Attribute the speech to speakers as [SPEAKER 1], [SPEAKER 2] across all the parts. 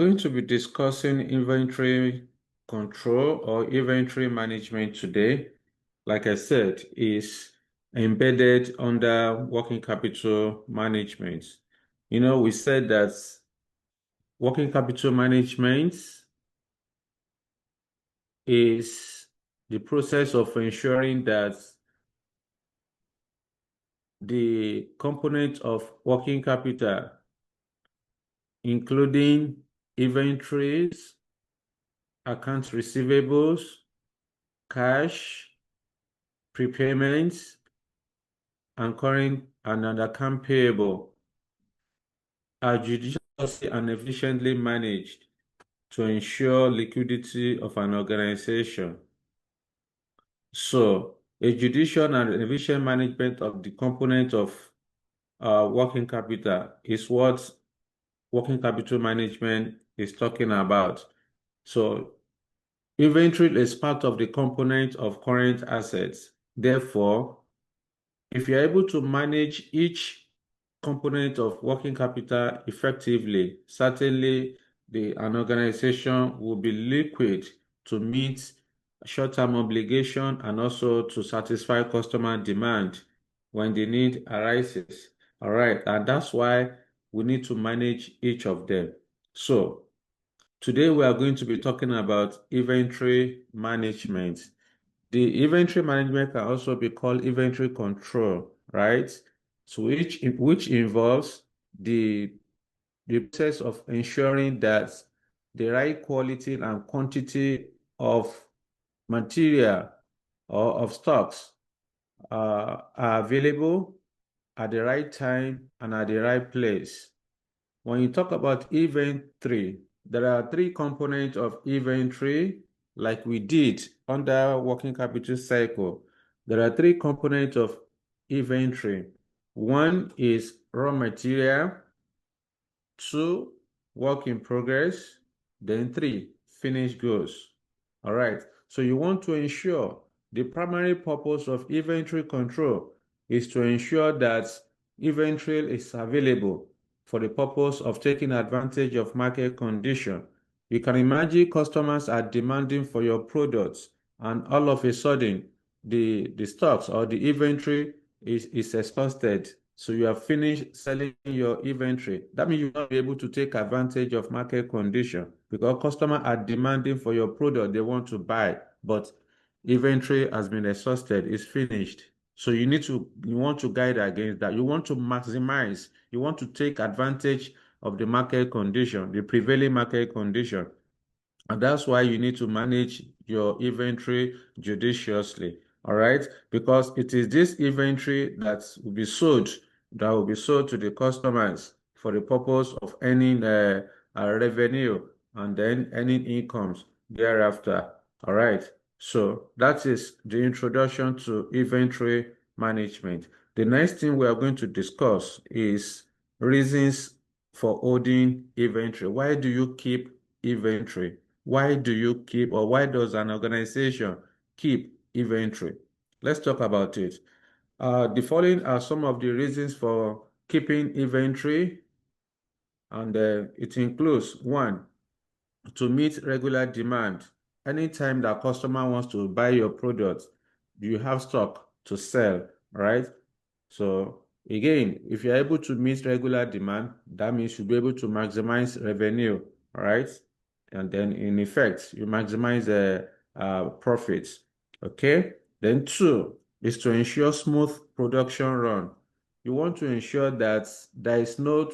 [SPEAKER 1] Going to be discussing inventory control or inventory management today. Like I said, is embedded under working capital management. We said that working capital management is the process of ensuring that the component of working capital, including inventories, accounts receivables, cash, prepayments, and current and account payable are judiciously and efficiently managed to ensure liquidity of an organization. So, a judicial and efficient management of the component of working capital is what working capital management is talking about. So, inventory is part of the component of current assets. Therefore, if you're able to manage each component of working capital effectively, certainly an organization will be liquid to meet short-term obligation and also to satisfy customer demand when the need arises. All right, and that's why we need to manage each of them. So today we are going to be talking about inventory management. The inventory management can also be called inventory control, right? So which involves the process of ensuring that the right quality and quantity of material or of stocks are available at the right time and at the right place. When you talk about inventory, there are three components of inventory, like we did under working capital cycle. There are three components of inventory. One is raw material, two, work in progress, then three, finished goods. All right. So you want to ensure the primary purpose of inventory control is to ensure that inventory is available for the purpose of taking advantage of market condition. You can imagine customers are demanding for your products, and all of a sudden, the stocks or the inventory is exhausted. So you have finished selling your inventory. That means you will not be able to take advantage of market condition because customers are demanding for your product they want to buy, but inventory has been exhausted, it's finished. So you want to guide against that. You want to maximize, you want to take advantage of the market condition, the prevailing market condition. And that's why you need to manage your inventory judiciously. All right. Because it is this inventory that will be sold to the customers for the purpose of earning revenue and then earning incomes thereafter. All right. So that is the introduction to inventory management. The next thing we are going to discuss is reasons for holding inventory. Why do you keep inventory? Why do you keep, or why does an organization keep inventory? Let's talk about it. The following are some of the reasons for keeping inventory, and it includes one, to meet regular demand. Anytime that customer wants to buy your product, you have stock to sell, right? So again, if you're able to meet regular demand, that means you'll be able to maximize revenue, right? And then in effect, you maximize the profits. Okay. Then two is to ensure smooth production run. You want to ensure that there is no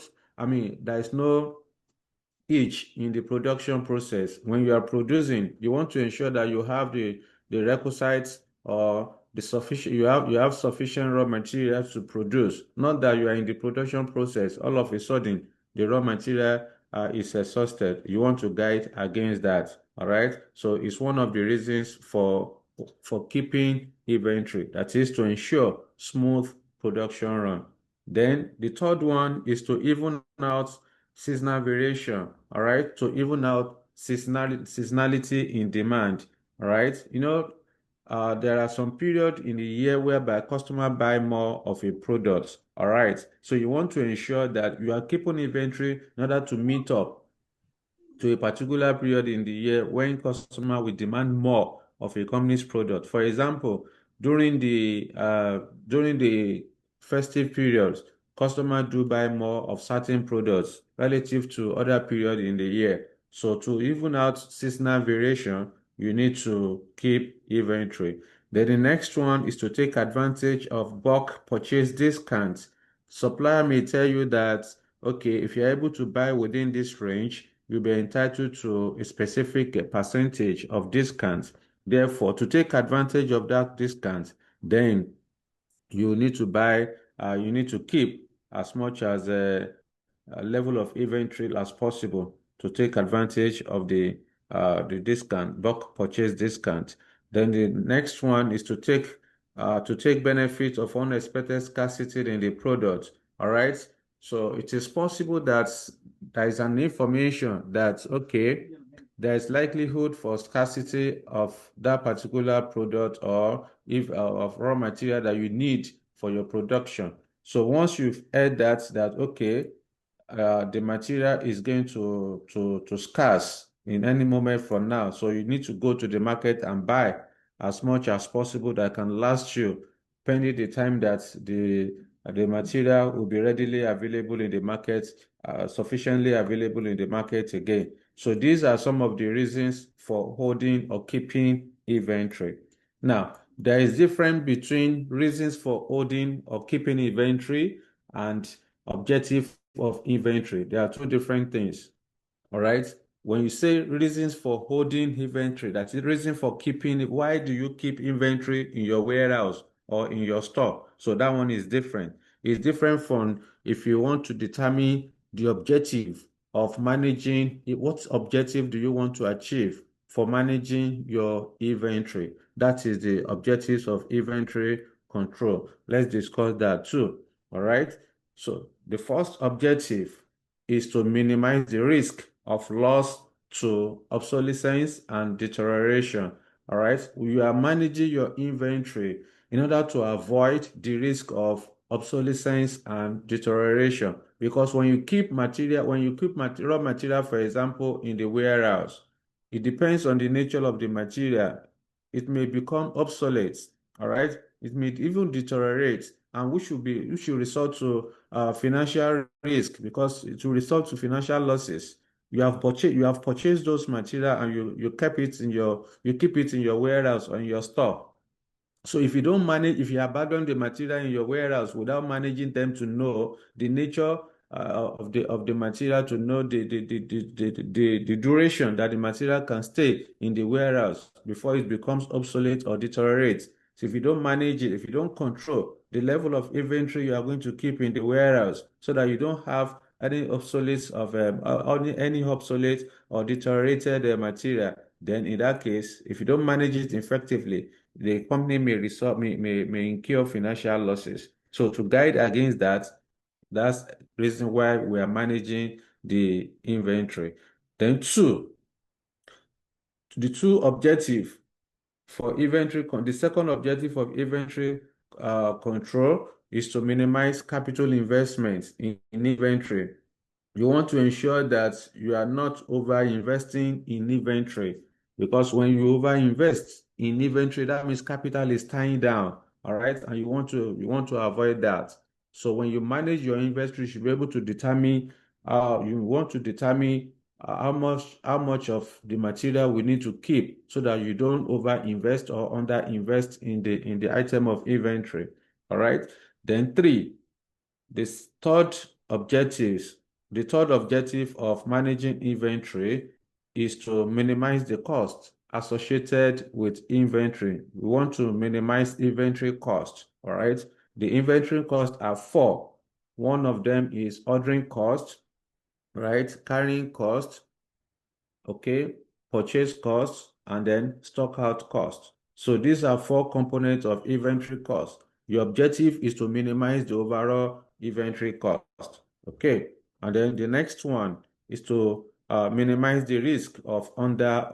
[SPEAKER 1] each in the production process. When you are producing, you want to ensure that you have the requisites or the sufficient you have sufficient raw materials to produce. Not that you are in the production process, all of a sudden the raw material is exhausted. You want to guide against that. All right. So it's one of the reasons for keeping inventory. That is to ensure smooth production run. Then the third one is to even out seasonal variation, all right, to even out seasonality in demand, all right. There are some period in the year whereby customer buy more of a product, all right. So you want to ensure that you are keeping inventory in order to meet up to a particular period in the year when customer will demand more of a company's product. For example, during the festive periods, customers do buy more of certain products relative to other period in the year. So to even out seasonal variation, you need to keep inventory. Then the next one is to take advantage of bulk purchase discounts. Supplier may tell you that, okay, if you're able to buy within this range, you'll be entitled to a specific percentage of discount. Therefore, to take advantage of that discount, then you need to buy, you need to keep as much as a level of inventory as possible to take advantage of the discount, bulk purchase discount. Then the next one is to take benefit of unexpected scarcity in the product. All right. So it is possible that there is an information that, okay, there is likelihood for scarcity of that particular product or if of raw material that you need for your production. So once you've heard that okay, the material is going to scarce in any moment from now. So you need to go to the market and buy as much as possible that can last you, pending the time that the material will be readily available in the market, sufficiently available in the market again. So these are some of the reasons for holding or keeping inventory. Now, there is difference between reasons for holding or keeping inventory and objective of inventory. There are two different things. All right. When you say reasons for holding inventory, that's the reason for keeping it. Why do you keep inventory in your warehouse or in your store? So that one is different. It's different from if you want to determine the objective of managing it. What objective do you want to achieve for managing your inventory? That is the objectives of inventory control. Let's discuss that too. All right. So the first objective is to minimize the risk of loss to obsolescence and deterioration. All right. You are managing your inventory in order to avoid the risk of obsolescence and deterioration. Because when you keep material, raw material, for example, in the warehouse, it depends on the nature of the material. It may become obsolete. All right. It may even deteriorate, and which should result to financial risk because it will result to financial losses. You have purchased those material and you keep it in your warehouse or in your store. So if you abandon the material in your warehouse without managing them to know the nature of the material, to know the duration that the material can stay in the warehouse before it becomes obsolete or deteriorates. So if you don't manage it, if you don't control the level of inventory you are going to keep in the warehouse, so that you don't have any obsolete or deteriorated material, then in that case, if you don't manage it effectively, the company may incur financial losses. So to guide against that, that's the reason why we are managing the inventory. Then the two objective for the second objective of inventory control is to minimize capital investments in inventory. You want to ensure that you are not over investing in inventory, because when you over invest in inventory, that means capital is tying down. All right. And you want to avoid that. So when you manage your inventory, you should be able to determine you want to determine how much of the material we need to keep so that you don't over invest or under invest in the item of inventory. All right. Then three, this the third objective of managing inventory is to minimize the cost associated with inventory. We want to minimize inventory cost. All right. The inventory costs are four. One of them is ordering cost, right? Carrying cost, okay, purchase cost, and then stock out cost. So these are four components of inventory cost. Your objective is to minimize the overall inventory cost, okay? And then the next one is to minimize the risk of under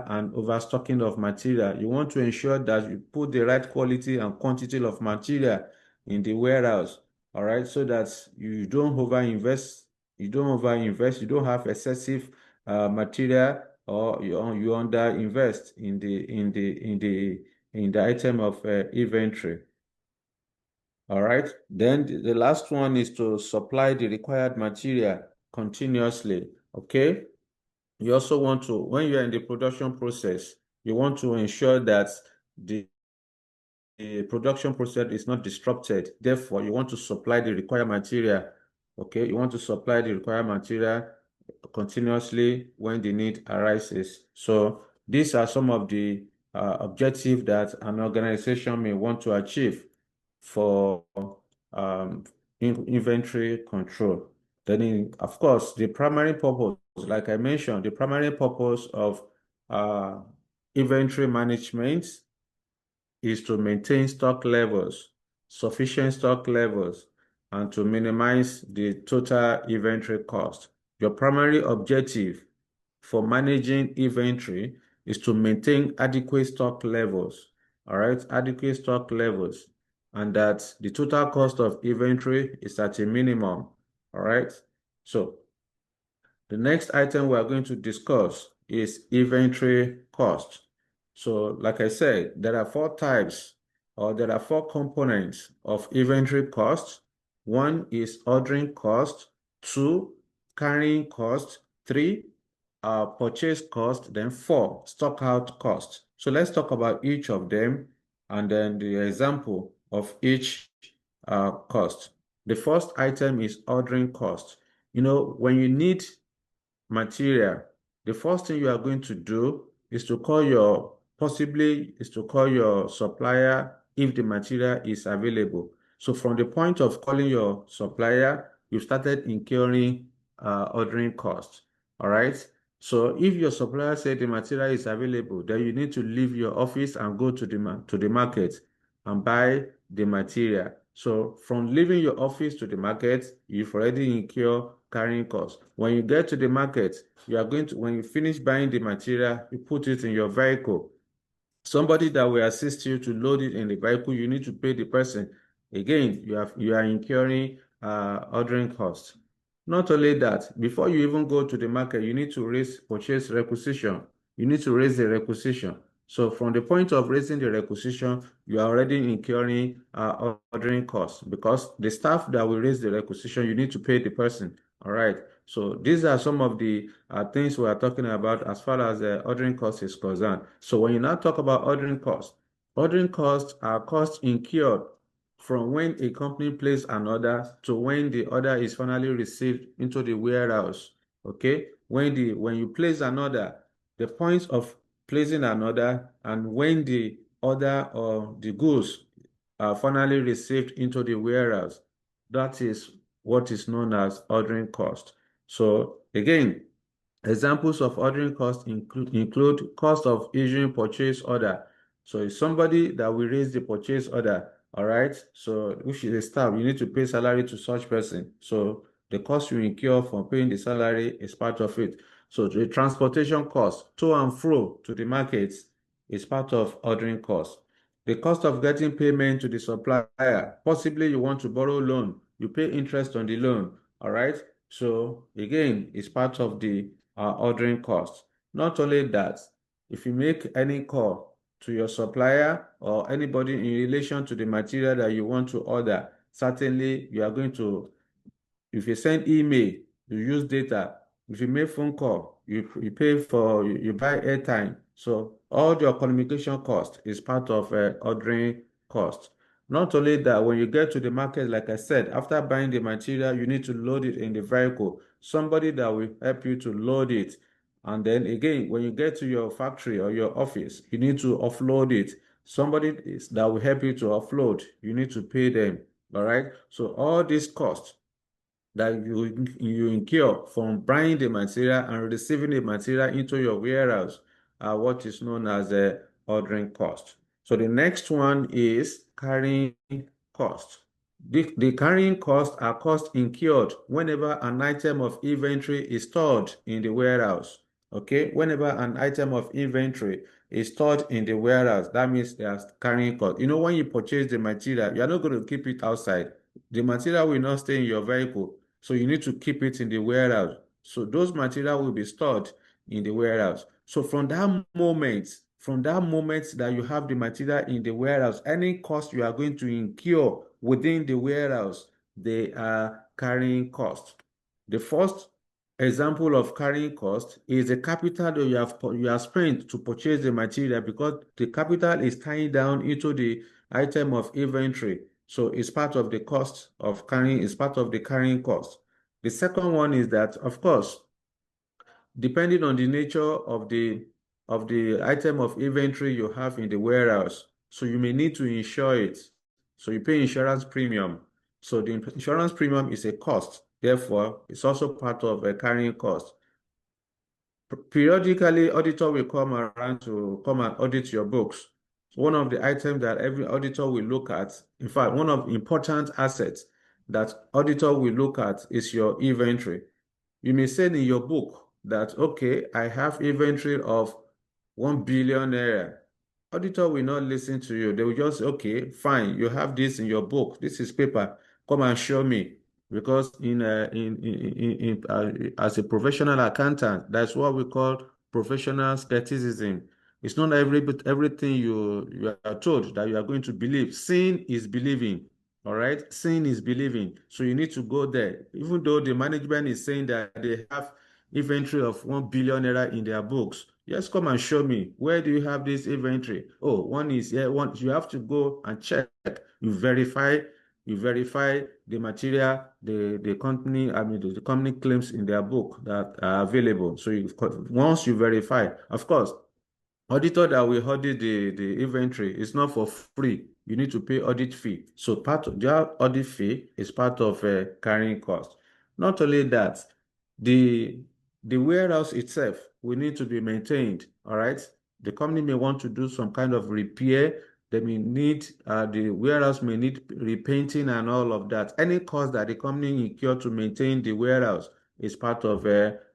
[SPEAKER 1] and overstocking of material. You want to ensure that you put the right quality and quantity of material in the warehouse, all right, so that you don't overinvest You don't over-invest. You don't have excessive material, or you under-invest in the item of inventory. All right. Then the last one is to supply the required material continuously. Okay. You also want to, when you're in the production process, you want to ensure that the production process is not disrupted. Therefore, you want to supply the required material. Okay, you want to supply the required material continuously when the need arises. So these are some of the objectives that an organization may want to achieve for um, inventory control. Then, of course, the primary purpose, like I mentioned, the primary purpose of uh, inventory management is to maintain stock levels, sufficient stock levels, and to minimize the total inventory cost. Your primary objective for managing inventory is to maintain adequate stock levels, all right, adequate stock levels, and that the total cost of inventory is at a minimum, all right? So the next item we are going to discuss is inventory cost. So, like I said, there are four types, or there are four components of inventory cost. One is ordering cost, two, carrying cost, three, purchase cost, then four, stock out cost. So let's talk about each of them and then the example of each cost. The first item is ordering cost. When you need material, the first thing you are going to do is to call your supplier if the material is available. So from the point of calling your supplier, you started incurring ordering costs. All right. So if your supplier said the material is available, then you need to leave your office and go to the market and buy the material. So from leaving your office to the market, you've already incurred carrying costs. When you get to the market, when you finish buying the material, you put it in your vehicle. Somebody that will assist you to load it in the vehicle, you need to pay the person. Again, you are incurring ordering costs. Not only that, before you even go to the market, you need to raise purchase requisition. You need to raise the requisition. So from the point of raising the requisition, you are already incurring ordering costs, because the staff that will raise the requisition, you need to pay the person. All right. So these are some of the things we are talking about as far as ordering cost is concerned. So when you now talk about ordering costs are costs incurred from when a company places an order to when the order is finally received into the warehouse. Okay, when you place an order, the point of placing an order and when the order or the goods are finally received into the warehouse, that is what is known as ordering cost. So again, examples of ordering costs include cost of issuing purchase order. So it's somebody that will raise the purchase order, all right? So which is a staff, you need to pay salary to such person. So the cost you incur for paying the salary is part of it. So the transportation cost to and fro to the markets is part of ordering cost. The cost of getting payment to the supplier, possibly you want to borrow loan, you pay interest on the loan, all right? So again, it's part of the ordering cost. Not only that, if you make any call to your supplier or anybody in relation to the material that you want to order, certainly you are going to, if you send email, you use data. If you make phone call, you pay for, you buy airtime. So all your communication cost is part of ordering cost. Not only that, when you get to the market, like I said, after buying the material, you need to load it in the vehicle. Somebody that will help you to load it. And then again, when you get to your factory or your office, you need to offload it. That will help you to offload. You need to pay them. All right. So all these costs that you incur from buying the material and receiving the material into your warehouse are what is known as a ordering cost. So the next one is carrying cost. The carrying costs are costs incurred whenever an item of inventory is stored in the warehouse. Okay, whenever an item of inventory is stored in the warehouse, that means they are carrying cost. When you purchase the material, you are not going to keep it outside. The material will not stay in your vehicle. So you need to keep it in the warehouse. So those material will be stored in the warehouse. So from that moment that you have the material in the warehouse, any cost you are going to incur within the warehouse, they are carrying cost. The first example of carrying cost is the capital that you have spent to purchase the material, because the capital is tying down into the item of inventory. So it's part of the cost of carrying, it's part of the carrying cost. The second one is that, of course, depending on the nature of the item of inventory you have in the warehouse, so you may need to insure it. So you pay insurance premium. So the insurance premium is a cost. Therefore, it's also part of a carrying cost. Periodically, auditor will come around to come and audit your books. One of the items that every auditor will look at, in fact, one of the important assets that auditor will look at is your inventory. You may say in your book that, okay, I have inventory of 1 billion naira. Auditor will not listen to you. They will just say, okay, fine, you have this in your book. This is paper. Come and show me. Because as a professional accountant, that's what we call professional skepticism. It's not everything you are told that you are going to believe. Seeing is believing. All right, seeing is believing. So you need to go there. Even though the management is saying that they have inventory of 1 billion naira in their books, just come and show me. Where do you have this inventory? Oh, one is here. One, you have to go and check. You verify, you verify the material the company, I mean the company claims in their book that are available. So once you verify, of course, auditor that will audit the inventory is not for free. You need to pay audit fee. So part of their audit fee is part of carrying cost. Not only that, the the warehouse itself will need to be maintained. All right. The company may want to do some kind of repair. They may need the warehouse may need repainting and all of that. Any cost that the company incur to maintain the warehouse is part of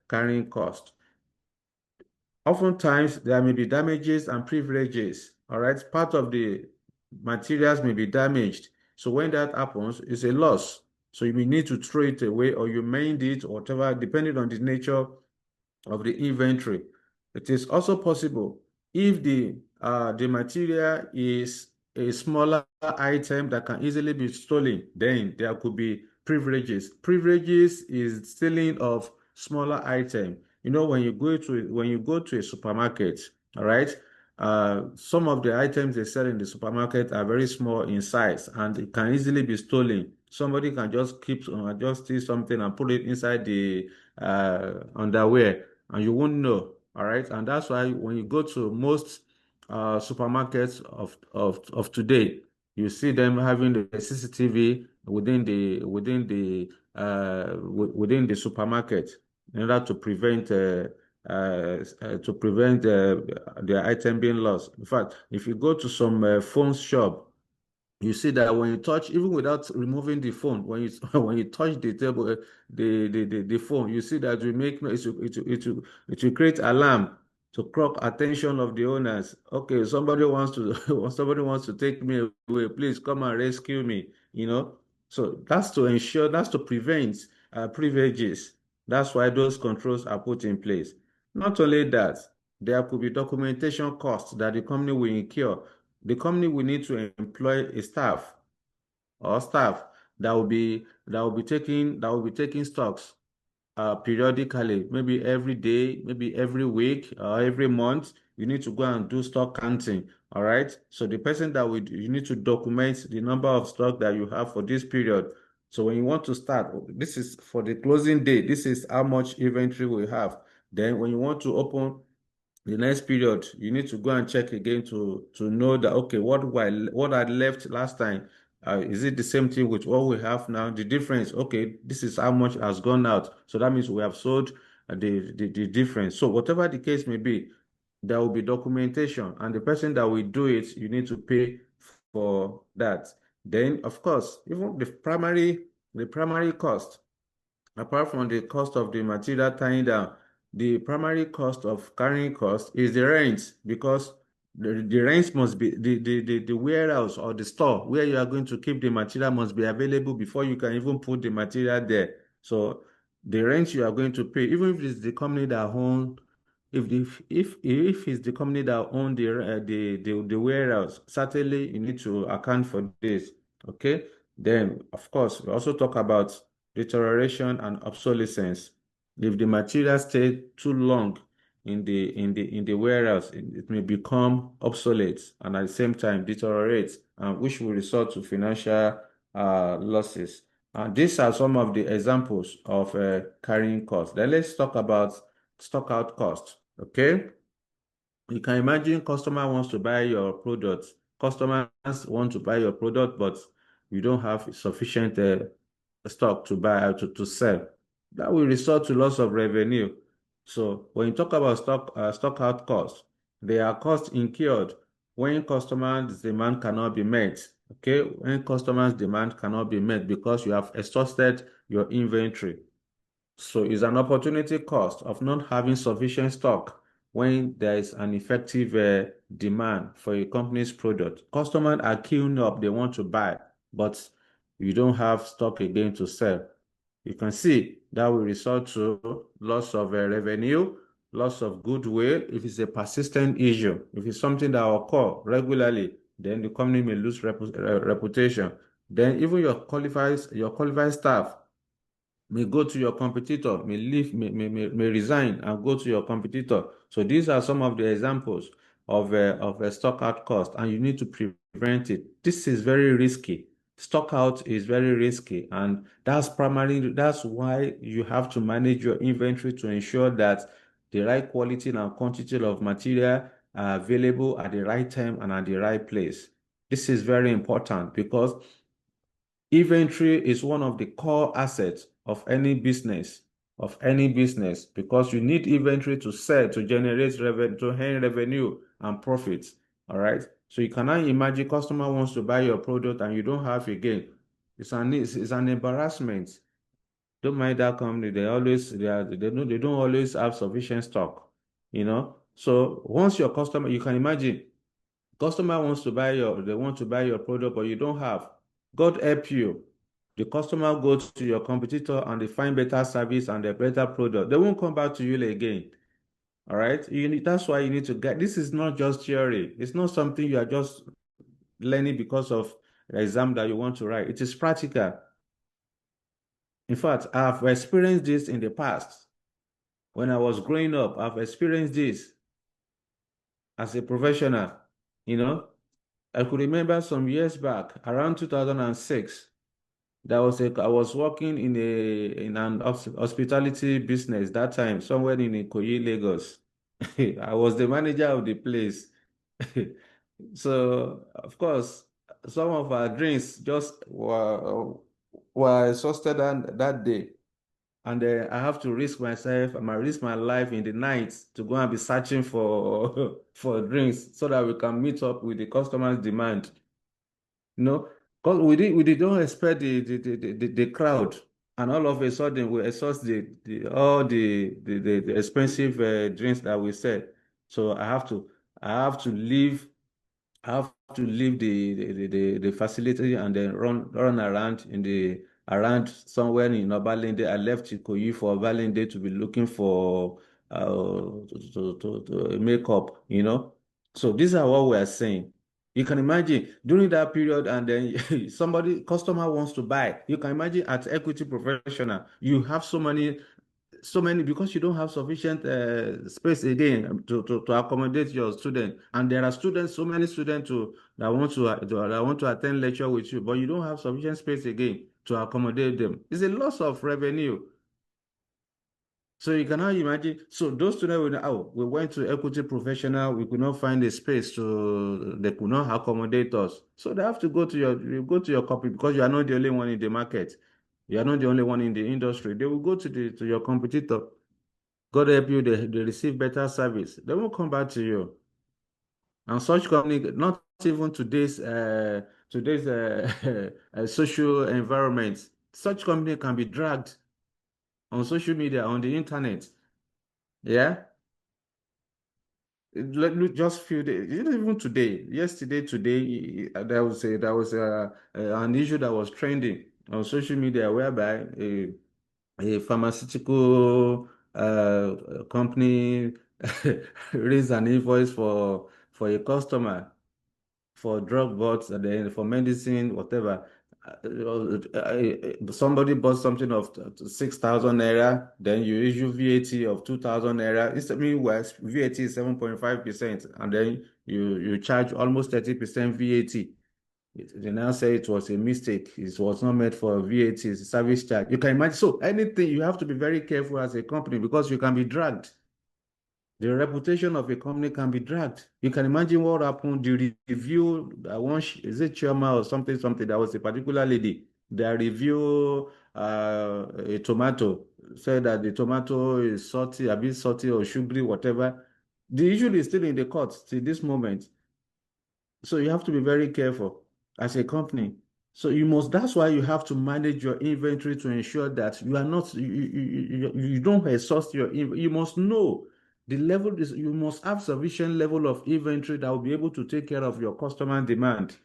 [SPEAKER 1] carrying cost. Oftentimes, there may be damages and privileges. All right, part of the materials may be damaged. So when that happens, it's a loss. So you may need to throw it away or you mend it or whatever, depending on the nature of the inventory. It is also possible if the material is a smaller item that can easily be stolen, then there could be privileges. Privileges is stealing of smaller item. You know, when you go to a supermarket, all right, some of the items they sell in the supermarket are very small in size and it can easily be stolen. Somebody can just just steal something and put it inside the underwear and you won't know. All right. And that's why when you go to most supermarkets of today, you see them having the CCTV within the supermarket in order to prevent their item being lost. In fact, if you go to some phone shop, you see that when you touch, even without removing the phone, when you when you touch the table, the phone, you see that we make noise. It will create alarm to crop attention of the owners. Okay, somebody wants to somebody wants to take me away. Please come and rescue me. You know, so that's to ensure, that's to prevent privileges. That's why those controls are put in place. Not only that, there could be documentation costs that the company will incur. The company will need to employ a staff or staff that will be taking stocks periodically, maybe every day, maybe every week or every month. You need to go and do stock counting. All right. So the person that will you need to document the number of stock that you have for this period. So when you want to start, this is for the closing date. This is how much inventory we have. Then when you want to open the next period, you need to go and check again to know that, okay, what I left last time, is it the same thing with what we have now? The difference, okay, this is how much has gone out. So that means we have sold the difference. So whatever the case may be, there will be documentation, and the person that will do it, you need to pay for that. Then, of course, even the primary cost, apart from the cost of the material tying down, the primary cost of carrying cost is the rent, because the rent must be the warehouse or the store where you are going to keep the material must be available before you can even put the material there. So the rent you are going to pay, even if it's the company that own, if it's the company that own the warehouse, certainly you need to account for this. Okay. Then of course we also talk about deterioration and obsolescence. If the material stay too long in the warehouse, it may become obsolete and at the same time deteriorate, which will result to financial losses. These are some of the examples of carrying costs. Then let's talk about stock out cost. Okay. You can imagine customer wants to buy your product. Customers want to buy your product, but you don't have sufficient stock to buy to sell. That will result to loss of revenue. So when you talk about stock out costs, they are costs incurred when customers' demand cannot be met. Okay, when customers' demand cannot be met because you have exhausted your inventory. So it's an opportunity cost of not having sufficient stock when there is an effective demand for a company's product. Customers are queuing up, they want to buy, but you don't have stock again to sell. You can see that will result to loss of revenue, loss of goodwill if it's a persistent issue. If it's something that occur regularly, then the company may lose reputation. Then even your qualified staff may go to your competitor, may leave, may resign and go to your competitor. So these are some of the examples of a stock out cost, and you need to prevent it. This is very risky. Stock out is very risky, and that's why you have to manage your inventory to ensure that the right quality and quantity of material are available at the right time and at the right place. This is very important because inventory is one of the core assets of any business, because you need inventory to sell, to generate revenue, to earn revenue and profits. All right. So you cannot imagine customer wants to buy your product and you don't have again. It's an embarrassment. Don't mind that company. They don't always have sufficient stock, you know. So once your customer, you can imagine customer wants to buy they want to buy your product, but you don't have. God help you. The customer goes to your competitor and they find better service and a better product. They won't come back to you again. All right. That's why you need to get, this is not just theory. It's not something you are just learning because of the exam that you want to write. It is practical. In fact, I've experienced this in the past. When I was growing up, I've experienced this as a professional, you know. I could remember some years back, around 2006, I was working in an hospitality business that time, somewhere in Ikoyi, Lagos. I was the manager of the place. So, of course, some of our drinks just were exhausted that day. And I have to risk myself, I might risk my life in the night to go and be searching for for drinks so that we can meet up with the customer's demand. Because we did not expect the crowd, and all of a sudden we exhaust all the expensive drinks that we said. So I have to leave I have to leave the facility and then run around around somewhere in Obalende. I left Ikoyi for Obalende to be looking for to makeup, you know. So these are what we are saying. You can imagine during that period, and then customer wants to buy. You can imagine at Equity Professional, you have so many because you don't have sufficient space again to accommodate your student, and there are students, so many students that want to attend lecture with you, but you don't have sufficient space again to accommodate them. It's a loss of revenue. So you cannot imagine. So those students will know, oh, we went to Equity Professional, we could not find a space they could not accommodate us. So they have to you go to your company, because you are not the only one in the market. You are not the only one in the industry. They will go to your competitor. God help you, they receive better service. They won't come back to you. And such company, not even today's social environment, such company can be dragged on social media, on the internet. Yeah. Look, just few days, even today, yesterday, today, there was an issue that was trending on social media whereby a pharmaceutical company raise an invoice for a customer for drug bots and then for medicine, whatever. Somebody bought something of 6,000 naira, then you issue VAT of 2,000 naira. It's, I mean, well, VAT is 7.5%, and then you charge almost 30% VAT. They now say it was a mistake. It was not meant for VAT, it's a service charge. You can imagine. So anything, you have to be very careful as a company because you can be dragged. The reputation of a company can be dragged. You can imagine what happened. The review, is it chairman or something, that was a particular lady. The review a tomato, said that the tomato is salty, a bit salty or sugary, whatever. The issue is still in the court till this moment. So you have to be very careful as a company. So that's why you have to manage your inventory to ensure that you are not, you don't exhaust your, you must know the level is, you must have sufficient level of inventory that will be able to take care of your customer demand.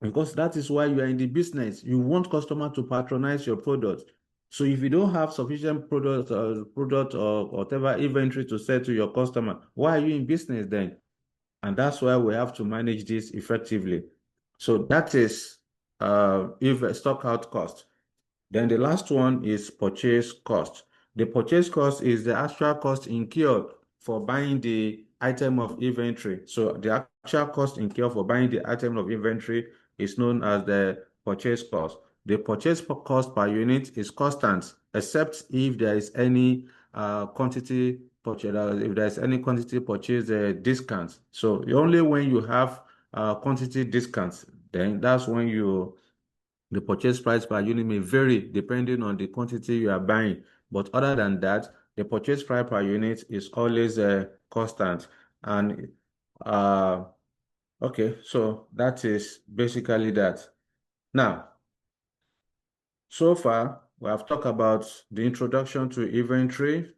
[SPEAKER 1] Because that is why you are in the business. You want customer to patronize your product. So if you don't have sufficient product or whatever inventory to sell to your customer, why are you in business then? And that's why we have to manage this effectively. So that is if stock out cost. Then the last one is purchase cost. The purchase cost is the actual cost incurred for buying the item of inventory. So the actual cost incurred for buying the item of inventory is known as the purchase cost. The purchase cost per unit is constant, except if there is any quantity purchase, if there is any quantity purchase discount. So only when you have quantity discounts, then that's when the purchase price per unit may vary depending on the quantity you are buying. But other than that, the purchase price per unit is always constant. And okay, so that is basically that. Now, so far, we have talked about the introduction to inventory,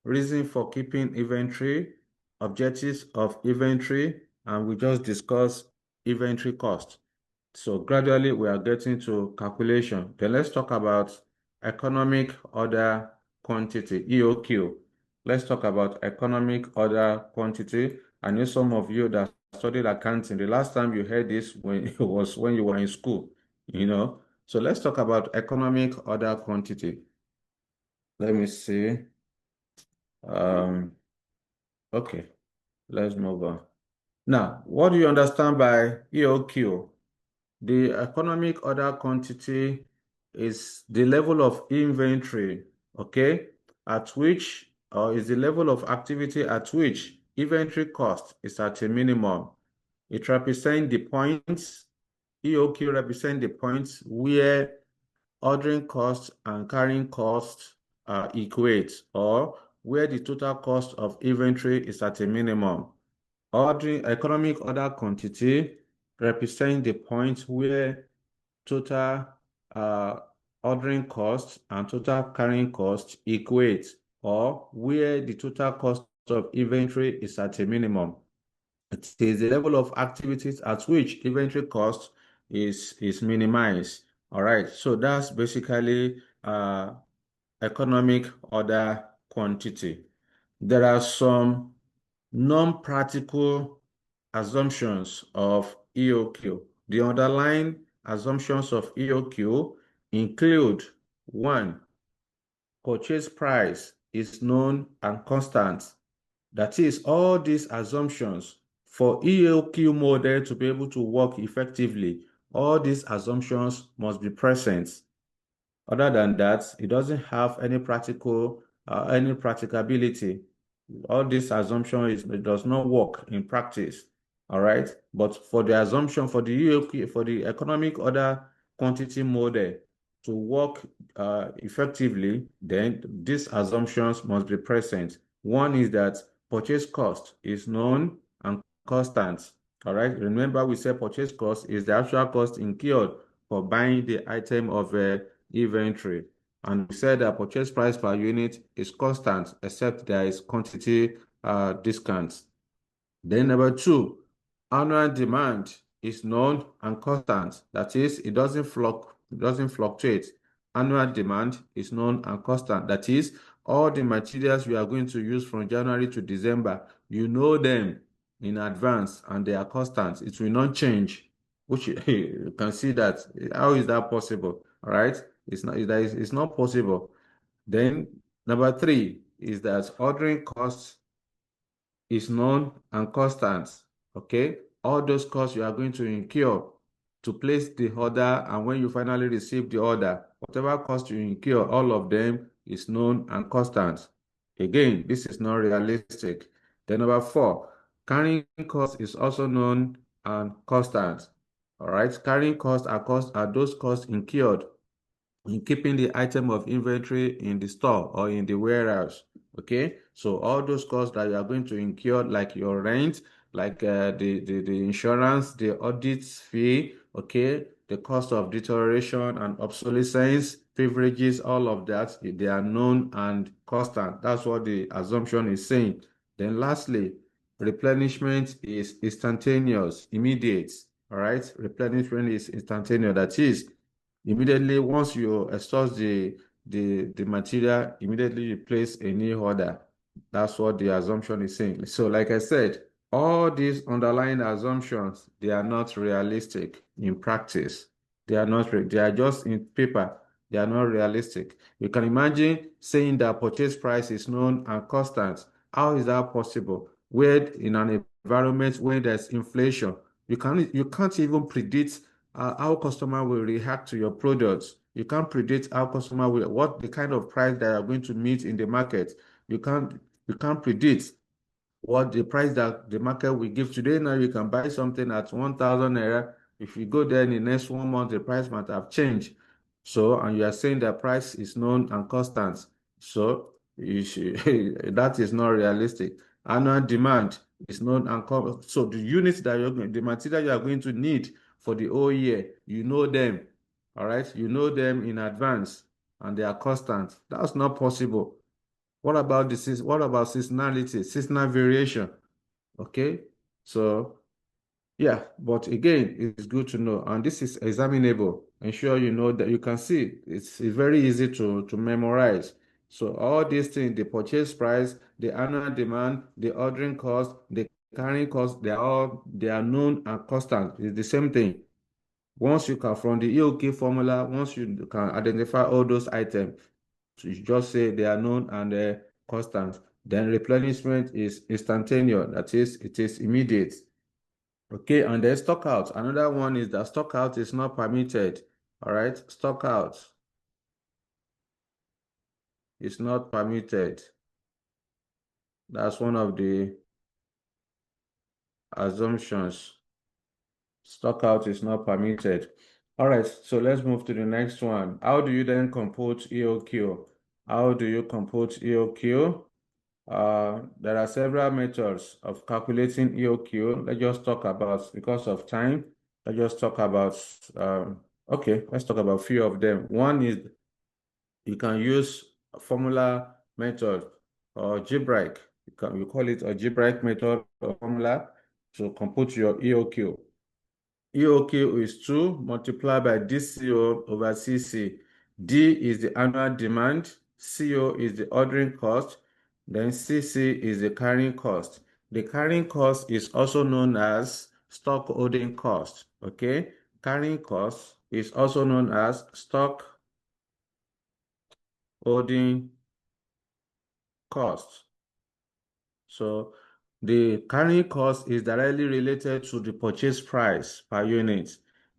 [SPEAKER 1] reason for keeping inventory, objectives of inventory, and we just discussed inventory cost. So gradually we are getting to calculation. Then let's talk about economic order quantity, EOQ. Let's talk about economic order quantity. I know some of you that studied accounting, the last time you heard this when it was when you were in school, you know. So let's talk about economic order quantity. Let me see. Um, okay, let's move on. Now, what do you understand by EOQ? The economic order quantity is the level of inventory, okay, at which, or is the level of activity at which inventory cost is at a minimum. It represents the points, EOQ represents the points where ordering costs and carrying costs equate, or where the total cost of inventory is at a minimum. Ordering economic order quantity represents the point where total uh, ordering costs and total carrying costs equate, or where the total cost of inventory is at a minimum. It is the level of activities at which inventory cost is minimized. All right, so that's basically economic order quantity. There are some non-practical assumptions of EOQ. The underlying assumptions of EOQ include: one, purchase price is known and constant. That is, all these assumptions for EOQ model to be able to work effectively, all these assumptions must be present. Other than that, it doesn't have any any practicability. All this assumption it does not work in practice. All right. But for the assumption for the EOQ, for the economic order quantity model to work effectively, then these assumptions must be present. One is that purchase cost is known and constant. All right. Remember, we said purchase cost is the actual cost incurred for buying the item of inventory. And we said that purchase price per unit is constant, except there is quantity discounts. Then number two, annual demand is known and constant. That is, it doesn't fluctuate. annual demand is known and constant. That is, all the materials we are going to use from January to December, you know them in advance and they are constant. It will not change, which you can see that. How is that possible? All right. It's not possible. Then number three is that ordering costs is known and constant. Okay, all those costs you are going to incur to place the order, and when you finally receive the order, whatever cost you incur, all of them is known and constant. Again, this is not realistic. Then number four, carrying cost is also known and constant. All right, carrying costs are those costs incurred in keeping the item of inventory in the store or in the warehouse. Okay, so all those costs that you are going to incur, like your rent, like the insurance, the audit fee, okay, the cost of deterioration and obsolescence, beverages, all of that, they are known and constant. That's what the assumption is saying. Then lastly, replenishment is instantaneous, immediate. All right, replenishment is instantaneous. That is, immediately once you exhaust the material, immediately you place a new order. That's what the assumption is saying. So, like I said, all these underlying assumptions, they are not realistic in practice. They are just in paper. They are not realistic. You can imagine saying that purchase price is known and constant. How is that possible? Where in an environment where there's inflation, you can't even predict how customer will react to your products. You can't predict how customer will, what the kind of price that you're going to meet in the market. You can't you can't predict what the price that the market will give today. Now you can buy something at 1,000 naira. If you go there in the next 1 month, the price might have changed. So, and you are saying the price is known and constant. So, that is not realistic. Annual demand is known and so the units that the material you are going to need for the whole year, you know them. All right, you know them in advance, and they are constant. That's not possible. What about seasonality, seasonal variation? Okay, so yeah, but again, it's good to know, and this is examinable. Ensure you know that you can see it's very easy to memorize. So all these things, the purchase price, the annual demand, the ordering cost, the carrying cost, they are known and constant. It's the same thing. Once you can from the EOK formula, once you can identify all those items, so you just say they are known and constant. Then replenishment is instantaneous. That is, it is immediate. Okay, and then stock out. Another one is that stock out is not permitted. All right, stock out is not permitted. That's one of the assumptions. Stock out is not permitted. All right, so let's move to the next one. How do you then compute EOQ? How do you compute EOQ? There are several methods of calculating EOQ. Let's just talk about, because of time, let's just talk about, okay, let's talk about a few of them. One is you can use a formula method or algebraic. You call it algebraic method or formula to compute your EOQ. EOQ is 2 multiplied by DCO over CC. D is the annual demand, CO is the ordering cost, then CC is the carrying cost. The carrying cost is also known as stock holding cost. Okay, carrying cost is also known as stock holding cost. So the carrying cost is directly related to the purchase price per unit.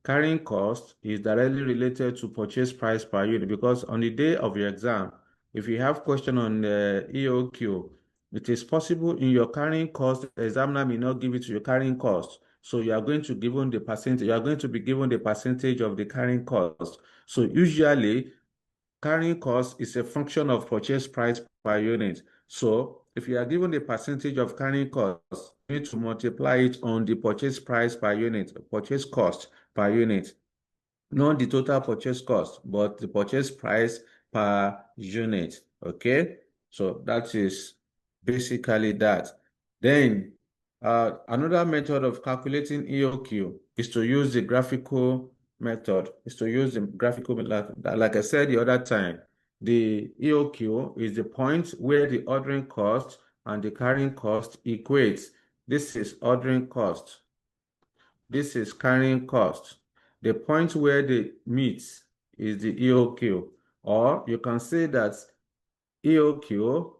[SPEAKER 1] Carrying cost is directly related to purchase price per unit, because on the day of your exam, if you have question on the EOQ, it is possible in your carrying cost, the examiner may not give it to your carrying cost. So you are going to given the percentage, you are going to be given the percentage of the carrying cost. So usually carrying cost is a function of purchase price per unit. So if you are given the percentage of carrying cost, you need to multiply it on the purchase price per unit, purchase cost per unit, not the total purchase cost, but the purchase price per unit. Okay, so that is basically that. Then another method of calculating EOQ is to use the graphical method is to use the graphical method. Like I said the other time, the EOQ is the point where the ordering cost and the carrying cost equates. This is ordering cost. This is carrying cost. The point where they meet is the EOQ. Or you can say that EOQ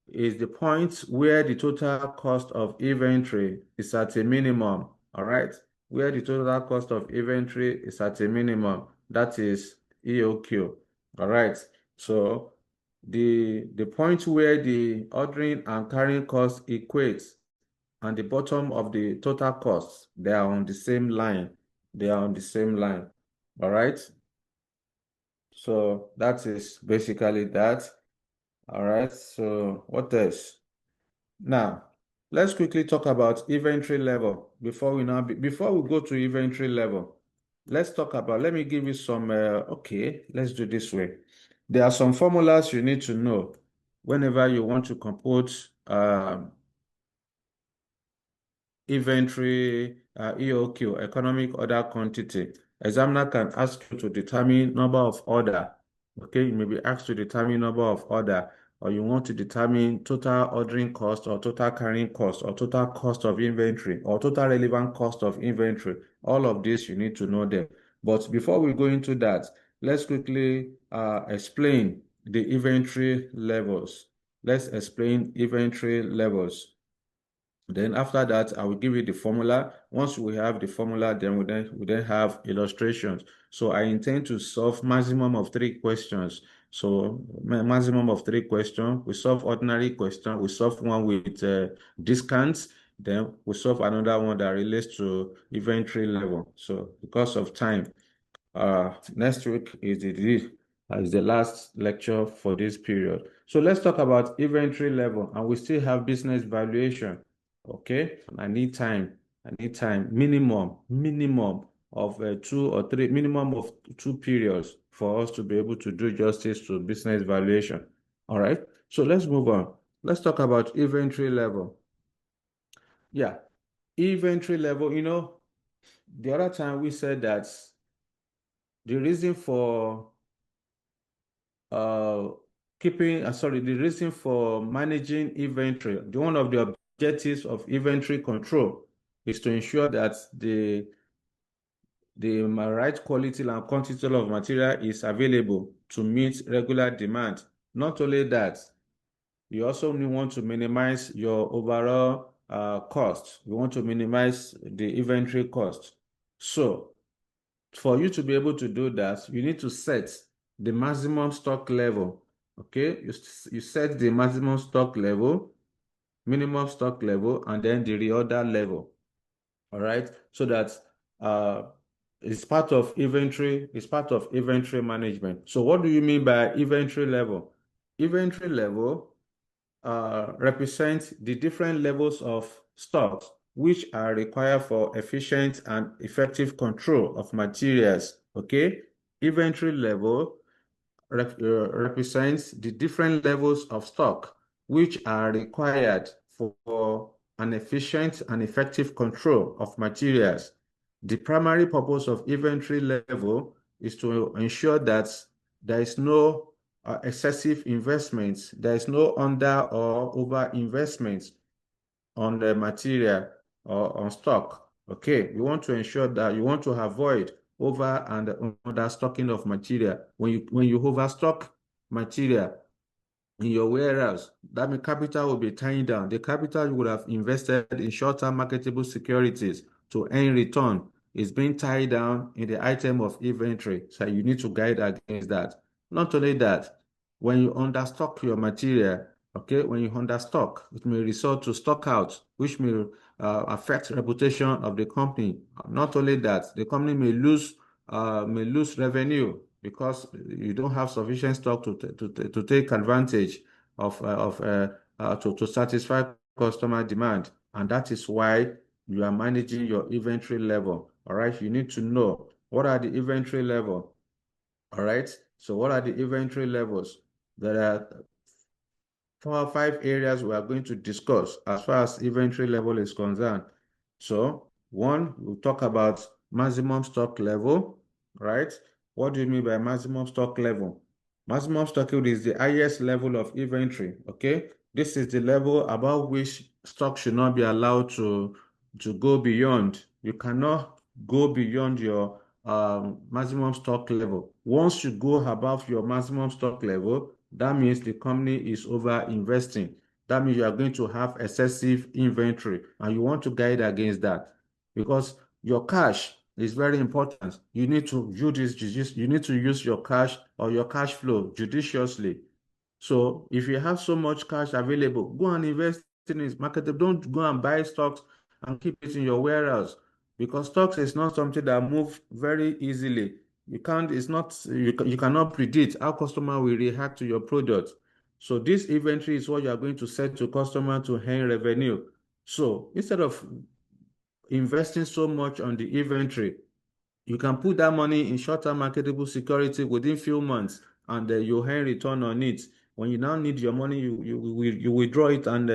[SPEAKER 1] is the point where the total cost of inventory is at a minimum. All right. Where the total cost of inventory is at a minimum. That is EOQ. All right. So the point where the ordering and carrying cost equates and the bottom of the total costs, they are on the same line. They are on the same line. All right. So that is basically that. All right. So what else? Now, let's quickly talk about inventory level before we go to inventory level. Let's talk about, let me give you some, okay, let's do this way. There are some formulas you need to know whenever you want to compute inventory, EOQ, economic order quantity. Examiner can ask you to determine number of order. Okay, you may be asked to determine number of order, or you want to determine total ordering cost or total carrying cost or total cost of inventory or total relevant cost of inventory. All of this, you need to know them. But before we go into that, let's quickly explain the inventory levels. Let's explain inventory levels. Then after that, I will give you the formula. Once we have the formula, then we then have illustrations. So I intend to solve maximum of 3 questions. So maximum of 3 questions. We solve ordinary question. We solve one with discounts. Then we solve another one that relates to inventory level. So because of time, next week is the last lecture for this period. So let's talk about inventory level, and we still have business valuation. Okay, I need time. I need time. Minimum of 2 or 3, minimum of 2 periods for us to be able to do justice to business valuation. All right. So let's move on. Let's talk about inventory level. Yeah, inventory level. The other time we said that the reason for uh the reason for managing inventory, one of the objectives of inventory control is to ensure that the right quality and quantity of material is available to meet regular demand. Not only that, you also want to minimize your overall cost. You want to minimize the inventory cost. So for you to be able to do that, you need to set the maximum stock level. Okay, you set the maximum stock level, minimum stock level, and then the reorder level. All right, so that uh, it's part of inventory. It's part of inventory management. So what do you mean by inventory level? Inventory level represents the different levels of stocks which are required for efficient and effective control of materials. Okay, inventory level represents the different levels of stock which are required for an efficient and effective control of materials. The primary purpose of inventory level is to ensure that there is no excessive investments, there is no under or over investments on the material or on stock. Okay, you want to ensure that you want to avoid over and under stocking of material. When you overstock material in your warehouse, that means capital will be tying down. The capital you would have invested in short-term marketable securities to earn return is being tied down in the item of inventory. So you need to guide against that. Not only that, when you understock your material, okay, when you understock, it may result to stock out, which may affect reputation of the company. Not only that, the company may lose revenue because you don't have sufficient stock to take advantage to satisfy customer demand. And that is why you are managing your inventory level. All right, you need to know what are the inventory level. All right, so what are the inventory levels? There are 4 or 5 areas we are going to discuss as far as inventory level is concerned. So one, we'll talk about maximum stock level. right? What do you mean by maximum stock level? Maximum stock level is the highest level of inventory, okay? This is the level above which stock should not be allowed to go beyond. You cannot go beyond your maximum stock level. Once you go above your maximum stock level, that means the company is over investing. That means you are going to have excessive inventory, and you want to guide against that because your cash is very important. You need to you need to use your cash or your cash flow judiciously. So if you have so much cash available, go and invest in it. Market. Don't go and buy stocks and keep it in your warehouse because stocks is not something that move very easily. You can't. It's not. You cannot predict how customer will react to your product. So this inventory is what you are going to sell to customer to earn revenue. So instead of investing so much on the inventory, you can put that money in short-term marketable security within few months, and you earn return on it. When you now need your money, you withdraw it and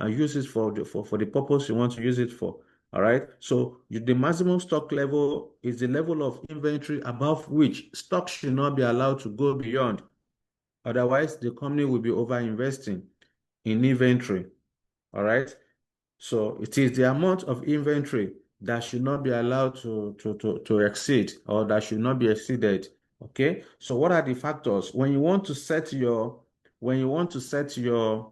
[SPEAKER 1] use it for the purpose you want to use it for. All right. So the maximum stock level is the level of inventory above which stock should not be allowed to go beyond. Otherwise, the company will be over investing in inventory. All right. So it is the amount of inventory that should not be allowed to exceed or that should not be exceeded. Okay. So what are the factors when you want to set your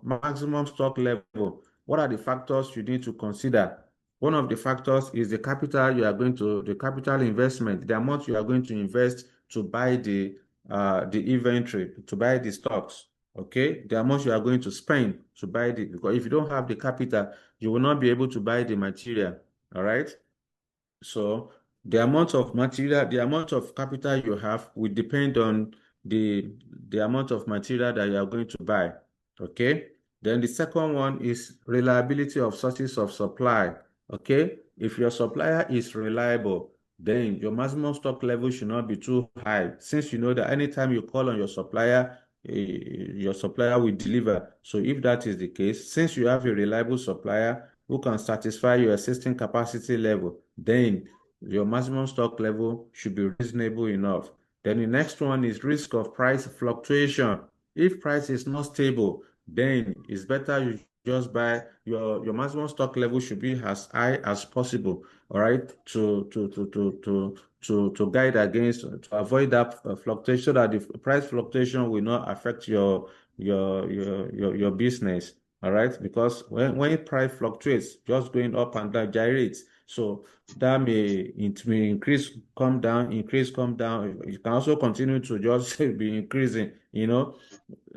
[SPEAKER 1] maximum stock level? What are the factors you need to consider? One of the factors is the capital investment, the amount you are going to invest to buy the inventory, to buy the stocks. Okay, the amount you are going to spend to buy because if you don't have the capital, you will not be able to buy the material. All right. So the amount of material, the amount of capital you have will depend on the the amount of material that you are going to buy. Okay. Then the second one is reliability of sources of supply. Okay. If your supplier is reliable, then your maximum stock level should not be too high. Since you know that anytime you call on your supplier will deliver. So if that is the case, since you have a reliable supplier who can satisfy your existing capacity level, then your maximum stock level should be reasonable enough. Then the next one is risk of price fluctuation. If price is not stable, then it's better you just buy your maximum stock level should be as high as possible. All right, to guide against to avoid that fluctuation so that the price fluctuation will not affect your business. All right, because when price fluctuates, just going up and down, gyrates. So that it may increase, come down, increase, come down. You can also continue to just be increasing,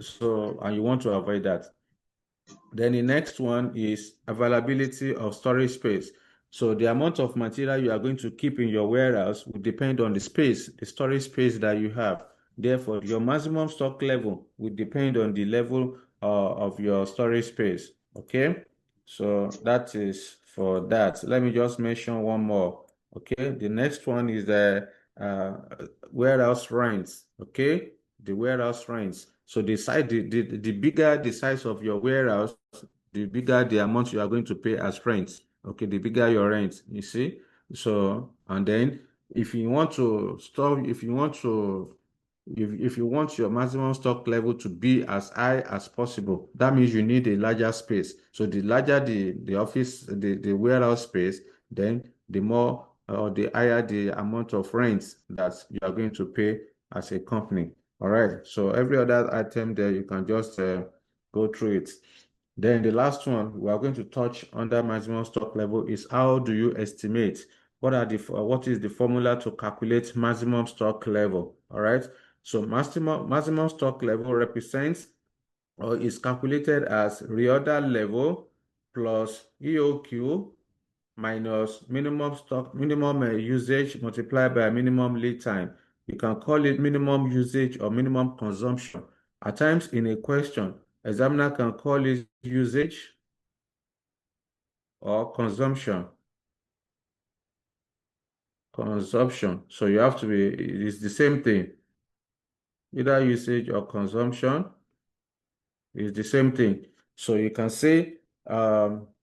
[SPEAKER 1] So, and you want to avoid that. Then the next one is availability of storage space. So the amount of material you are going to keep in your warehouse will depend on the storage space that you have. Therefore, your maximum stock level will depend on the level of your storage space. Okay, so that is for that. Let me just mention one more. Okay, the next one is the warehouse rents. Okay, the warehouse rents. So the bigger the size of your warehouse, the bigger the amount you are going to pay as rent. Okay, the bigger your rent, you see. So, and then if you want to store, if you want your maximum stock level to be as high as possible, that means you need a larger space. So the larger the office, the warehouse space, then the more or the higher the amount of rent that you are going to pay as a company. All right. So every other item there, you can just go through it. Then the last one we are going to touch under maximum stock level is how do you estimate? What is the formula to calculate maximum stock level? All right. So maximum stock level represents or is calculated as reorder level plus EOQ minus minimum usage multiplied by minimum lead time. You can call it minimum usage or minimum consumption. At times in a question, examiner can call it usage or consumption. Consumption. So you have to it's the same thing. Either usage or consumption is the same thing. So you can say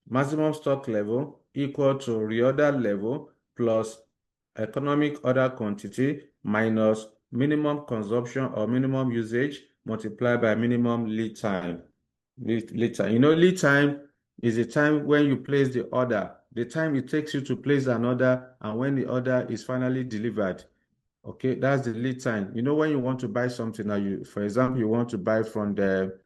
[SPEAKER 1] maximum stock level equal to reorder level plus economic order quantity minus minimum consumption or minimum usage multiplied by minimum lead time. Lead time. You know, lead time is the time when you place the order, the time it takes you to place an order, and when the order is finally delivered. Okay, that's the lead time. You know, when you want to buy something, now for example, you want to buy from the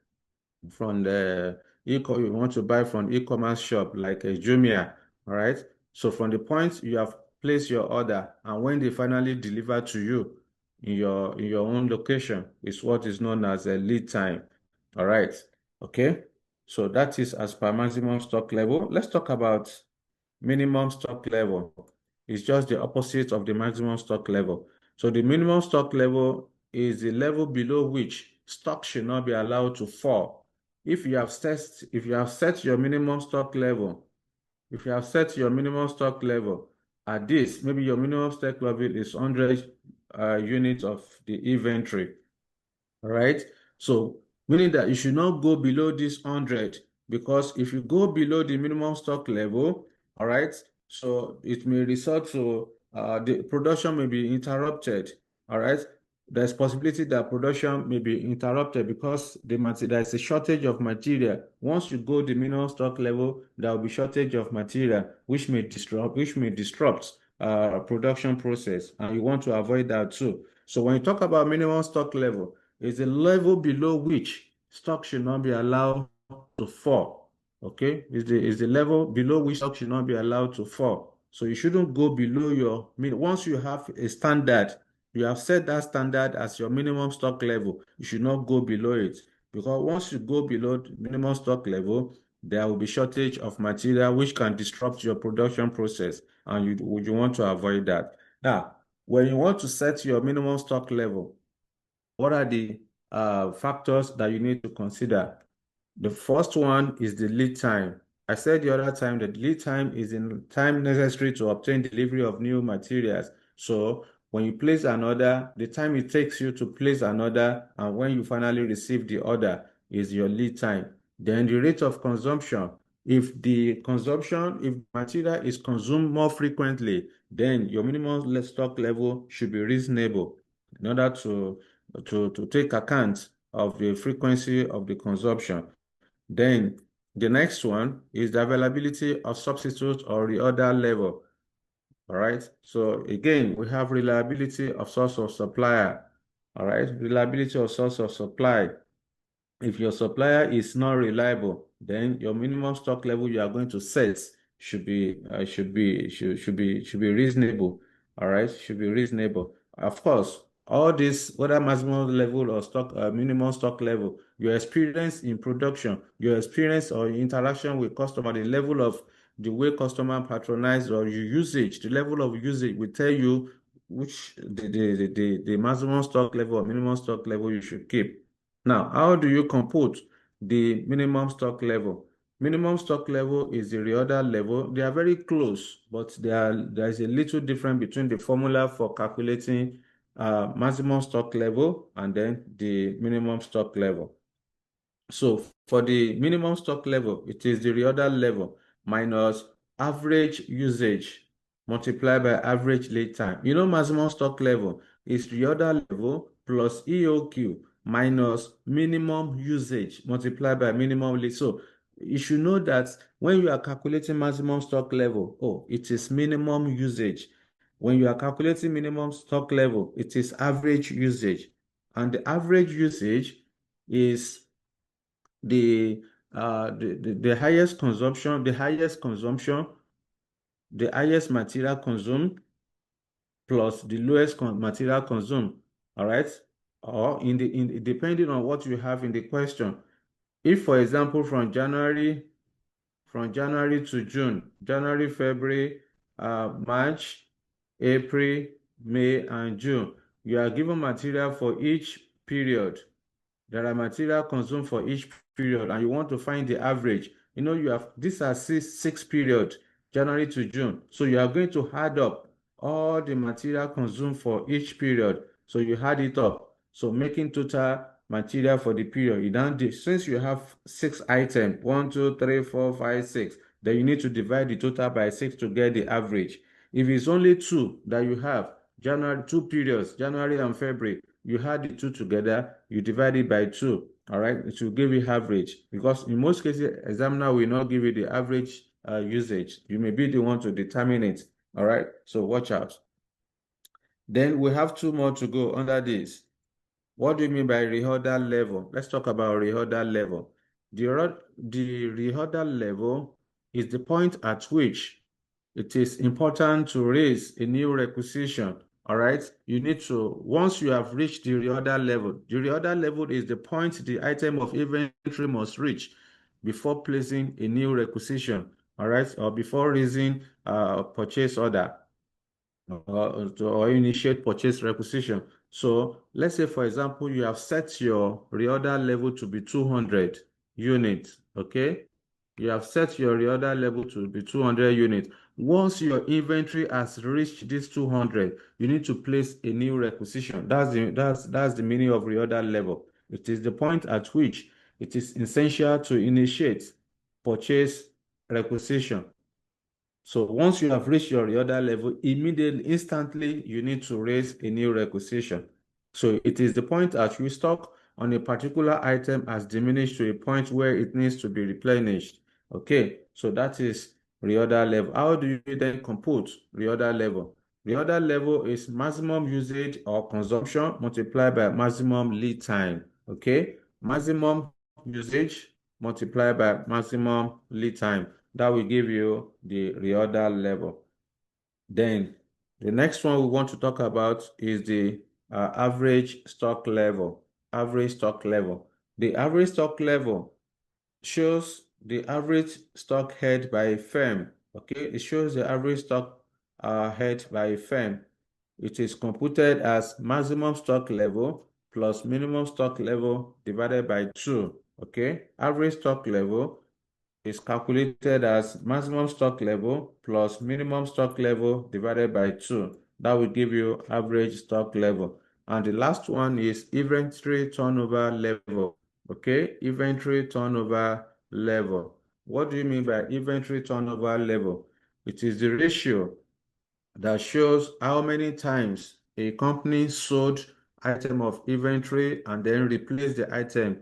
[SPEAKER 1] you want to buy from e-commerce shop like a Jumia, all right? So from the point you have placed your order and when they finally deliver to you in your own location is what is known as a lead time. All right. Okay. So that is as per maximum stock level. Let's talk about minimum stock level. It's just the opposite of the maximum stock level. So the minimum stock level is the level below which stock should not be allowed to fall. If you have set your minimum stock level, if you have set your minimum stock level at this, maybe your minimum stock level is 100 units of the inventory. All right. So meaning that you should not go below this 100, because if you go below the minimum stock level, all right, so it may result to the production may be interrupted. All right. There's possibility that production may be interrupted because there's a shortage of material. Once you go the minimum stock level, there will be shortage of material, which may disrupt production process, and you want to avoid that too. So when you talk about minimum stock level, is the level below which stock should not be allowed to fall. Okay, is the level below which stock should not be allowed to fall. So you shouldn't go below once you have a standard, you have set that standard as your minimum stock level, you should not go below it. Because once you go below the minimum stock level, there will be shortage of material which can disrupt your production process, and you want to avoid that. Now, when you want to set your minimum stock level, what are the factors that you need to consider? The first one is the lead time. I said the other time that lead time is in time necessary to obtain delivery of new materials. So when you place an order, the time it takes you to place an order and when you finally receive the order is your lead time. Then the rate of consumption. If material is consumed more frequently, then your minimum stock level should be reasonable in order to take account of the frequency of the consumption. Then the next one is the availability of substitute or reorder level. All right. So again, we have reliability of source of supplier. All right. Reliability of source of supply. If your supplier is not reliable, then your minimum stock level you are going to set should be reasonable. All right, should be reasonable. Of course, all this, whether maximum level or minimum stock level, your experience in production, your experience or interaction with customer, the level of the way customer patronize or your usage, the level of usage will tell you which the maximum stock level or minimum stock level you should keep. Now, how do you compute the minimum stock level? Minimum stock level is the reorder level. They are very close, but there is a little difference between the formula for calculating maximum stock level and then the minimum stock level. So for the minimum stock level, it is the reorder level minus average usage multiplied by average lead time. You know, maximum stock level is reorder level plus EOQ minus minimum usage multiplied by minimum lead. So you should know that when you are calculating maximum stock level, it is minimum usage. When you are calculating minimum stock level, it is average usage. And the average usage is the highest material consumed plus the lowest material consumed. All right. Or depending on what you have in the question. If, for example, from January to June, January, February, March, April, May, and June, you are given material for each period. There are material consumed for each period, and you want to find the average. You have these are six period, January to June. So you are going to add up all the material consumed for each period. So you add it up. So making total material for the period. Since you have 6 items, 1, 2, 3, 4, 5, 6, then you need to divide the total by 6 to get the average. If it's only two that you have, January, two periods, January and February. You add the two together, you divide it by two. All right, it will give you average because in most cases, examiner will not give you the average usage. You may be the one to determine it. All right, so watch out. Then we have two more to go under this. What do you mean by reorder level? Let's talk about reorder level. The reorder level is the point at which it is important to raise a new requisition. All right. You need to, once you have reached the reorder level is the point the item of inventory must reach before placing a new requisition. All right. Or before raising a purchase order or initiate purchase requisition. So let's say, for example, you have set your reorder level to be 200 units, okay? You have set your reorder level to be 200 units. Once your inventory has reached this 200, you need to place a new requisition. That's the meaning of reorder level. It is the point at which it is essential to initiate purchase requisition. So once you have reached your reorder level, immediately, instantly, you need to raise a new requisition. So it is the point at which stock on a particular item has diminished to a point where it needs to be replenished. Okay, so that is reorder level. How do you then compute reorder level? Reorder level is maximum usage or consumption multiplied by maximum lead time. Okay, maximum usage multiplied by maximum lead time. That will give you the reorder level. Then the next one we want to talk about is the average stock level. Average stock level. The average stock level shows the average stock held by a firm. Okay, it shows the average stock held by a firm. It is computed as maximum stock level plus minimum stock level divided by 2. Okay, average stock level is calculated as maximum stock level plus minimum stock level divided by 2. That will give you average stock level. And the last one is inventory turnover level. Okay, inventory turnover level. What do you mean by inventory turnover level? It is the ratio that shows how many times a company sold item of inventory and then replaced the item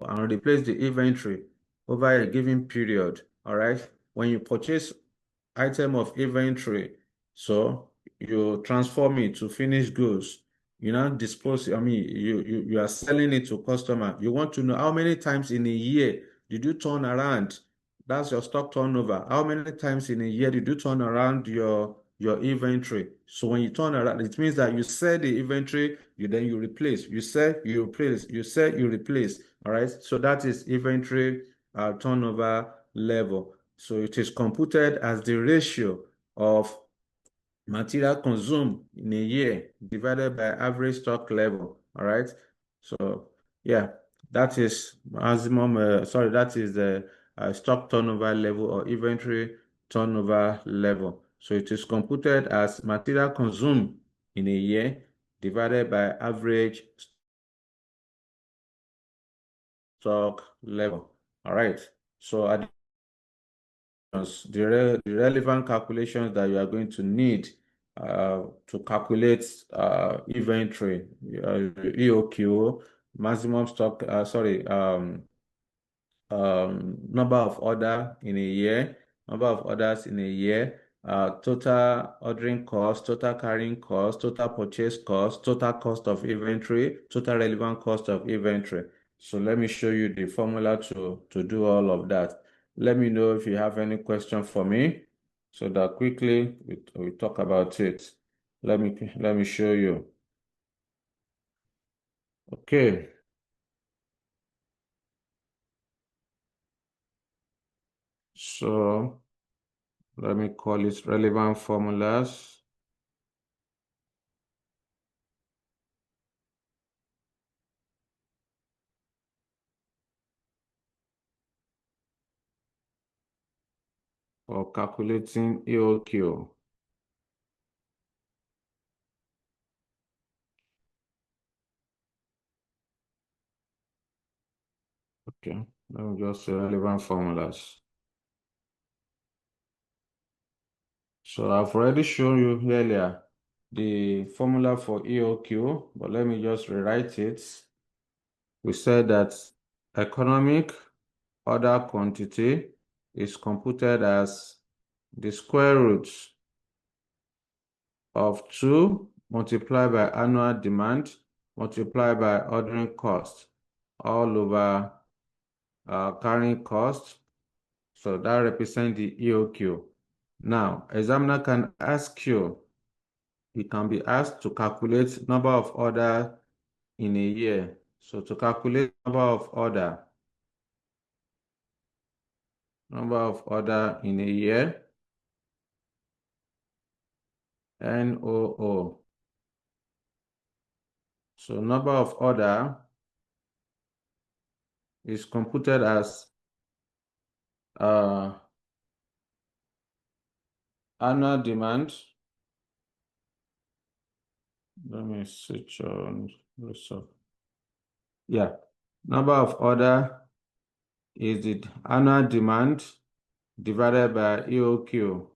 [SPEAKER 1] and replace the inventory over a given period. All right. When you purchase item of inventory, so you transform it to finished goods. You now dispose, I mean, you are selling it to customer. You want to know how many times in a year did you turn around? That's your stock turnover. How many times in a year did you turn around your inventory? So when you turn around, it means that you sell the inventory, you replace, you sell, you replace, you sell, you replace. All right. So that is inventory turnover level. So it is computed as the ratio of material consumed in a year divided by average stock level. All right. So yeah, that is maximum, that is the stock turnover level or inventory turnover level. So it is computed as material consumed in a year divided by average stock level. All right. So at the relevant calculations that you are going to need to calculate inventory, EOQ, maximum stock, number of order in a year, number of orders in a year, total ordering cost, total carrying cost, total purchase cost, total cost of inventory, total relevant cost of inventory. So let me show you the formula to do all of that. Let me know if you have any question for me so that quickly we talk about it. Let me show you. Okay, so let me call it relevant formulas. For calculating EOQ. Okay, let me just say relevant formulas. So I've already shown you earlier the formula for EOQ, but let me just rewrite it. We said that economic order quantity is computed as the square root of 2 multiplied by annual demand multiplied by ordering cost all over carrying cost. So that represents the EOQ. Now, examiner can ask you, he can be asked to calculate number of order in a year. So to calculate number of order in a year, NOO. So number of order is computed as annual demand. Let me switch on result. Yeah, number of order is the annual demand divided by EOQ.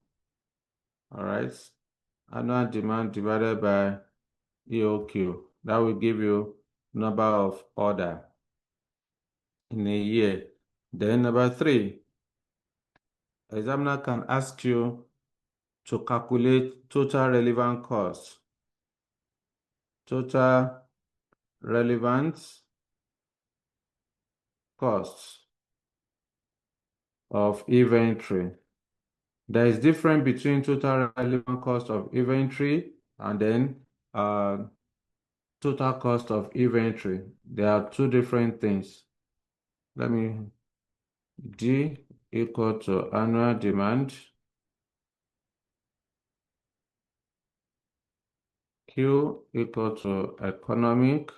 [SPEAKER 1] All right, annual demand divided by EOQ. That will give you number of order in a year. Then number 3, examiner can ask you to calculate total relevant cost. Total relevant costs of inventory. There is difference between total relevant cost of inventory and then total cost of inventory. There are two different things. Let me D equal to annual demand, Q equal to economic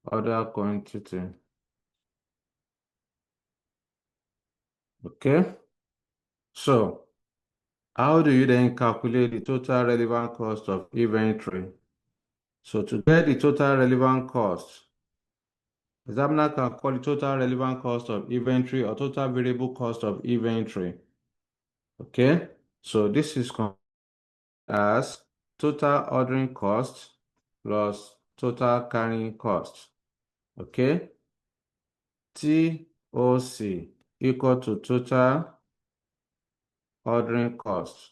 [SPEAKER 1] order quantity. Okay, so how do you then calculate the total relevant cost of inventory? So to get the total relevant cost, examiner can call the total relevant cost of inventory or total variable cost of inventory. Okay, so this is as total ordering cost plus total carrying cost. Okay, TOC equal to total ordering cost.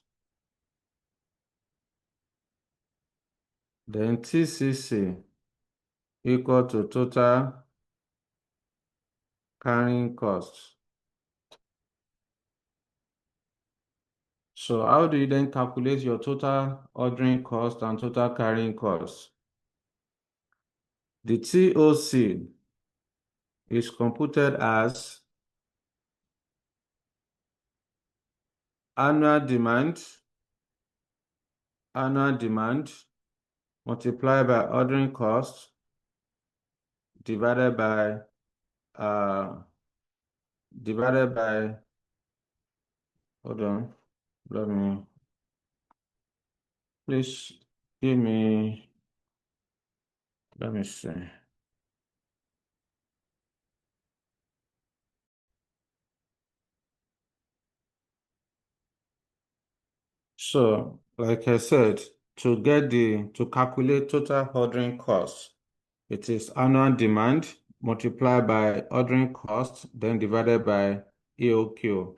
[SPEAKER 1] Then TCC equal to total carrying cost. So how do you then calculate your total ordering cost and total carrying cost? The TOC is computed as annual demand multiplied by ordering cost divided by hold on, let me please give me, let me see. So, like I said, to calculate total ordering cost, it is annual demand multiplied by ordering cost, then divided by EOQ.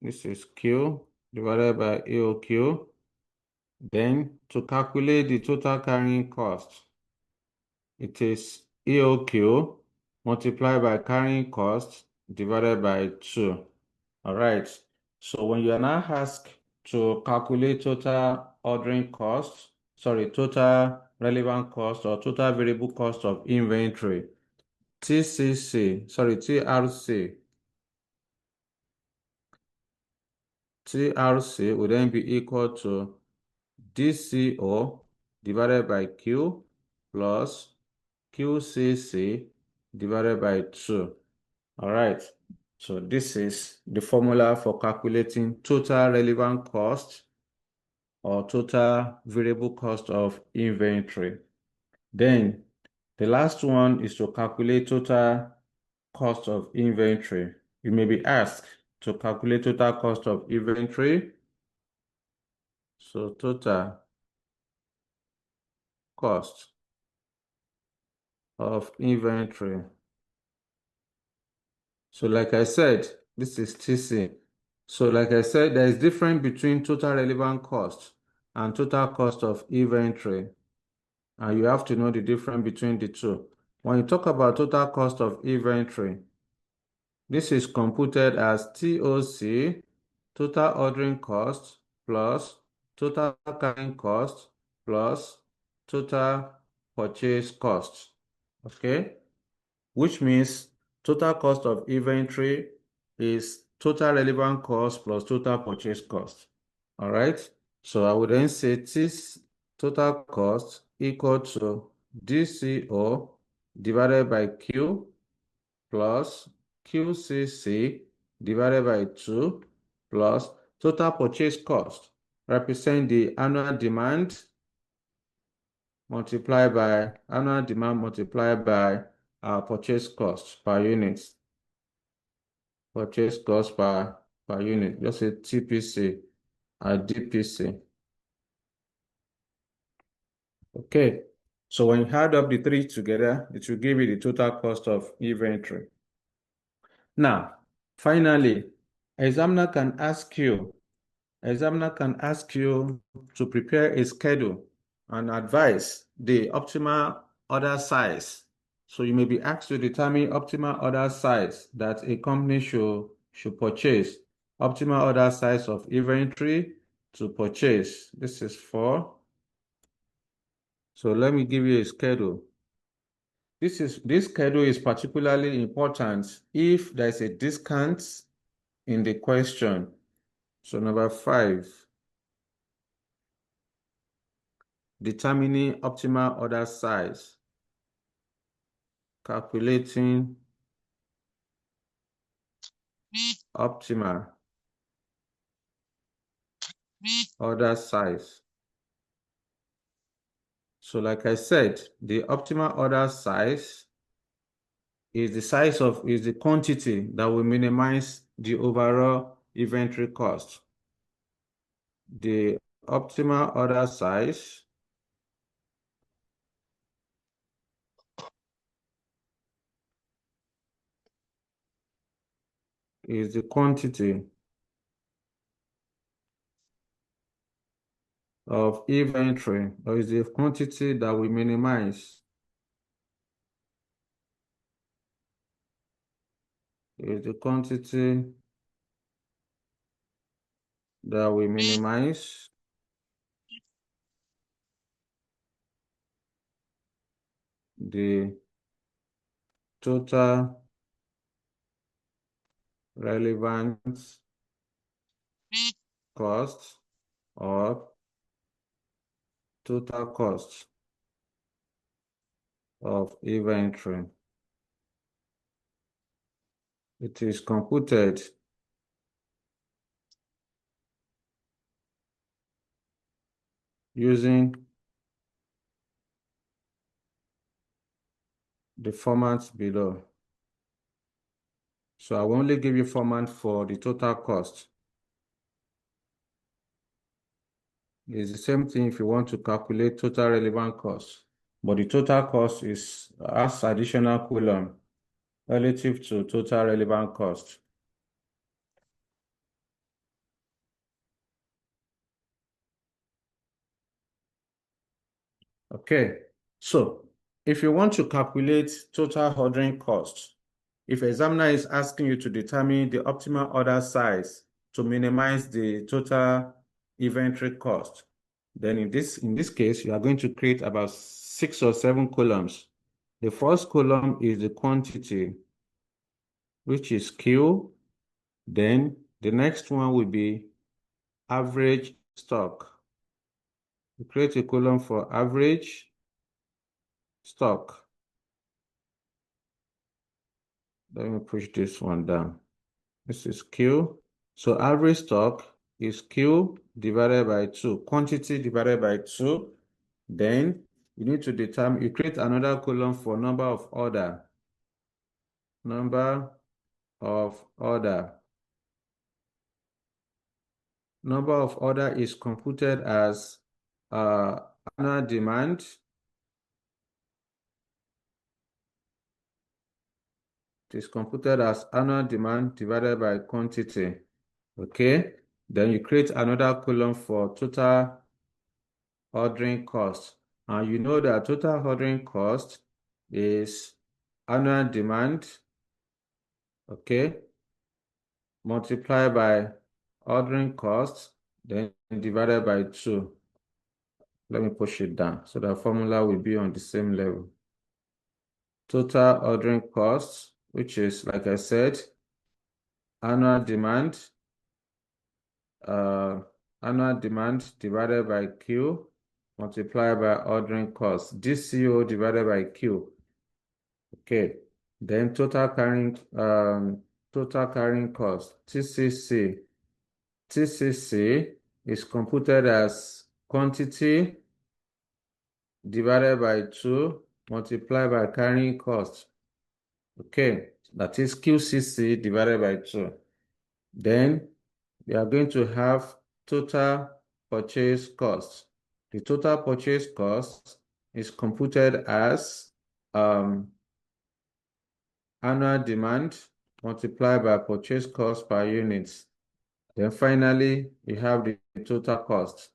[SPEAKER 1] This is Q divided by EOQ. Then to calculate the total carrying cost, it is EOQ multiplied by carrying cost divided by 2. All right. So when you are now asked to calculate total ordering cost, total relevant cost or total variable cost of inventory, TRC will then be equal to DCO divided by Q plus QCC divided by 2. All right. So this is the formula for calculating total relevant cost or total variable cost of inventory. Then the last one is to calculate total cost of inventory. You may be asked to calculate total cost of inventory So total cost of inventory. So like I said, this is TC. So like I said, there is difference between total relevant cost and total cost of inventory. And you have to know the difference between the two. When you talk about total cost of inventory, this is computed as TOC, total ordering cost, plus total carrying cost, plus total purchase cost. Okay? Which means total cost of inventory is total relevant cost plus total purchase cost. All right? So I would then say this total cost equal to DCO divided by Q plus QCC divided by 2 plus total purchase cost represent the annual demand multiplied by annual demand multiplied by our purchase cost per unit. Purchase cost per unit, just say TPC and DPC. Okay, so when you add up the three together, it will give you the total cost of inventory. Now, finally, examiner can ask you to prepare a schedule and advise the optimal order size. So you may be asked to determine optimal order size that a company should purchase. Optimal order size of inventory to purchase. This is 4. So let me give you a schedule. This schedule is particularly important if there's a discount in the question. So number 5, determining optimal order size. Calculating optimal order size. So like I said, the optimal order size is the quantity that will minimize the overall inventory cost. The optimal order size is the quantity of inventory, or is the quantity that we minimize, is the quantity that we minimize the total relevant cost or total cost of inventory. It is computed using the formats below. So I will only give you format for the total cost. It's the same thing if you want to calculate total relevant cost, but the total cost is as additional column relative to total relevant cost. Okay, so if you want to calculate total ordering cost, if examiner is asking you to determine the optimal order size to minimize the total inventory cost, then in this case, you are going to create about 6 or 7 columns. The first column is the quantity, which is Q. Then the next one will be average stock. We create a column for average stock. Let me push this one down. This is Q. So average stock is Q divided by 2, quantity divided by 2. Then you need to determine, you create another column for number of order. Number of order. Number of order is computed as uh, annual demand. It is computed as annual demand divided by quantity. Okay. Then you create another column for total ordering cost. And you know that total ordering cost is annual demand, okay, multiplied by ordering cost, then divided by 2. Let me push it down so the formula will be on the same level. Total ordering cost, which is, like I said, annual demand, uh, annual demand divided by Q multiplied by ordering cost. DCO divided by Q. Okay. Then total carrying cost, TCC. TCC is computed as quantity divided by 2 multiplied by carrying cost. Okay, that is QCC divided by 2. Then we are going to have total purchase cost. The total purchase cost is computed as annual demand multiplied by purchase cost per unit. Then finally, we have the total cost.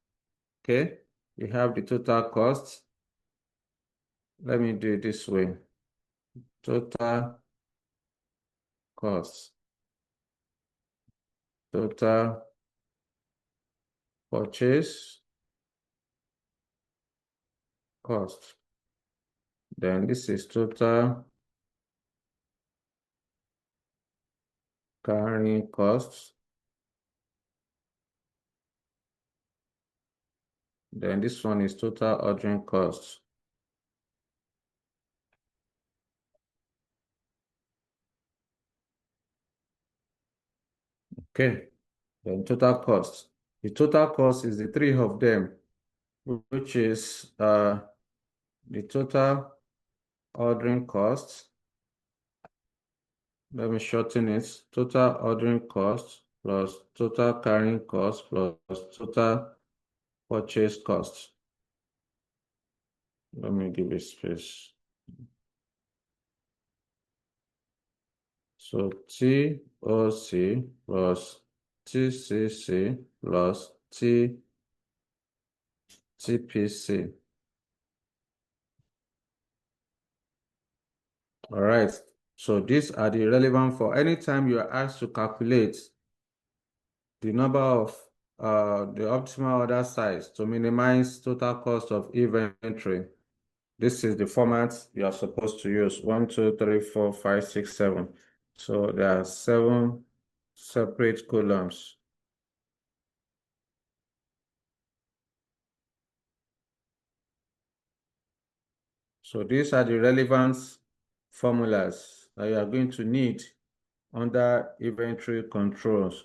[SPEAKER 1] Okay, we have the total cost. Let me do it this way. Total cost. Total purchase cost. Then this is total carrying costs. Then this one is total ordering costs. Okay, then total cost. The total cost is the three of them, which is the total ordering cost. Let me shorten it. Total ordering cost plus total carrying cost plus total purchase cost. Let me give it space. So TOC plus TCC plus TPC. All right. So these are the relevant for any time you are asked to calculate the number of the optimal order size to minimize total cost of inventory. This is the format you are supposed to use. 1, 2, 3, 4, 5, 6, 7. So there are 7 separate columns. So these are the relevant formulas that you are going to need under inventory controls.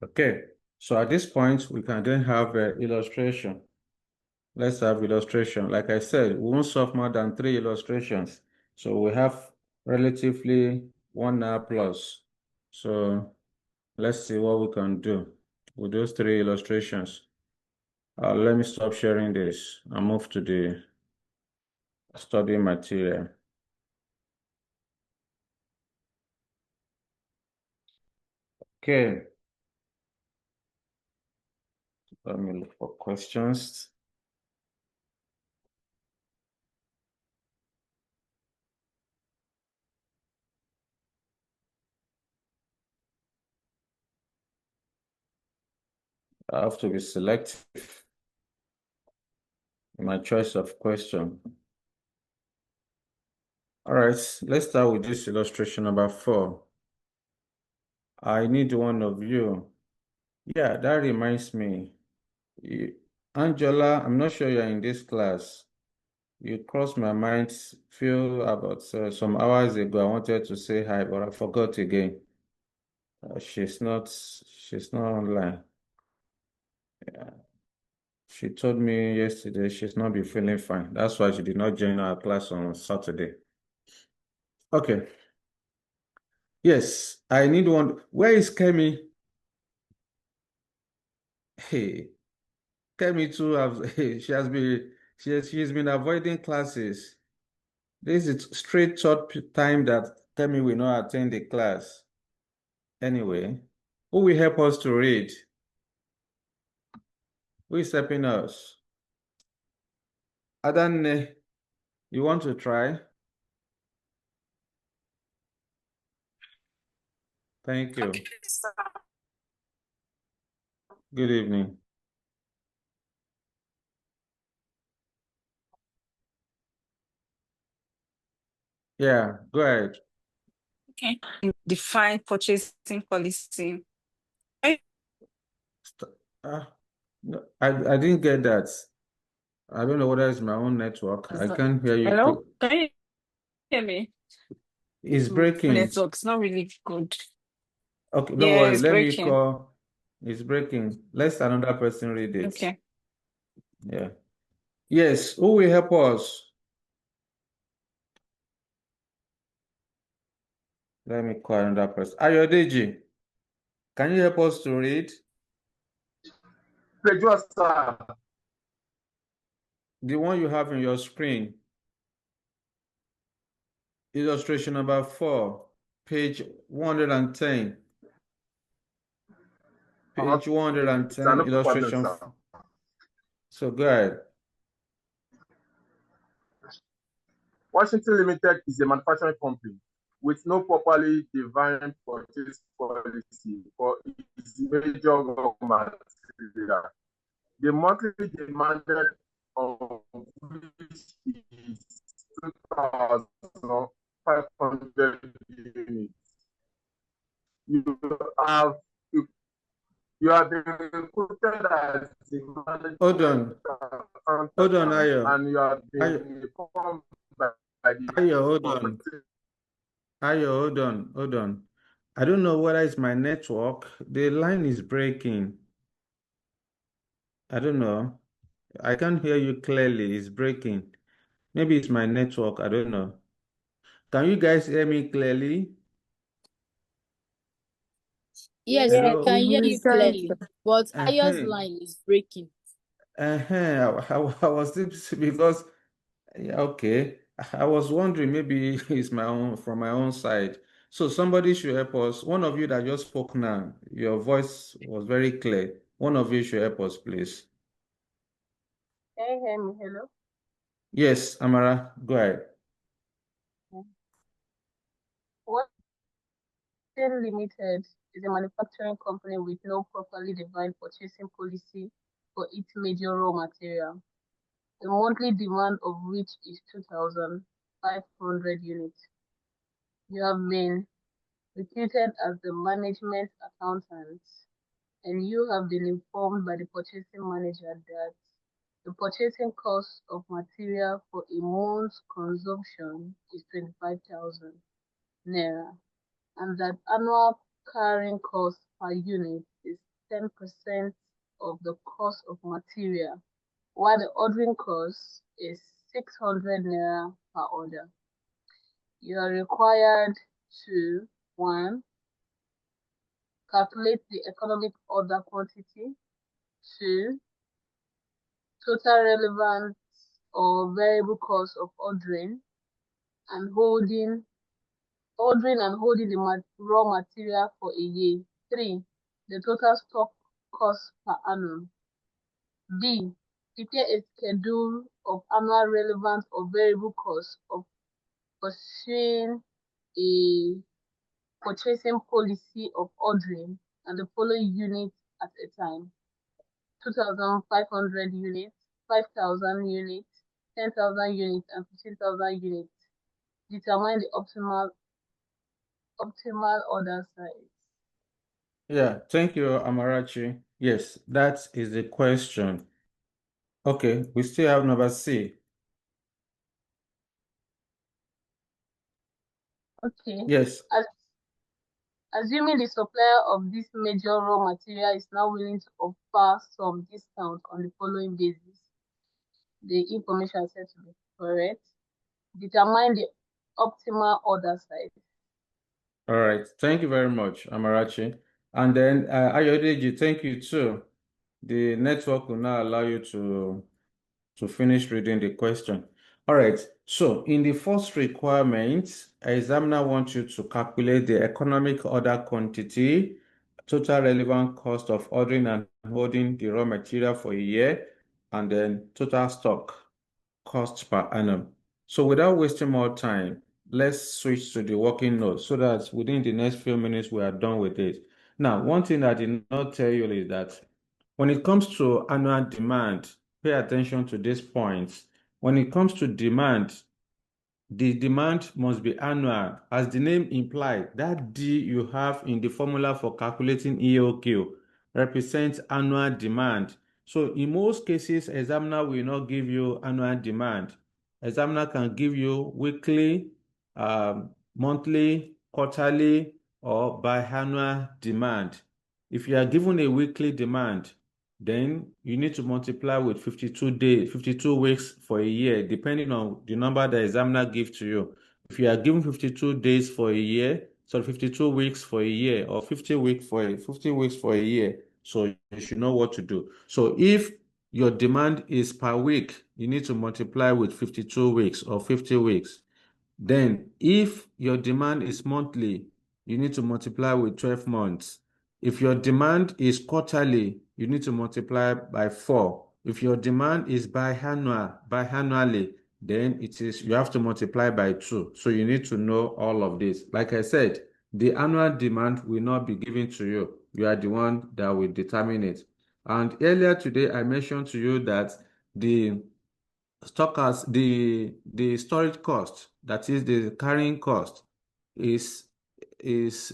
[SPEAKER 1] Okay, so at this point, we can then have an illustration. Let's have illustration. Like I said, we won't solve more than 3 illustrations. So we have relatively 1 hour plus. So let's see what we can do with those 3 illustrations. Let me stop sharing this and move to the study material. Okay, let me look for questions. I have to be selective in my choice of question. All right, let's start with this illustration number 4. I need one of you. Yeah, that reminds me. Angela, I'm not sure you're in this class. You crossed my mind few about some hours ago. I wanted to say hi, but I forgot again. She's not online. Yeah. She told me yesterday she's not been feeling fine. That's why she did not join our class on Saturday. Okay. Yes, I need one. Where is Kemi? Hey, Kemi too have she's been avoiding classes. This is straight short time that Kemi will not attend the class. Anyway, who will help us to read? Who is helping us? Adanne, you want to try? Thank
[SPEAKER 2] Okay,
[SPEAKER 1] you.
[SPEAKER 2] sir.
[SPEAKER 1] Good evening. Yeah, go ahead.
[SPEAKER 2] Okay. Define purchasing policy. Eh,
[SPEAKER 1] St- no, I didn't get that. I don't know whether it's my own network. I can't hear you.
[SPEAKER 2] Hello? Can you hear me?
[SPEAKER 1] It's
[SPEAKER 2] My
[SPEAKER 1] breaking.
[SPEAKER 2] network's not really good.
[SPEAKER 1] Okay, don't
[SPEAKER 2] Yeah,
[SPEAKER 1] worry.
[SPEAKER 2] it's
[SPEAKER 1] Let me
[SPEAKER 2] breaking.
[SPEAKER 1] call. It's breaking. Let another person read it.
[SPEAKER 2] Okay.
[SPEAKER 1] Yeah. Yes, who will help us? Let me call another person. Ayodeji, can you help us to read?
[SPEAKER 3] Sir.
[SPEAKER 1] The one you have in your screen. Illustration number 4, page 110. Page
[SPEAKER 3] Okay, sir,
[SPEAKER 1] 110,
[SPEAKER 3] no problem,
[SPEAKER 1] illustration.
[SPEAKER 3] sir.
[SPEAKER 1] So go ahead.
[SPEAKER 3] Washington Limited is a manufacturing company with no properly defined purchase policy for its major raw material. The monthly demanded of which is 2,500 units. You have you, you have been recruited as the
[SPEAKER 1] Hold
[SPEAKER 3] management
[SPEAKER 1] on. Hold on,
[SPEAKER 3] accountant
[SPEAKER 1] Ayo.
[SPEAKER 3] and you have been
[SPEAKER 1] Ayo,
[SPEAKER 3] informed by the
[SPEAKER 1] Ayo, hold on.
[SPEAKER 3] committee.
[SPEAKER 1] Ayo, hold on. Hold on. I don't know whether it's my network. The line is breaking. I don't know. I can't hear you clearly. It's breaking. Maybe it's my network. I don't know. Can you guys hear me clearly?
[SPEAKER 4] Yes, we
[SPEAKER 2] Yeah,
[SPEAKER 1] Hello?
[SPEAKER 4] can hear you
[SPEAKER 2] listen.
[SPEAKER 4] clearly, but Ayo's
[SPEAKER 1] Uh-huh.
[SPEAKER 4] line is breaking.
[SPEAKER 1] I was thinking because yeah, okay. I was wondering maybe it's my own from my own side. So somebody should help us. One of you that just spoke now, your voice was very clear. One of you should help us, please.
[SPEAKER 5] Can you hear me? Hello?
[SPEAKER 1] Yes, Amara, go ahead.
[SPEAKER 5] Watson Limited is a manufacturing company with no properly defined purchasing policy for its major raw material, the monthly demand of which is 2,500 units. You have been recruited as the management accountant, and you have been informed by the purchasing manager that the purchasing cost of material for a month's consumption is 25,000 naira, and that annual carrying cost per unit is 10% of the cost of material, while the ordering cost is 600 naira per order. You are required to 1. Calculate the economic order quantity. 2. Total relevant or variable cost of and holding holding the raw material for a year. 3. The total stock cost per annum. B. Prepare a schedule of annual relevant or variable costs of pursuing a purchasing policy of ordering and the following units at a time: 2,500 units, 5,000 units, 10,000 units, and 15,000 units. Determine the optimal order size.
[SPEAKER 1] Yeah, thank you, Amarachi. Yes, that is the question. Okay, we still have number C.
[SPEAKER 5] Okay.
[SPEAKER 1] Yes.
[SPEAKER 5] As Assuming the supplier of this major raw material is now willing to offer some discount on the following basis, the information said to be correct. Determine the optimal order size.
[SPEAKER 1] All right. Thank you very much, Amarachi. And then Ayodeji, thank you too. The network will now allow you to finish reading the question. All right. So in the first requirement, examiner wants you to calculate the economic order quantity, total relevant cost of ordering and holding the raw material for a year, and then total stock cost per annum. So without wasting more time, let's switch to the working notes so that within the next few minutes we are done with it. Now, one thing I did not tell you is that when it comes to annual demand, pay attention to these points. When it comes to demand, the demand must be annual. As the name implies, that D you have in the formula for calculating EOQ represents annual demand. So in most cases, examiner will not give you annual demand. Examiner can give you weekly, monthly, quarterly, or biannual demand. If you are given a weekly demand, then you need to multiply with 52 days, 52 weeks for a year, depending on the number the examiner gives to you. If you are given 52 days for a year, so 52 weeks for a year, or 50 weeks for a year, so you should know what to do. So if your demand is per week, you need to multiply with 52 weeks or 50 weeks. Then, if your demand is monthly, you need to multiply with 12 months. If your demand is quarterly, you need to multiply by 4. If your demand is biannually, then you have to multiply by 2. So you need to know all of this. Like I said, the annual demand will not be given to you. You are the one that will determine it. And earlier today, I mentioned to you that the the storage cost, that is the carrying cost, is is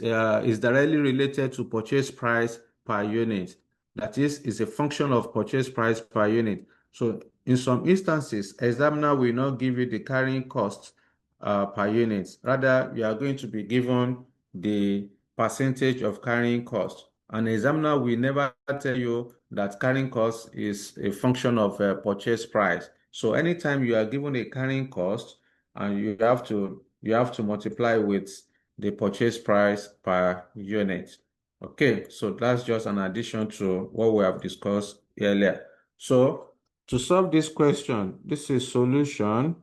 [SPEAKER 1] directly related to purchase price per unit. That is a function of purchase price per unit. So in some instances, examiner will not give you the carrying cost per unit. Rather, you are going to be given the percentage of carrying cost. An examiner will never tell you that carrying cost is a function of purchase price. So anytime you are given a carrying cost and you have to multiply with the purchase price per unit. Okay, so that's just an addition to what we have discussed earlier. So to solve this question, this is solution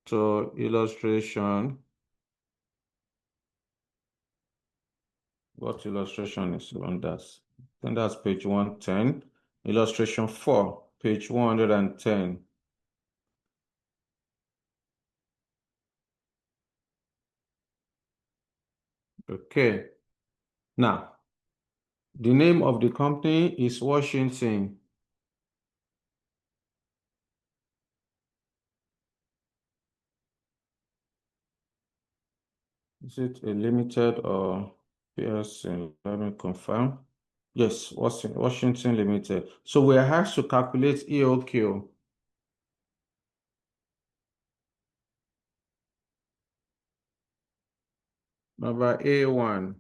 [SPEAKER 1] to illustration. What illustration is on that? Then that's page 110. Illustration 4, page 110. Okay. Now, the name of the company is Washington. Is it a limited or PLC? Let me confirm. Yes, Washington Limited. So we are asked to calculate EOQ. Number A1.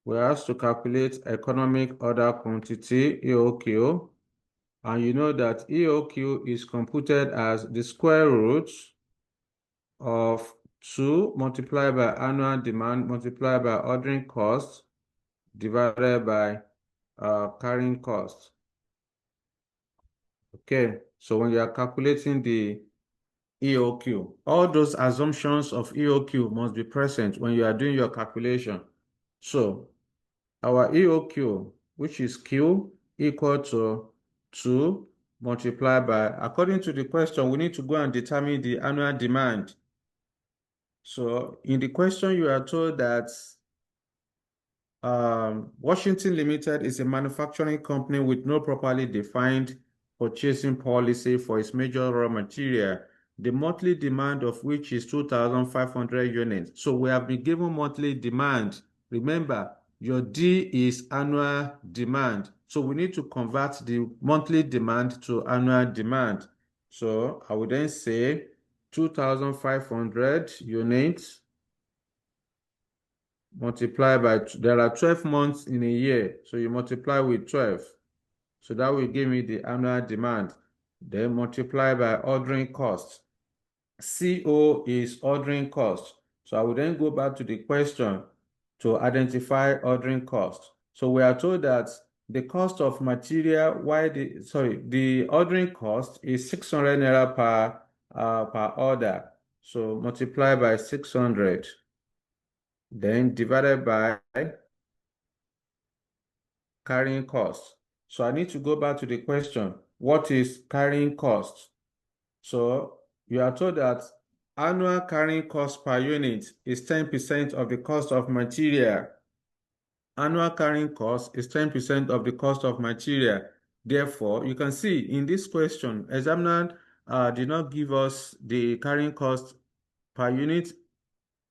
[SPEAKER 1] We are asked to calculate economic order quantity, EOQ. And you know that EOQ is computed as the square root of 2 multiplied by annual demand multiplied by ordering cost divided by carrying cost. Okay, so when you are calculating the EOQ, all those assumptions of EOQ must be present when you are doing your calculation. So our EOQ, which is Q, equal to 2 multiplied by, according to the question, we need to go and determine the annual demand. So in the question, you are told that Washington Limited is a manufacturing company with no properly defined purchasing policy for its major raw material, the monthly demand of which is 2,500 units. So we have been given monthly demand. Remember, your D is annual demand. So we need to convert the monthly demand to annual demand. So I would then say 2,500 units multiply by, there are 12 months in a year, so you multiply with 12. So that will give me the annual demand. Then multiply by ordering cost. CO is ordering cost. So I will then go back to the question to identify ordering cost. So we are told that the cost of material, the ordering cost is 600 naira per order. So multiply by 600, then divided by carrying cost. So I need to go back to the question, what is carrying cost? So you are told that annual carrying cost per unit is 10% of the cost of material. Annual carrying cost is 10% of the cost of material. Therefore, you can see in this question, examiner did not give us the carrying cost per unit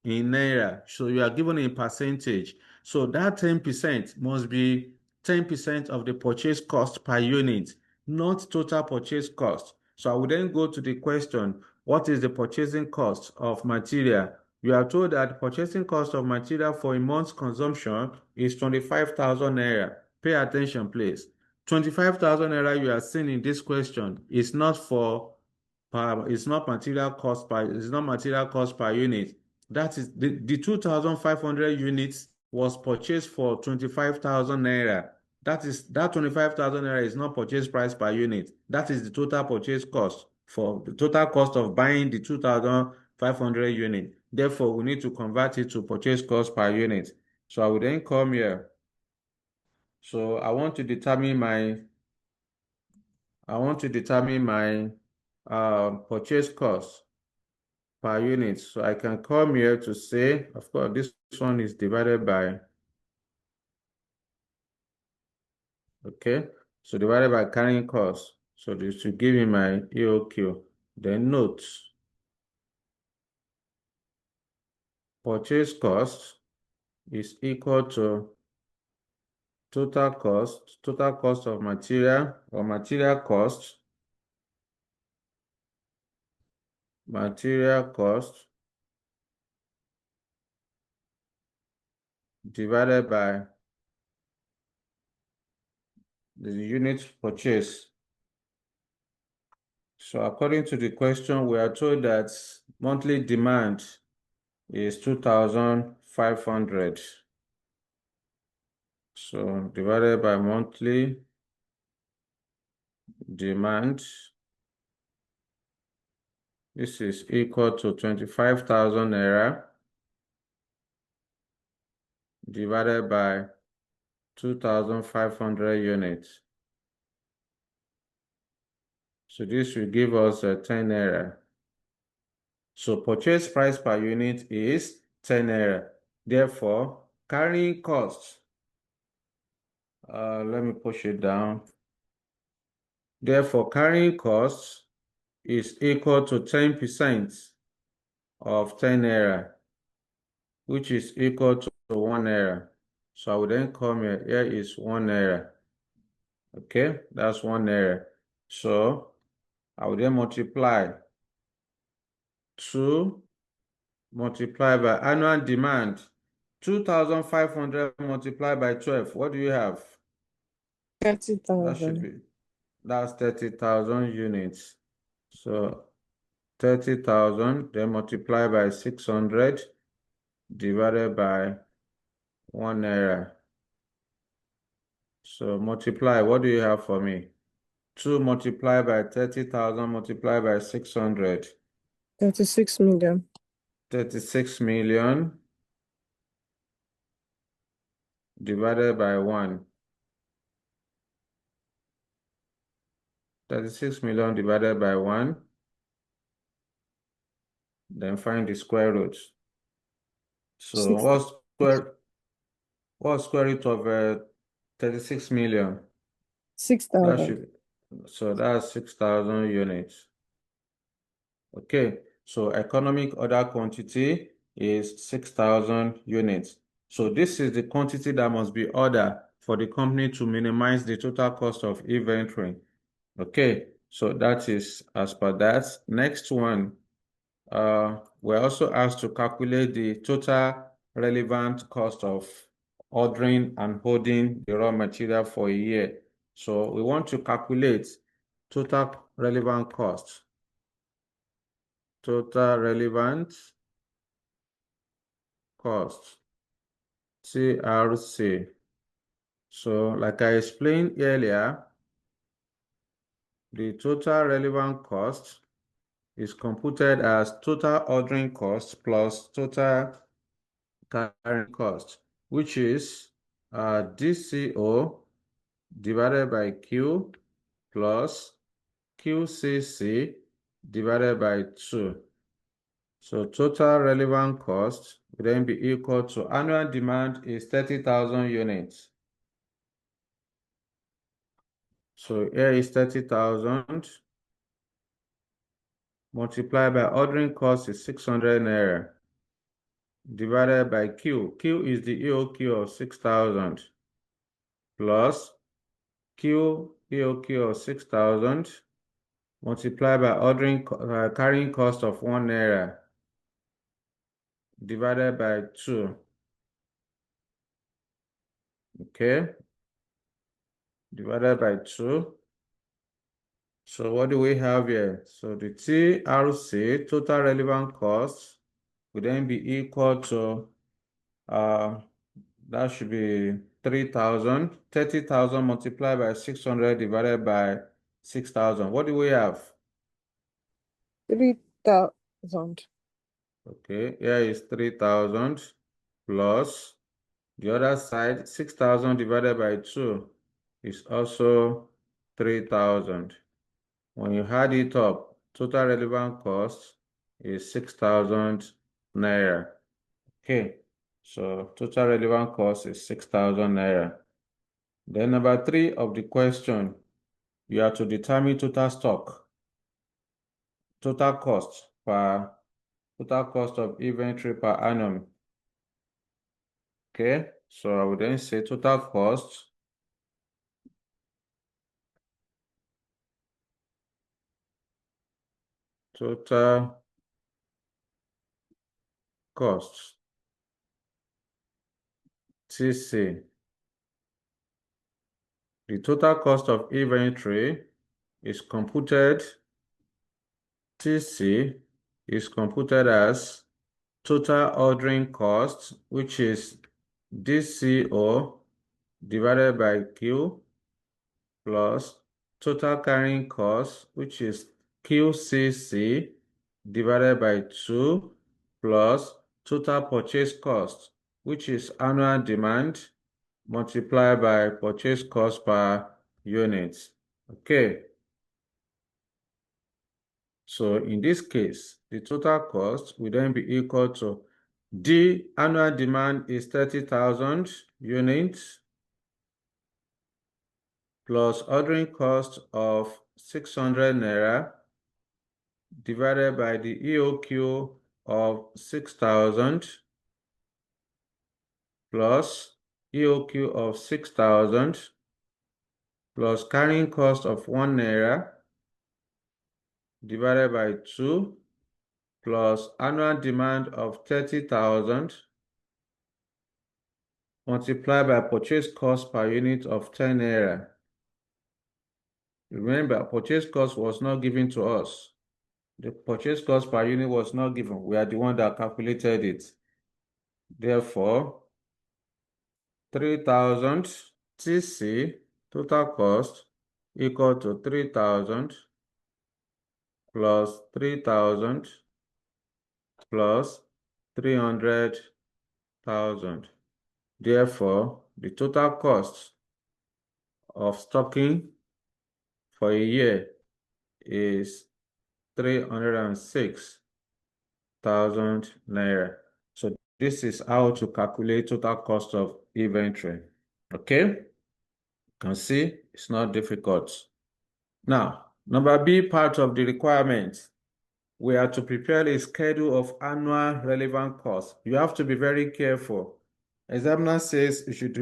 [SPEAKER 1] in naira. So you are given a percentage. So that 10% must be 10% of the purchase cost per unit, not total purchase cost. So I will then go to the question, what is the purchasing cost of material? You are told that purchasing cost of material for a month's consumption is 25,000 naira. Pay attention, please. 25,000 naira you are seeing in this question is not it's not material cost per unit. That is the 2,500 units was purchased for 25,000 naira. That 25,000 naira is not purchase price per unit. That is the total purchase cost for the total cost of buying the 2,500 unit. Therefore, we need to convert it to purchase cost per unit. So I will then come here. So I want to determine my purchase cost per unit. So I can come here to say, of course, this one is divided by, okay, so divided by carrying cost. So this will give me my EOQ. Then note, purchase cost is equal to total cost of material, or material cost divided by the unit purchase. So according to the question, we are told that monthly demand is 2,500. So divided by monthly demand, this is equal to 25,000 naira divided by 2,500 units. So this will give us a 10 naira. So purchase price per unit is 10 naira. Therefore, carrying cost, let me push it down. Therefore, carrying cost is equal to 10% of 10 naira, which is equal to 1 naira. So I will then come here. Here is 1 naira. Okay, that's 1 naira. So I will then multiply 2 multiplied by annual demand. 2,500 multiplied by 12. What do you have?
[SPEAKER 2] 30,000.
[SPEAKER 1] That's 30,000 units. So 30,000, then multiply by 600 divided by 1 naira. So multiply, what do you have for me? 2 multiplied by 30,000 multiplied by 600.
[SPEAKER 2] 36 million.
[SPEAKER 1] 36 million divided by 1. 36 million divided by 1. Then find the square root. So what's square root of 36 million?
[SPEAKER 2] 6,000.
[SPEAKER 1] So that's 6,000 units. Okay, so economic order quantity is 6,000 units. So this is the quantity that must be ordered for the company to minimize the total cost of inventory. Okay, so that is as per that. Next one, we're also asked to calculate the total relevant cost of ordering and holding the raw material for a year. So we want to calculate total relevant cost. Total relevant cost, TRC. So like I explained earlier, the total relevant cost is computed as total ordering cost plus total carrying cost, which is DCO divided by Q plus QCC divided by 2. So total relevant cost will then be equal to annual demand is 30,000 units. So here is 30,000 multiplied by ordering cost is 600 naira divided by Q. Q is the EOQ of 6,000 plus Q EOQ of 6,000 multiplied by ordering carrying cost of 1 naira divided by 2. Okay, divided by 2. So what do we have here? So the TRC, total relevant cost, will then be equal to that should be 3,000, 30,000 multiplied by 600 divided by 6,000. What do we have?
[SPEAKER 2] 3,000.
[SPEAKER 1] Okay, here is 3,000 plus the other side, 6,000 divided by 2 is also 3,000. When you add it up, total relevant cost is 6,000 naira. Okay, so total relevant cost is 6,000 naira. Then number 3 of the question, you have to determine total stock, total cost of inventory per annum. Okay, so I would then say total cost TC. The total cost of inventory is computed, TC is computed as total ordering cost, which is DCO divided by Q plus total carrying cost, which is QCC divided by 2 plus total purchase cost, which is annual demand multiplied by purchase cost per unit. Okay. So in this case, the total cost will then be equal to D, annual demand is 30,000 units plus ordering cost of 600 naira divided by the EOQ of 6,000 plus EOQ of 6,000 plus carrying cost of 1 naira divided by 2 plus annual demand of 30,000 multiplied by purchase cost per unit of 10 naira. Remember, purchase cost was not given to us. The purchase cost per unit was not given. We are the one that calculated it. Therefore, 3,000 TC, total cost, equal to 3,000 plus 3,000 plus 300,000. Therefore, the total cost of stocking for a year is 306,000 naira. So this is how to calculate total cost of inventory. Okay? You can see it's not difficult. Now, number B part of the requirement, we are to prepare a schedule of annual relevant costs. You have to be very careful. Examiner says you should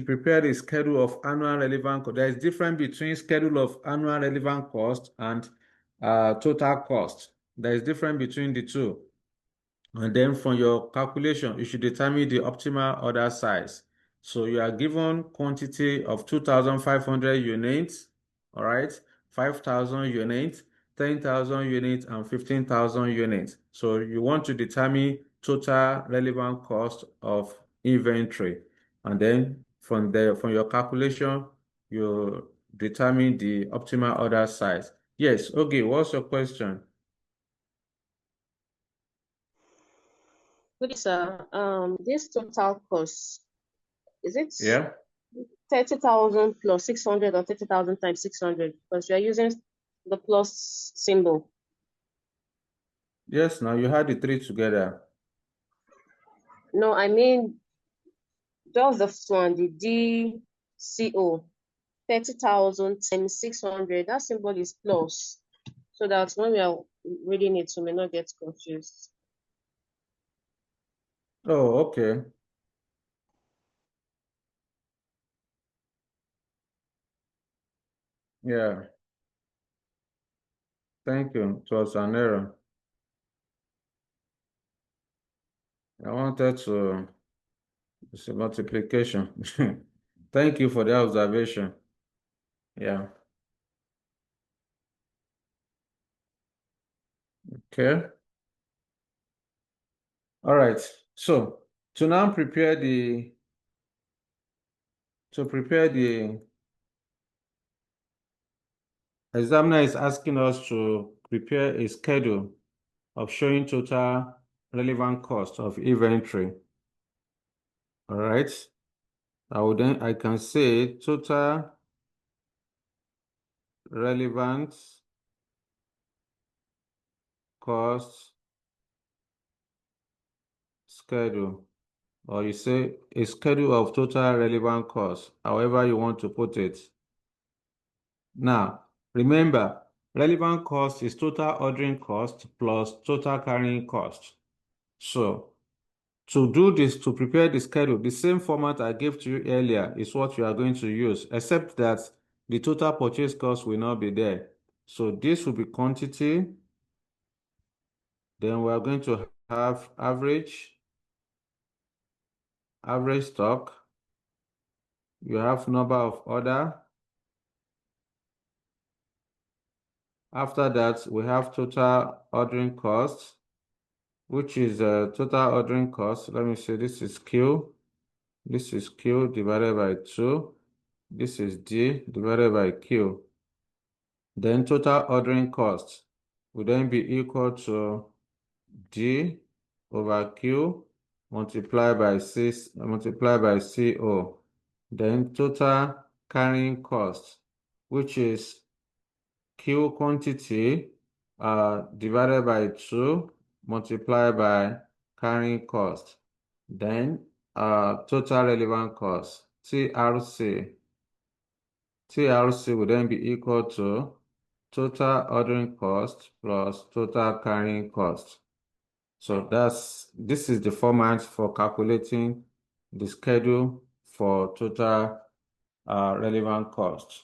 [SPEAKER 1] prepare a schedule of annual relevant cost. There is difference between schedule of annual relevant cost and total cost. There is difference between the two. And then from your calculation, you should determine the optimal order size. So you are given quantity of 2,500 units, all right, 5,000 units, 10,000 units, and 15,000 units. So you want to determine total relevant cost of inventory. And then from your calculation, you determine the optimal order size. Yes, okay, what's your question?
[SPEAKER 6] Good, sir. This total cost, is it
[SPEAKER 1] Yeah.
[SPEAKER 6] 30,000 plus 600 or 30,000 times 600? Because you are using the plus symbol.
[SPEAKER 1] Yes, now you had the three together.
[SPEAKER 6] No, I mean just the first one, the DCO, 30,000 times 600. That symbol is plus. So that when we are reading it, we may not get confused.
[SPEAKER 1] Oh, okay. Yeah, thank you. It was an error. I wanted to, it's a multiplication. Thank you for the observation. Yeah, okay. All right. So to now prepare the examiner is asking us to prepare a schedule of showing total relevant cost of inventory. All right. I can say total relevant cost schedule, or you say a schedule of total relevant costs, however you want to put it. Now, remember, relevant cost is total ordering cost plus total carrying cost. So, to do this, to prepare the schedule, the same format I gave to you earlier is what you are going to use, except that the total purchase cost will not be there. So this will be quantity. Then we are going to have average stock. You have number of order. After that, we have total ordering cost, which is total ordering cost. Let me say this is Q. This is Q divided by 2. This is D divided by Q. Then total ordering cost will then be equal to D over Q multiplied by CO. Then total carrying cost, which is Q quantity divided by 2 multiplied by carrying cost. Then total relevant cost, TRC. TRC will then be equal to total ordering cost plus total carrying cost. So this is the format for calculating the schedule for total relevant cost.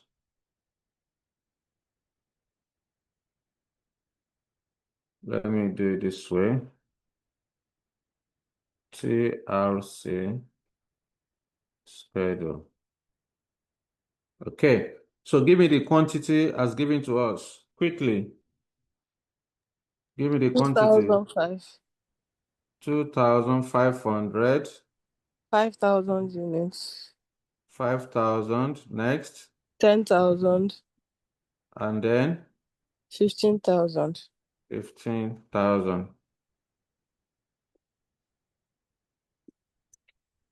[SPEAKER 1] Let me do it this way. TRC schedule. Okay, so give me the quantity as given to us quickly. Give me the quantity.
[SPEAKER 2] 2,005.
[SPEAKER 1] 2,500.
[SPEAKER 2] 5,000 units.
[SPEAKER 1] 5,000. Next.
[SPEAKER 2] 10,000.
[SPEAKER 1] And then
[SPEAKER 2] 15,000.
[SPEAKER 1] 15,000.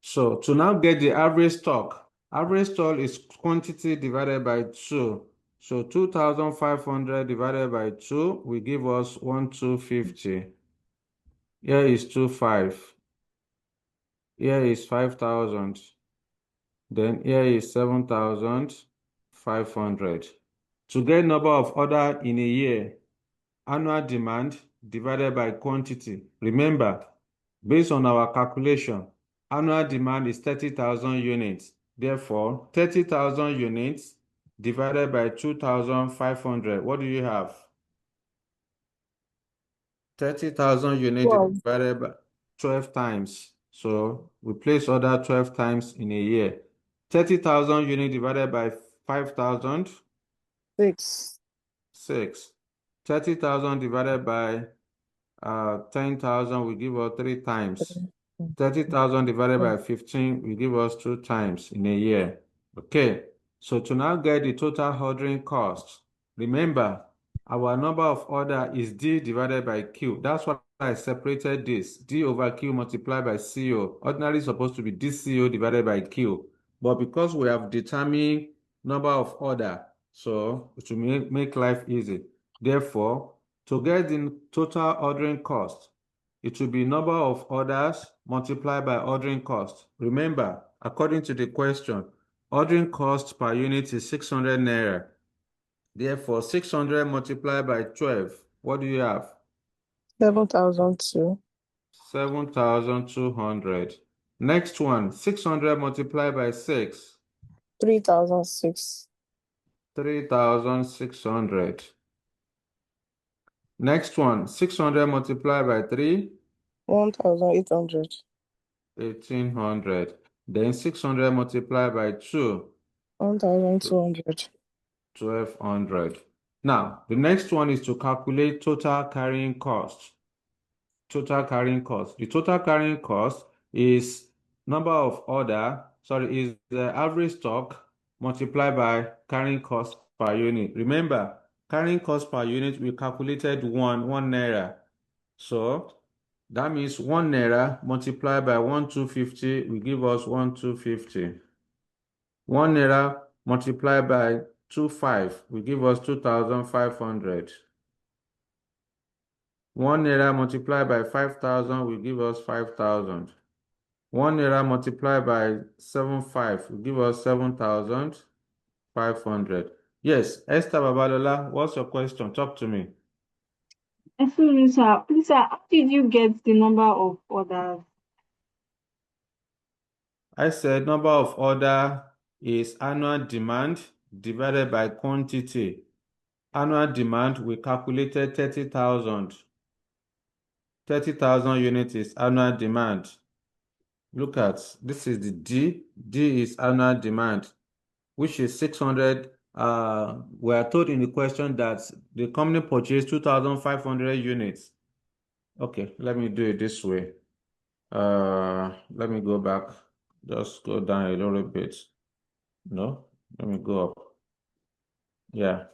[SPEAKER 1] So to now get the average stock is quantity divided by 2. So 2,500 divided by 2 will give us 1,250. Here is 25. Here is 5,000. Then here is 7,500. To get number of order in a year, annual demand divided by quantity. Remember, based on our calculation, annual demand is 30,000 units. Therefore, 30,000 units divided by 2,500. What do you have? 30,000 units
[SPEAKER 2] 12.
[SPEAKER 1] divided by 12 times. So we place order 12 times in a year. 30,000 units divided by 5,000,
[SPEAKER 2] 6.
[SPEAKER 1] 6. 30,000 divided by 10,000 will give us 3 times. 30,000 divided by 15 will give us 2 times in a year. Okay, so to now get the total ordering cost, remember our number of order is D divided by Q. That's why I separated this. D over Q multiplied by CO. Ordinarily supposed to be DCO divided by Q. But because we have determined number of order, so to make life easy. Therefore, to get the total ordering cost, it will be number of orders multiplied by ordering cost. Remember, according to the question, ordering cost per unit is 600 naira. Therefore, 600 multiplied by 12, what do you have?
[SPEAKER 2] 7,002.
[SPEAKER 1] 7,200. Next one, 600 multiplied by 6,
[SPEAKER 2] 3,006.
[SPEAKER 1] 3,600. Next one, 600 multiplied by 3,
[SPEAKER 2] 1,800.
[SPEAKER 1] 1,800. Then 600 multiplied by 2,
[SPEAKER 2] 1,200.
[SPEAKER 1] 1,200. Now, the next one is to calculate total carrying cost. Total carrying cost. The total carrying cost is is the average stock multiplied by carrying cost per unit. Remember, carrying cost per unit, we calculated one naira. So that means 1 naira multiplied by 1,250 will give us 1,250. 1 naira multiplied by 2.5 will give us 2,500. 1 naira multiplied by 5,000 will give us 5,000. 1 naira multiplied by 7.5 will give us 7,500. Yes, Esther Babalola, what's your question? Talk to me.
[SPEAKER 7] Excuse me, sir. Please, sir, how did you get the number of orders?
[SPEAKER 1] I said number of order is annual demand divided by quantity. Annual demand, we calculated 30,000. 30,000 units is annual demand. Look at, this is the D. D is annual demand, which is 600. We are told in the question that the company purchased 2,500 units. Okay, let me do it this way. Let me go back. Just go down a little bit. No, let me go up. Yeah.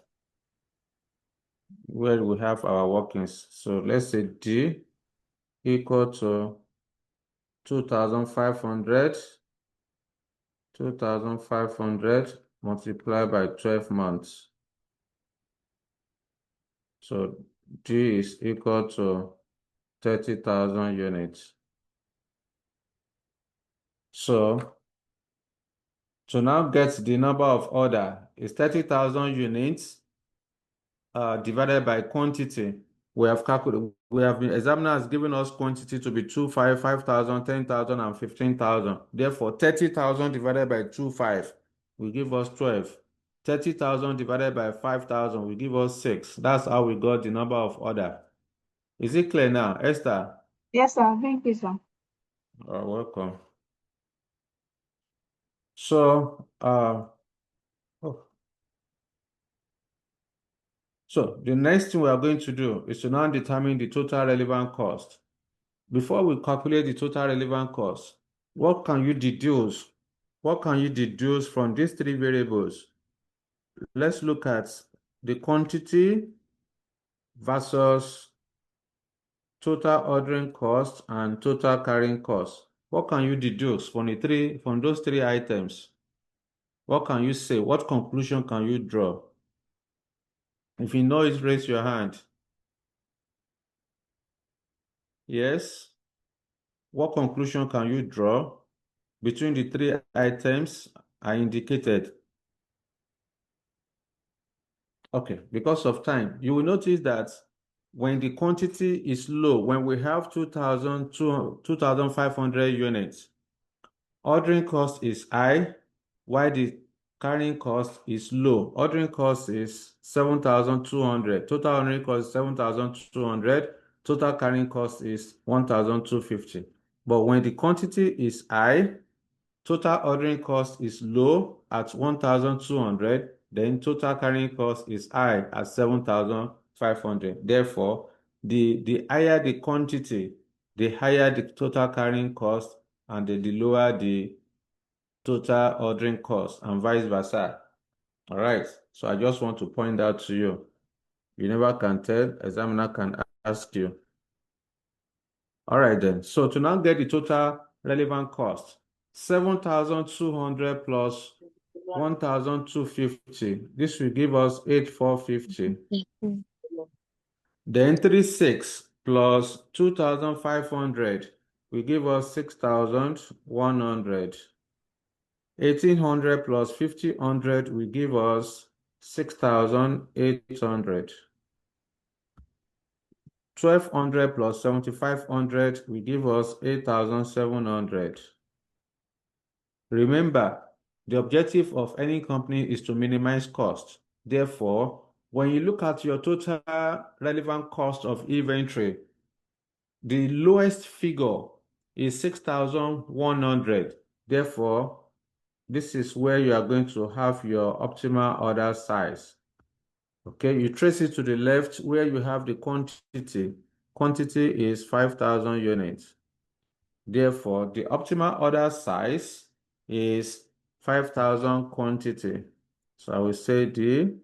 [SPEAKER 1] Where we have our workings. So let's say D equal to 2,500. 2,500 multiplied by 12 months. So D is equal to 30,000 units. So to now get the number of order is 30,000 units divided by quantity. We have been examiner has given us quantity to be 2,500, 5,000, 10,000, and 15,000. Therefore, 30,000 divided by 2,500 will give us 12. 30,000 divided by 5,000 will give us 6. That's how we got the number of order. Is it clear now, Esther?
[SPEAKER 7] Yes, sir. Thank you, sir.
[SPEAKER 1] You're welcome. So, so the next thing we are going to do is to now determine the total relevant cost. Before we calculate the total relevant cost, what can you deduce? What can you deduce from these three variables? Let's look at the quantity versus total ordering cost and total carrying cost. What can you deduce from those three items? What can you say? What conclusion can you draw? If you know it, raise your hand. Yes? What conclusion can you draw between the three items I indicated? Okay, because of time, you will notice that when the quantity is low, when we have 2,500 units, ordering cost is high, while the carrying cost is low. Ordering cost is 7,200. Total ordering cost is 7,200. total carrying cost is 1,250. But when the quantity is high, total ordering cost is low at 1,200, then total carrying cost is high at 7,500. Therefore, the higher the quantity, the higher the total carrying cost, and the lower the total ordering cost, and vice versa. All right, so I just want to point out to you. You never can tell, examiner can ask you. All right then, so to now get the total relevant cost, 7,200 plus 1,250. This will give us 8,450. Then 36 plus 2,500 will give us 6,100. 1,800 plus 1,500 will give us 6,800. 1,200 plus 7,500 will give us 8,700. Remember, the objective of any company is to minimize cost. Therefore, when you look at your total relevant cost of inventory, the lowest figure is 6,100. Therefore, this is where you are going to have your optimal order size. Okay, you trace it to the left where you have the quantity. Quantity is 5,000 units. Therefore, the optimal order size is 5,000 quantity. So I will say the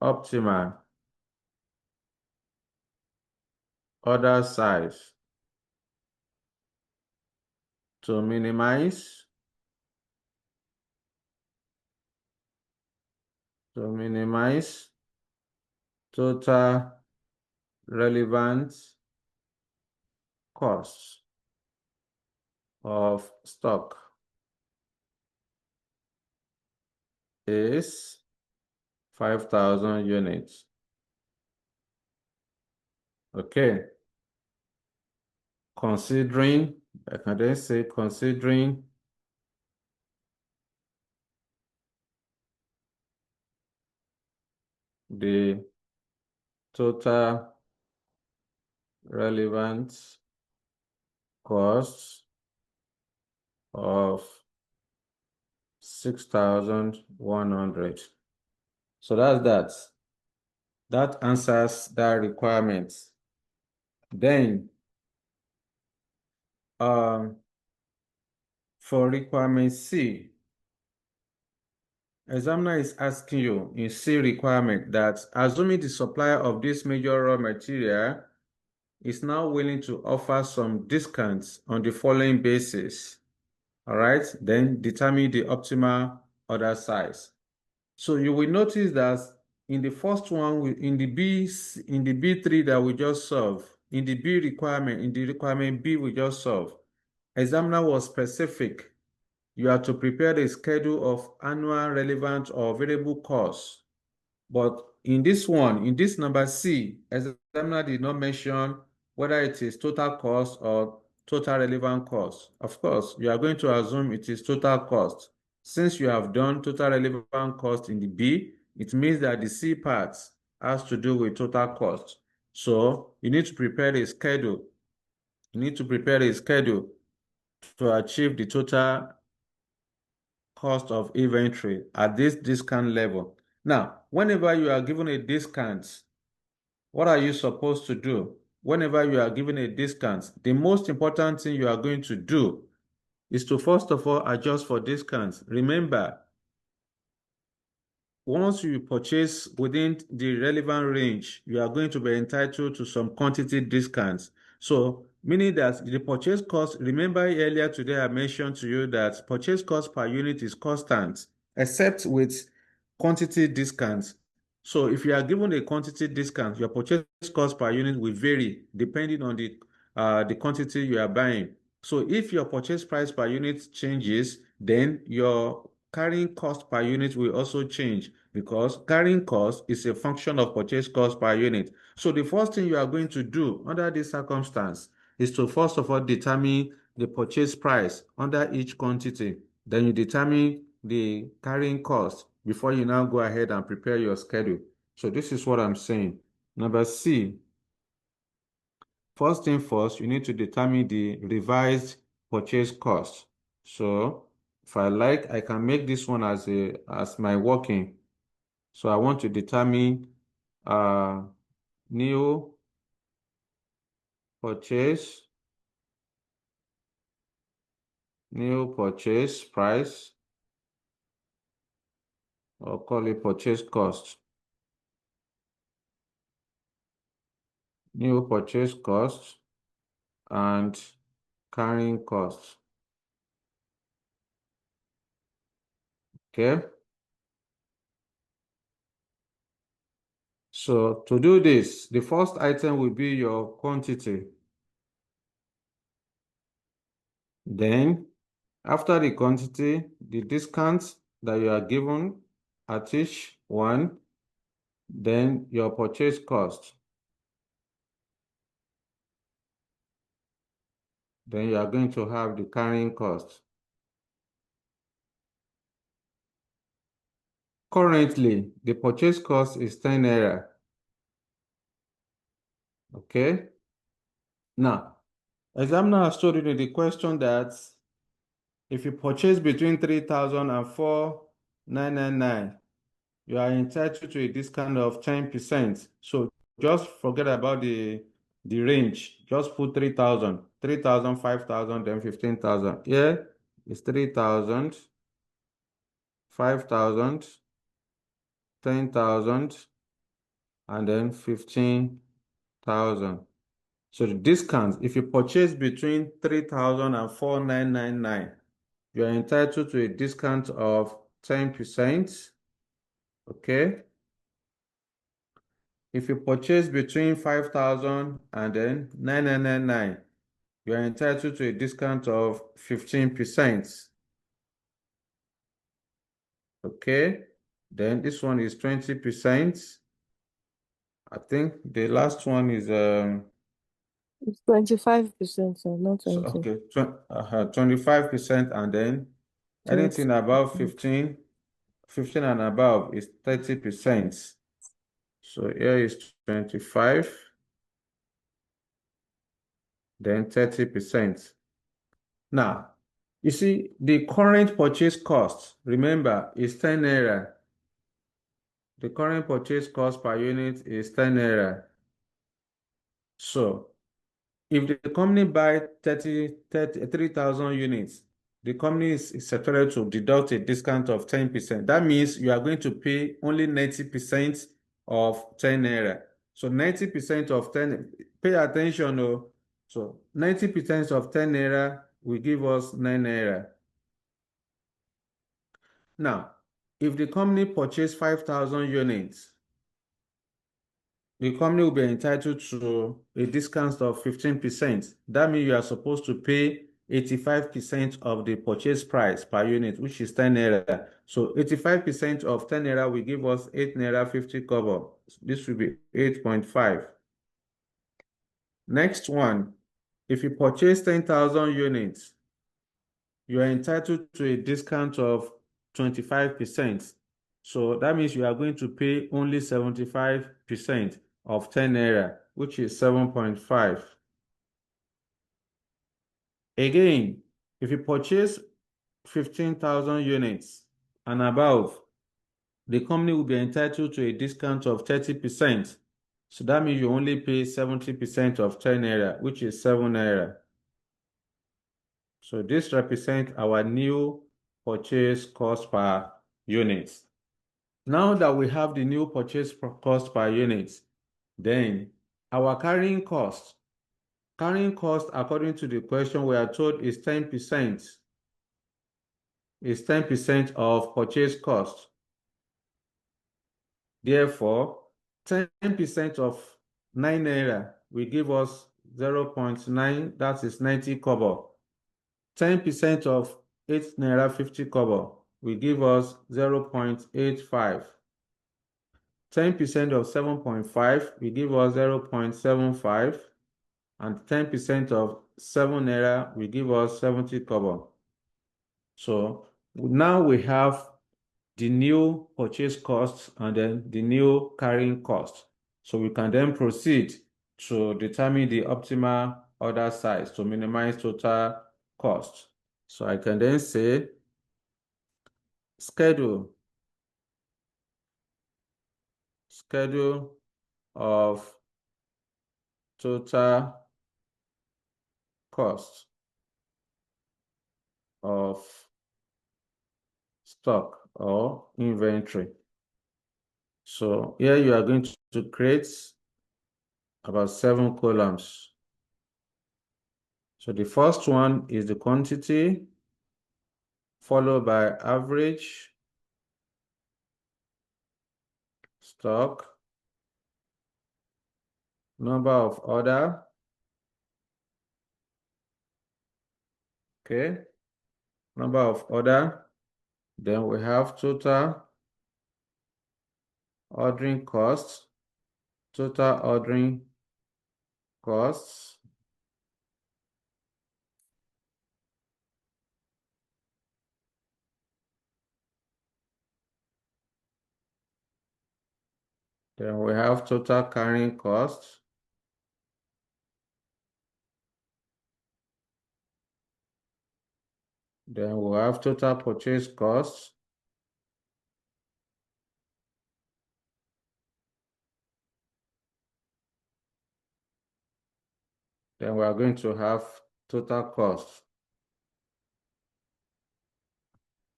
[SPEAKER 1] optimal order size to minimize total relevant costs of stock is 5,000 units. Okay. Considering, I can then say considering the total relevant costs of 6,100. So that's that. That answers that requirement. Then, for requirement C, examiner is asking you in C requirement that assuming the supplier of this major raw material is now willing to offer some discounts on the following basis. All right, then determine the optimal order size. So you will notice that in the first one, in the B3 that we just solved, in the requirement B we just solved, examiner was specific. You are to prepare the schedule of annual relevant or variable costs. But in this one, in this number C, examiner did not mention whether it is total cost or total relevant cost. Of course, you are going to assume it is total cost. Since you have done total relevant cost in the B, it means that the C part has to do with total cost. So you need to prepare a schedule. You need to prepare a schedule to achieve the total cost of inventory at this discount level. Now, whenever you are given a discount, what are you supposed to do? Whenever you are given a discount, the most important thing you are going to do is to first of all adjust for discounts. Remember, once you purchase within the relevant range, you are going to be entitled to some quantity discounts. So, meaning that the purchase cost, remember earlier today I mentioned to you that purchase cost per unit is constant, except with quantity discounts. So, if you are given a quantity discount, your purchase cost per unit will vary depending on the quantity you are buying. So, if your purchase price per unit changes, then your carrying cost per unit will also change because carrying cost is a function of purchase cost per unit. So the first thing you are going to do under this circumstance is to first of all determine the purchase price under each quantity. Then you determine the carrying cost before you now go ahead and prepare your schedule. So this is what I'm saying. Number C, first thing first, you need to determine the revised purchase cost. So if I like, I can make this one as my working. So I want to determine new purchase, price, or call it purchase cost. New purchase cost and carrying cost. Okay. So to do this, the first item will be your quantity. Then after the quantity, the discounts that you are given at each one, then your purchase cost. Then you are going to have the carrying cost. Currently, the purchase cost is 10 naira. Okay. Now, examiner has told you in the question that if you purchase between 3,000 and 4,999, you are entitled to a discount of 10%. So just forget about the range. Just put 3,000, 3,000, 5,000, then 15,000. Here is 3,000, 5,000, 10,000, and then 15,000. So the discount, if you purchase between 3,000 and 4,999, you are entitled to a discount of 10%. Okay. If you purchase between 5,000 and then 9,999, you are entitled to a discount of 15%. Okay. Then this one is 20%. I think the last one is
[SPEAKER 2] It's 25%, sir, not
[SPEAKER 1] so
[SPEAKER 2] 20.
[SPEAKER 1] okay, 25%, and then anything above
[SPEAKER 2] 20.
[SPEAKER 1] 15 and above is 30%. So here is 25, then 30%. Now, you see, the current purchase cost, remember, is 10 naira. The current purchase cost per unit is 10 naira. So, if the company buy 3,000 units, the company is expected to deduct a discount of 10%. That means you are going to pay only 90% of 10 naira. So 90% of 10, pay attention, oh. So 90% of 10 naira will give us 9 naira. Now, if the company purchase 5,000 units, the company will be entitled to a discount of 15%. That means you are supposed to pay 85% of the purchase price per unit, which is 10 naira. So 85% of 10 naira will give us 8 naira 50 kobo. This will be 8.5. Next one, if you purchase 10,000 units, you are entitled to a discount of 25%. So that means you are going to pay only 75% of 10 naira, which is 7.5. Again, if you purchase 15,000 units and above, the company will be entitled to a discount of 30%. So that means you only pay 70% of 10 naira, which is 7 naira. So this represents our new purchase cost per unit. Now that we have the new purchase cost per unit, then our carrying cost according to the question we are told is 10%. Is 10% of purchase cost. Therefore, 10% of 9 naira will give us 0.9, that is 90 kobo. 10% of 8 naira 50 kobo will give us 0.85. 10% of 7.5 will give us 0.75, and 10% of 7 naira will give us 70 kobo. So now we have the new purchase cost and then the new carrying cost. So we can then proceed to determine the optimal order size to minimize total cost. So I can then say schedule of total cost of stock or inventory. So here you are going to create about 7 columns. So the first one is the quantity, followed by average stock, number of order, okay, number of order. Then we have total ordering costs, total ordering costs. Then we have total carrying costs. Then we have total purchase costs. Then we are going to have total cost.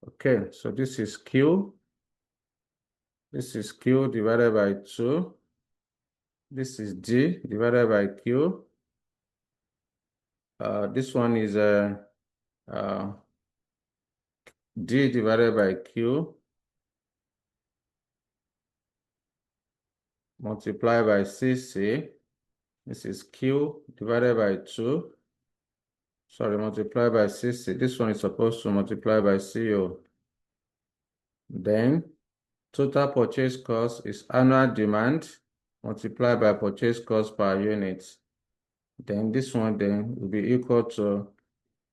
[SPEAKER 1] Okay, so this is Q. This is Q divided by 2. This is D divided by Q. This one is D divided by Q multiplied by CC. This is Q divided by 2. Sorry, multiplied by CC. This one is supposed to multiply by CO. Then total purchase cost is annual demand multiplied by purchase cost per unit. Then this one then will be equal to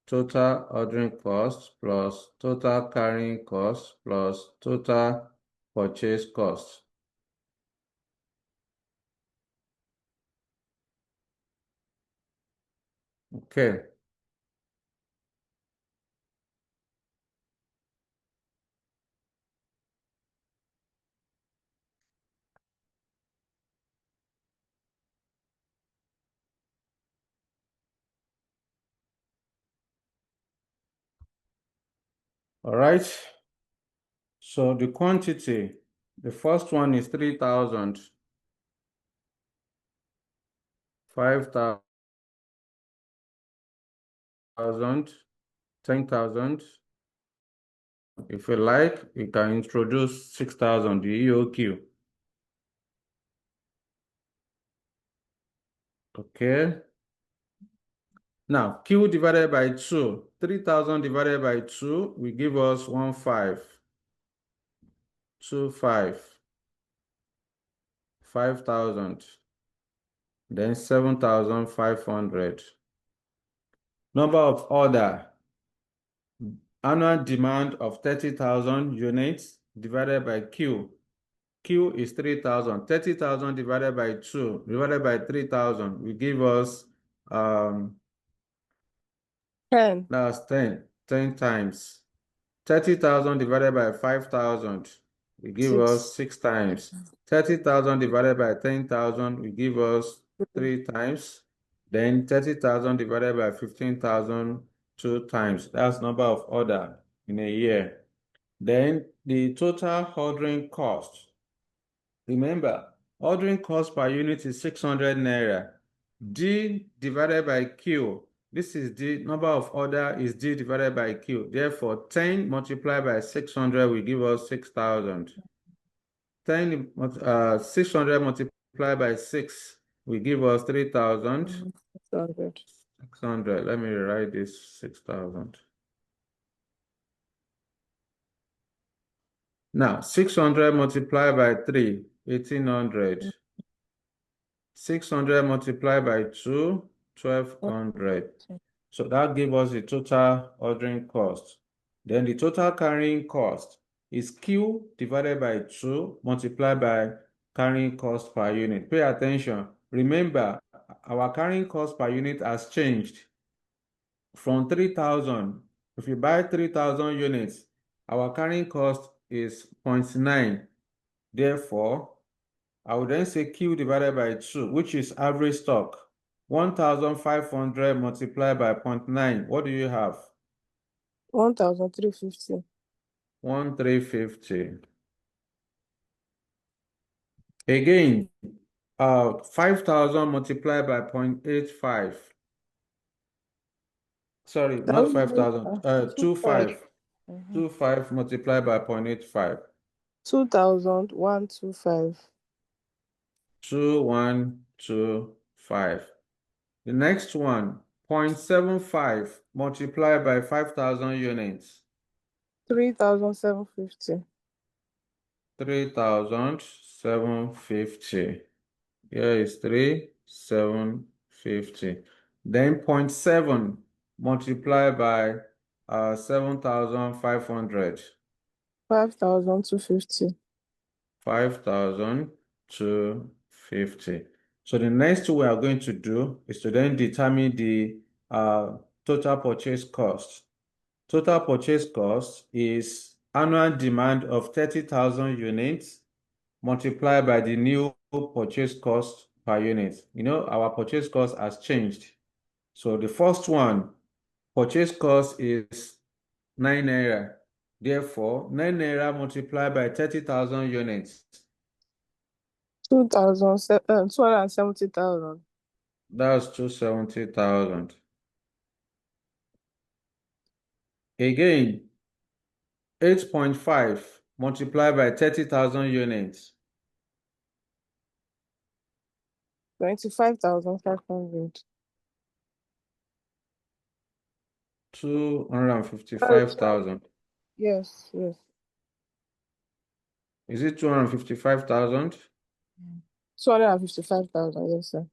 [SPEAKER 1] total ordering cost plus total carrying cost plus total purchase cost. Okay. All right. So the quantity, the first one is 3,000, 5,000, 10,000. If you like, you can introduce 6,000, the EOQ. Okay. Now, Q divided by 2, 3,000 divided by 2 will give us 1,525, 5,000, then 7,500. Number of order, annual demand of 30,000 units divided by Q. Q is 3,000. 30,000 divided by 2 divided by 3,000 will give us
[SPEAKER 2] 10.
[SPEAKER 1] that's 10 times. 30,000 divided by 5,000 will give
[SPEAKER 2] 6.
[SPEAKER 1] us 6 times. 30,000 divided by 10,000 will give us 3 times. Then 30,000 divided by 15,000 2 times. That's number of order in a year. Then the total ordering cost. Remember, ordering cost per unit is 600 naira. D divided by Q. This is D, number of order is D divided by Q. Therefore, 10 multiplied by 600 will give us 6,000. 600 multiplied by 6 will give us 3,000.
[SPEAKER 2] 600.
[SPEAKER 1] 600, let me write this 6,000. Now, 600 multiplied by 3, 1,800. 600 multiplied by 2, 1,200. So that gives us the total ordering cost. Then the total carrying cost is Q divided by 2 multiplied by carrying cost per unit. Pay attention. Remember, our carrying cost per unit has changed from 3,000. If you buy 3,000 units, our carrying cost is 0.9. Therefore, I would then say Q divided by 2, which is average stock. 1,500 multiplied by 0.9. What do you have?
[SPEAKER 2] 1,350.
[SPEAKER 1] 1,350. Again, 5,000 multiplied by 0.85. Sorry,
[SPEAKER 2] That
[SPEAKER 1] not
[SPEAKER 2] would be
[SPEAKER 1] 5,000.
[SPEAKER 2] 25.
[SPEAKER 1] 25. 25 multiplied by 0.85.
[SPEAKER 2] 2,125.
[SPEAKER 1] 2,125. The next one, 0.75 multiplied by 5,000 units.
[SPEAKER 2] 3,750.
[SPEAKER 1] 3,750. Here is 3,750. Then 0.7 multiplied by 7,500.
[SPEAKER 2] 5,250.
[SPEAKER 1] 5,250. So the next we are going to do is to then determine the total purchase cost. Total purchase cost is annual demand of 30,000 units multiplied by the new purchase cost per unit. You know, our purchase cost has changed. So the first one, purchase cost is 9 naira. Therefore, 9 naira multiplied by 30,000 units.
[SPEAKER 2] 270,000.
[SPEAKER 1] That's 270,000. Again, 8.5 multiplied by 30,000 units.
[SPEAKER 2] 25,500.
[SPEAKER 1] 255,000.
[SPEAKER 2] Yes, yes.
[SPEAKER 1] Is it 255,000?
[SPEAKER 2] 255,000, yes, sir.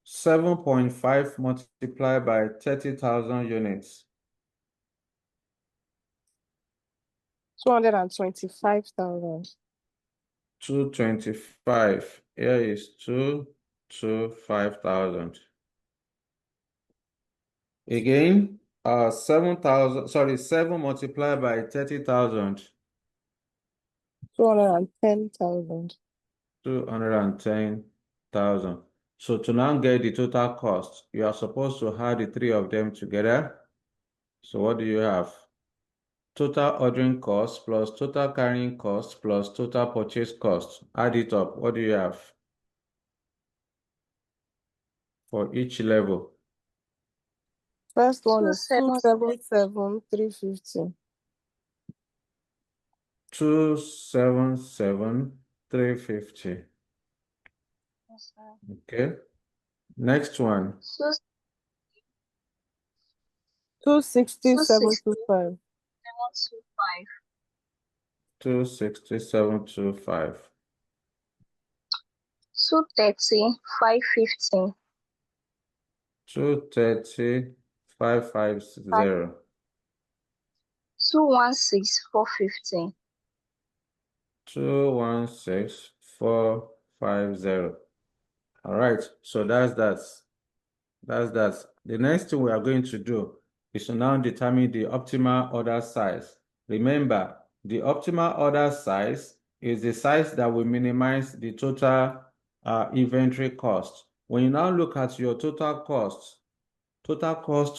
[SPEAKER 1] 7.5 multiplied by 30,000 units.
[SPEAKER 2] 225,000.
[SPEAKER 1] 225. Here is 225,000. Again, 7,000, sorry, 7 multiplied by 30,000.
[SPEAKER 2] 210,000.
[SPEAKER 1] 210,000. So to now get the total cost, you are supposed to add the three of them together. So what do you have? Total ordering cost plus total carrying cost plus total purchase cost. Add it up. What do you have for each level?
[SPEAKER 2] First one is
[SPEAKER 5] 277.
[SPEAKER 2] 277,350.
[SPEAKER 1] 277,350.
[SPEAKER 5] Yes, sir.
[SPEAKER 1] Okay. Next one.
[SPEAKER 2] 260,725.
[SPEAKER 1] 267,225.
[SPEAKER 5] 230, 550.
[SPEAKER 1] 230,550.
[SPEAKER 5] 216, 450.
[SPEAKER 1] 216,450. All right, so that's that. That's that. The next thing we are going to do is to now determine the optimal order size. Remember, the optimal order size is the size that will minimize the total inventory cost. When you now look at your total cost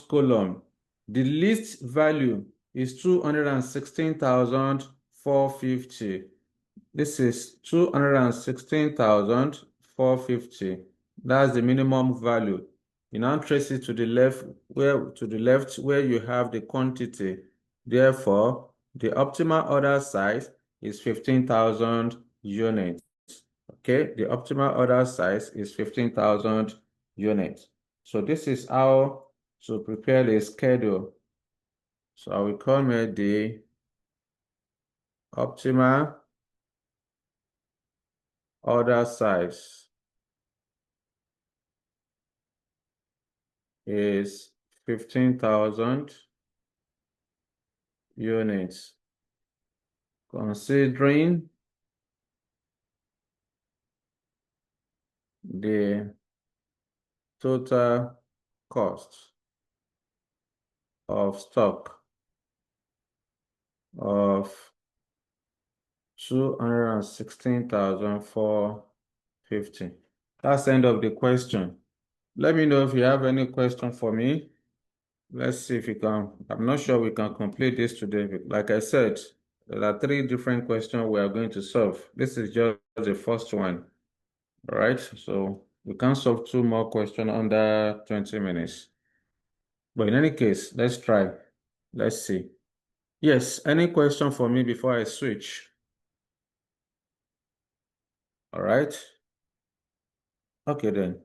[SPEAKER 1] column, the least value is 216,450. This is 216,450. That's the minimum value. You now trace it to the left where you have the quantity. Therefore, the optimal order size is 15,000 units. Okay, the optimal order size is 15,000 units. So this is how to prepare the schedule. So I will call it the optimal order size is 15,000 units. Considering the total cost of stock of 216,450. That's the end of the question. Let me know if you have any question for me. Let's see if we can. I'm not sure we can complete this today. Like I said, there are 3 different questions we are going to solve. This is just the first one. All right. So we can solve 2 more questions under 20 minutes. But in any case, let's try. Let's see. Yes, any question for me before I switch? All right. Okay then.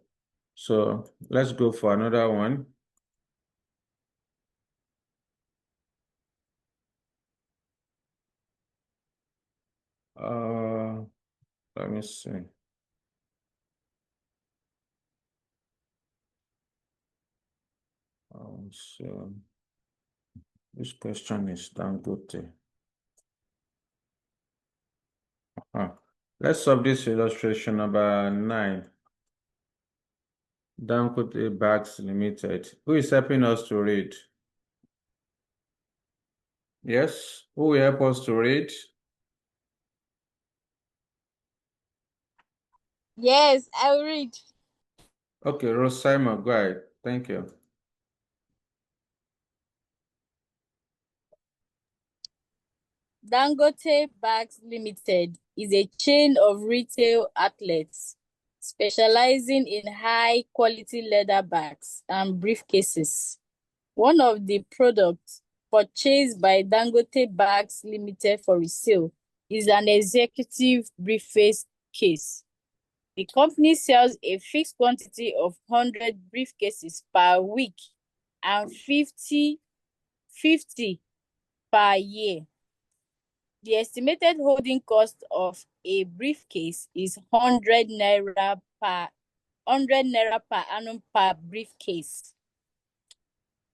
[SPEAKER 1] So let's go for another one. Let me see. So this question is Dangote. Let's solve this illustration number 9. Dangote Bags Limited. Who is helping us to read? Yes, who will help us to read?
[SPEAKER 4] Yes, I will read.
[SPEAKER 1] Okay, Rose Simon, go ahead. Thank you.
[SPEAKER 4] Dangote Bags Limited is a chain of retail outlets specializing in high-quality leather bags and briefcases. One of the products purchased by Dangote Bags Limited for resale is an executive briefcase case. The company sells a fixed quantity of 100 briefcases per week and 50 per year. The estimated holding cost of a briefcase is 100 naira per annum per briefcase.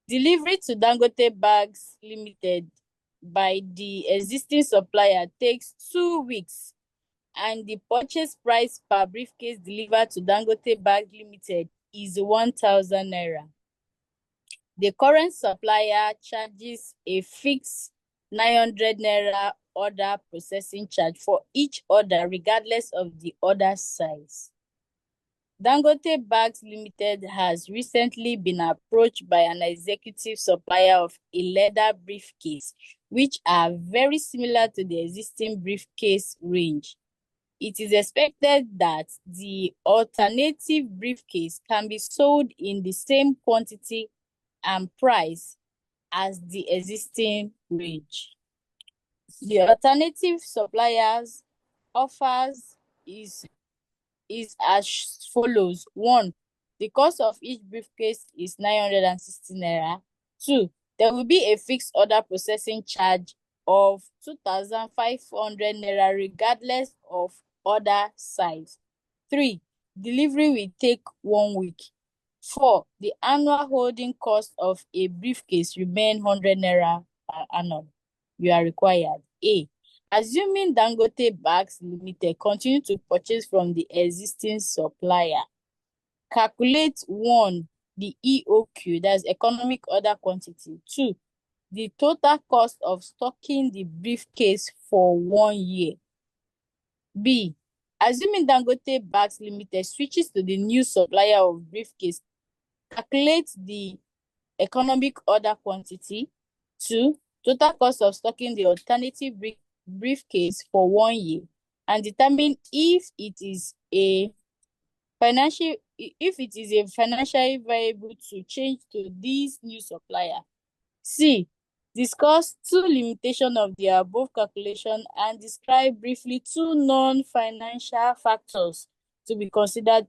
[SPEAKER 4] Delivery to Dangote Bags Limited by the existing supplier takes 2 weeks, and the purchase price per briefcase delivered to Dangote Bags Limited is 1,000 naira. The current supplier charges a fixed 900 naira order processing charge for each order, regardless of the order size. Dangote Bags Limited has recently been approached by an executive supplier of a leather briefcase, which are very similar to the existing briefcase range. It is expected that the alternative briefcase can be sold in the same quantity and price as the existing range. The alternative suppliers offers is as follows. 1. The cost of each briefcase is 960 naira. 2. There will be a fixed order processing charge of 2,500 naira regardless of order size. 3. Delivery will take 1 week. 4. The annual holding cost of a briefcase remain 100 naira per annum. You are required. A. Assuming Dangote Bags Limited continue to purchase from the existing supplier, calculate 1. The EOQ, that's economic order quantity. 2. The total cost of stocking the briefcase for 1 year. B. Assuming Dangote Bags Limited switches to the new supplier of briefcase, calculate the economic order quantity. 2. Total cost of stocking the alternative briefcase for 1 year, and determine if it is financially viable to change to this new supplier. C. Discuss 2 limitations of the above calculation and describe briefly 2 non-financial factors to be considered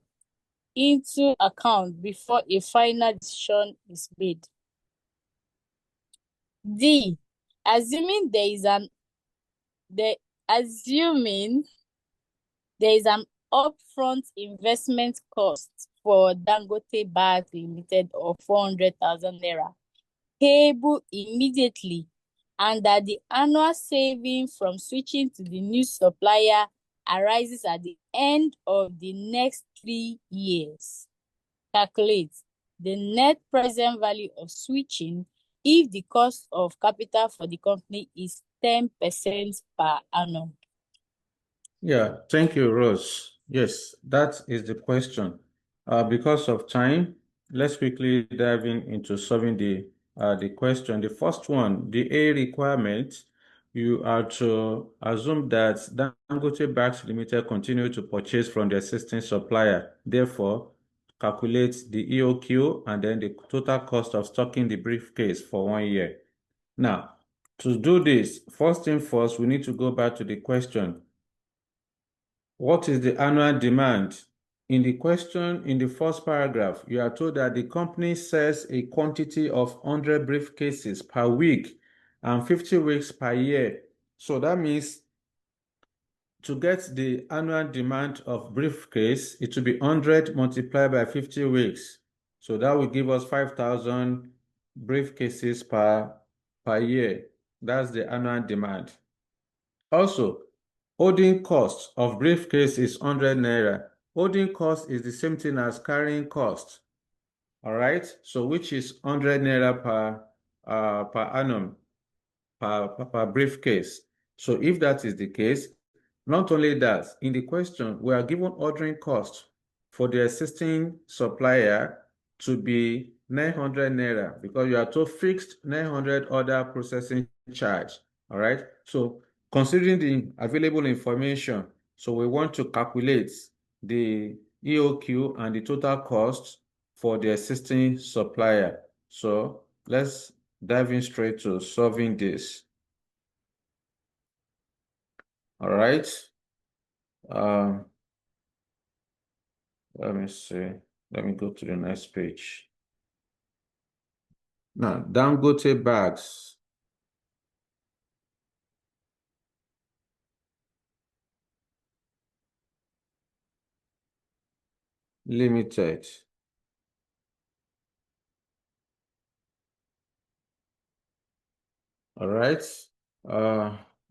[SPEAKER 4] into account before a final decision is made. D. Assuming there is an upfront investment cost for Dangote Bags Limited of 400,000 naira payable immediately, and that the annual saving from switching to the new supplier arises at the end of the next 3 years. calculate the net present value of switching if the cost of capital for the company is 10% per annum?
[SPEAKER 1] Yeah, thank you, Rose. Yes, that is the question. Because of time, let's quickly dive into solving the question. The first one, the A requirement, you are to assume that Dangote Bags Limited continue to purchase from the existing supplier. Therefore, calculate the EOQ and then the total cost of stocking the briefcase for 1 year. Now, to do this, first thing first, we need to go back to the question. What is the annual demand? In the question, in the first paragraph, you are told that the company sells a quantity of 100 briefcases per week and 50 weeks per year. So that means to get the annual demand of briefcase, it will be 100 multiplied by 50 weeks. So that will give us 5,000 briefcases per year. That's the annual demand. Also, holding cost of briefcase is 100 naira. Holding cost is the same thing as carrying cost. All right, so which is 100 naira per annum per briefcase. So if that is the case, not only that, in the question, we are given ordering cost for the existing supplier to be 900 naira because you are to fixed 900 order processing charge. All right. So considering the available information, so we want to calculate the EOQ and the total cost for the existing supplier. So let's dive in straight to solving this. All right. Let me see. Let me go to the next page. Now, Dangote Bags. Limited. All right.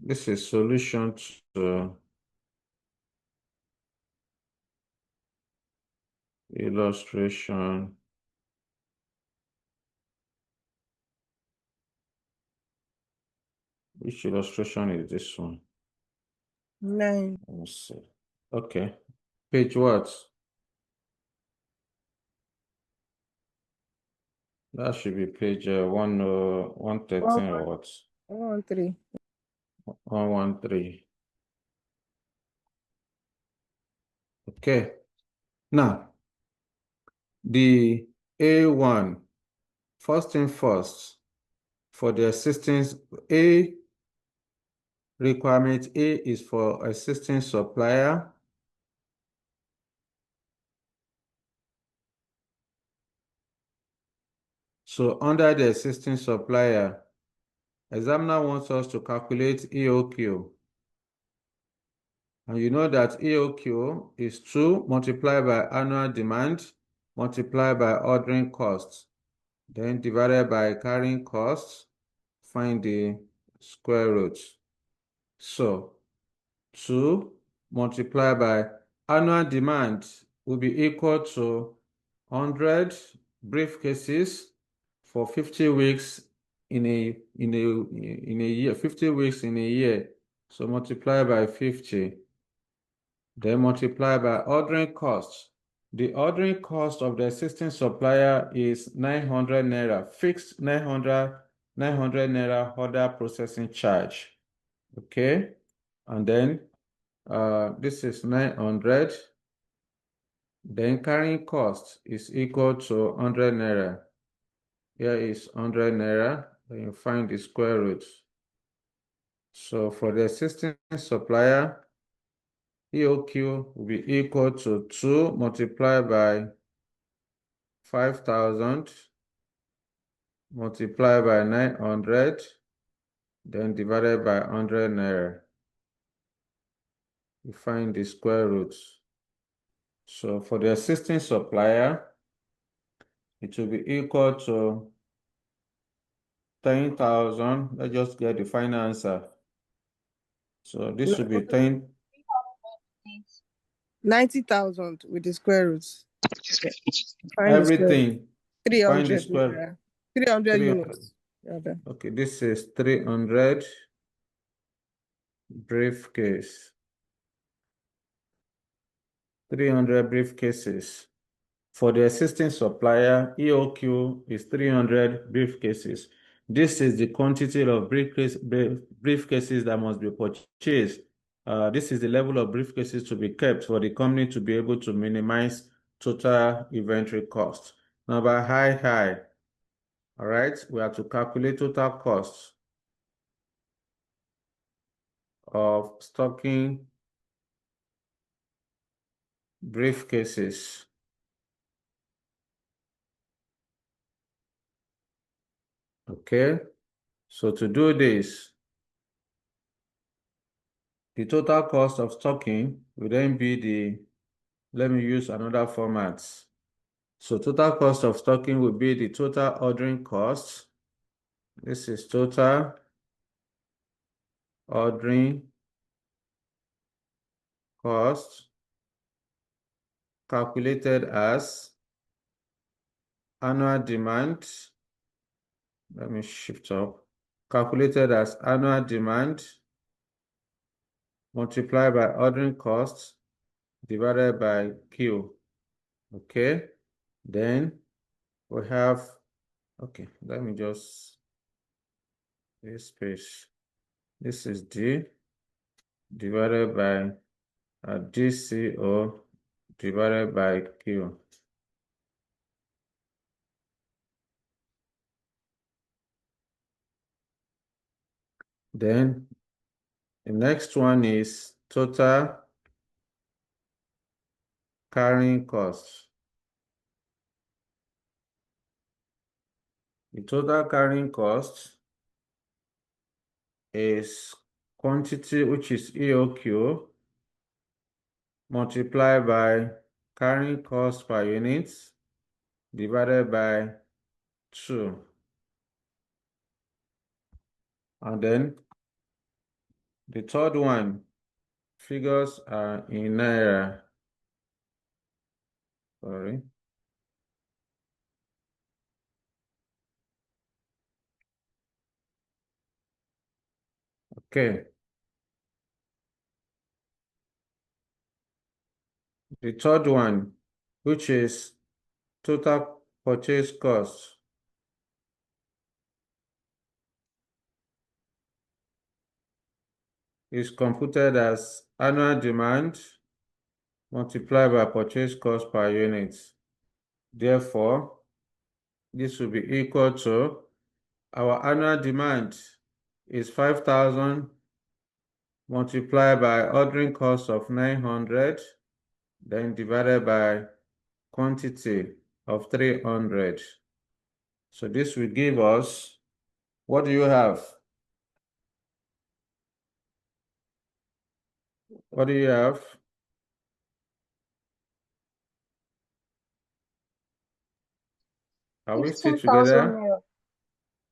[SPEAKER 1] This is solution to illustration. Which illustration is this one?
[SPEAKER 2] 9.
[SPEAKER 1] Let me see. Okay. Page what? That should be page 113 or what?
[SPEAKER 2] 113.
[SPEAKER 1] 113. Okay. Now, the A1, first thing first, for the assistance, A requirement A is for existing supplier. So under the existing supplier, examiner wants us to calculate EOQ. And you know that EOQ is 2 multiplied by annual demand multiplied by ordering costs, then divided by carrying costs, find the square root. So 2 multiplied by annual demand will be equal to 100 briefcases for 50 weeks in a year, 50 weeks in a year. So multiply by 50, then multiply by ordering costs. The ordering cost of the existing supplier is 900 naira, fixed 900 naira order processing charge. Okay, and then this is 900. Then carrying cost is equal to 100 naira. Here is 100 naira. Then you find the square root. So for the existing supplier, EOQ will be equal to 2 multiplied by 5,000 multiplied by 900, then divided by 100 naira. You find the square root. So for the existing supplier, it will be equal to 10,000. Let's just get the final answer. So this will be 10.
[SPEAKER 2] 90,000 with the square roots. Yeah. Find the square.
[SPEAKER 1] Everything. Find the
[SPEAKER 2] 300
[SPEAKER 1] square.
[SPEAKER 2] naira. 300
[SPEAKER 1] 300.
[SPEAKER 2] units. Rather.
[SPEAKER 1] Okay, this is 300 briefcase. 300 briefcases. For the existing supplier, EOQ is 300 briefcases. This is the quantity of briefcases that must be purchased. This is the level of briefcases to be kept for the company to be able to minimize total inventory cost. Number high. All right, we have to calculate total cost of stocking briefcases. Okay, so to do this, the total cost of stocking will then be let me use another format. So total cost of stocking will be the total ordering cost. This is total ordering cost calculated as annual demand. Let me shift up. Calculated as annual demand multiplied by ordering cost divided by Q. Okay. Then we have, okay, let me just this space. This is D divided by DCO divided by Q. Then the next one is total carrying cost. The total carrying cost is quantity, which is EOQ, multiplied by carrying cost per unit divided by 2. And then the third one, figures are in Naira. Sorry. Okay. The third one, which is total purchase cost, is computed as annual demand multiplied by purchase cost per unit. Therefore, this will be equal to our annual demand is 5,000 multiplied by ordering cost of 900, then divided by quantity of 300. So this will give us, what do you have? What do you have? Are we still
[SPEAKER 5] 15,000
[SPEAKER 1] together?
[SPEAKER 5] naira.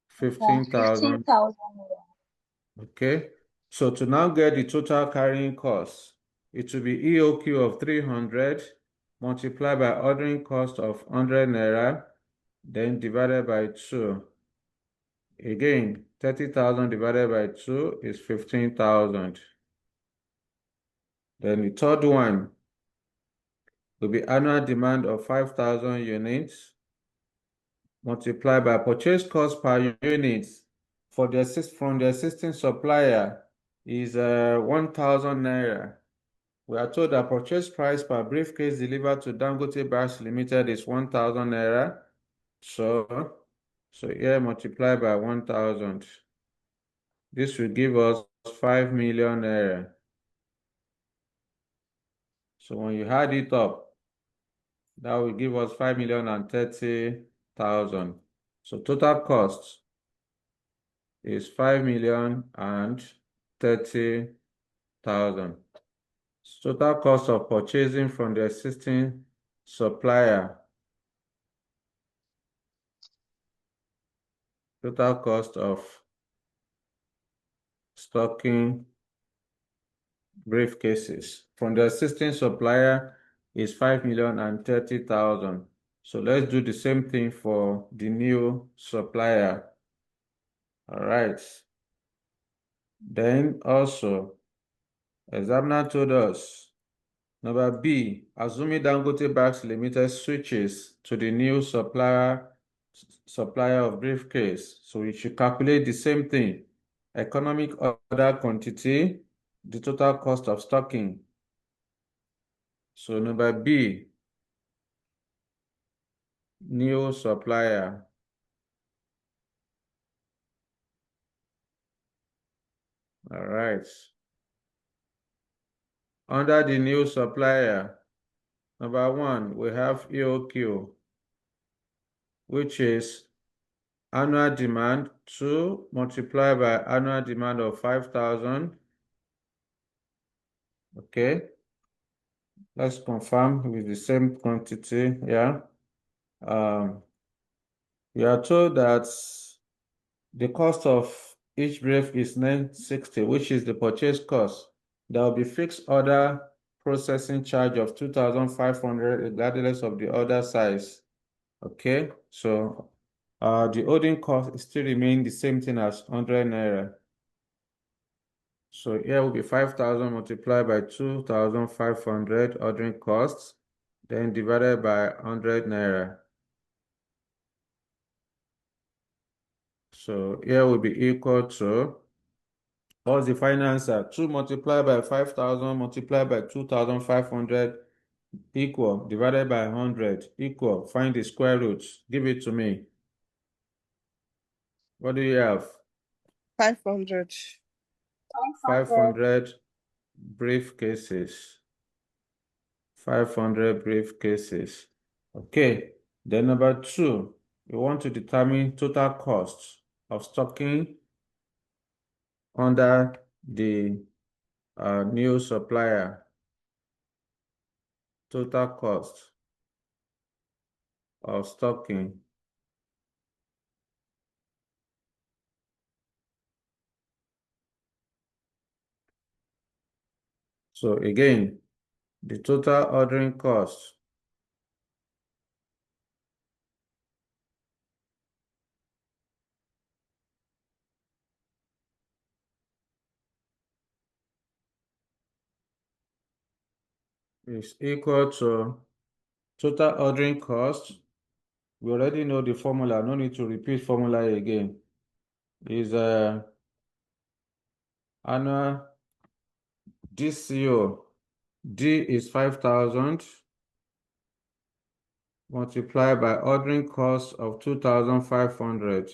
[SPEAKER 1] 15,000.
[SPEAKER 5] 15,000 naira.
[SPEAKER 1] Okay. So to now get the total carrying cost, it will be EOQ of 300 multiplied by ordering cost of 100 naira, then divided by 2. Again, 30,000 divided by 2 is 15,000. Then the third one will be annual demand of 5,000 units multiplied by purchase cost per unit from the existing supplier is 1,000 naira. We are told that purchase price per briefcase delivered to Dangote Bags Limited is 1,000 naira. So here multiply by 1,000. This will give us 5 million naira. So when you add it up, that will give us 5,030,000. So total cost is 5,030,000. Total cost of purchasing from the existing supplier. Total cost of stocking briefcases from the existing supplier is 5,030,000. So let's do the same thing for the new supplier. All right. Then also, examiner told us, number B, assuming Dangote Bags Limited switches to the new supplier of briefcase. So we should calculate the same thing. Economic order quantity, the total cost of stocking. So number B, new supplier. All right. Under the new supplier, number 1, we have EOQ, which is annual demand 2 multiplied by annual demand of 5,000. Okay. Let's confirm with the same quantity. Yeah. We are told that the cost of each brief is 960, which is the purchase cost. There will be fixed order processing charge of 2,500 regardless of the order size. Okay, so the holding cost still remain the same thing as 100 naira. So here will be 5,000 multiplied by 2,500 ordering costs, then divided by 100 naira. So here will be equal to, what's the final answer? 2 multiplied by 5,000 multiplied by 2,500 equal, divided by 100 equal. Find the square roots. Give it to me. What do you have?
[SPEAKER 2] 500.
[SPEAKER 1] 500 briefcases. 500 briefcases. Okay. Then number 2, we want to determine total cost of stocking under the new supplier. Total cost of stocking. So again, the total ordering cost is equal to total ordering cost. We already know the formula, no need to repeat formula again. Is annual DCO. D is 5,000 multiplied by ordering cost of 2,500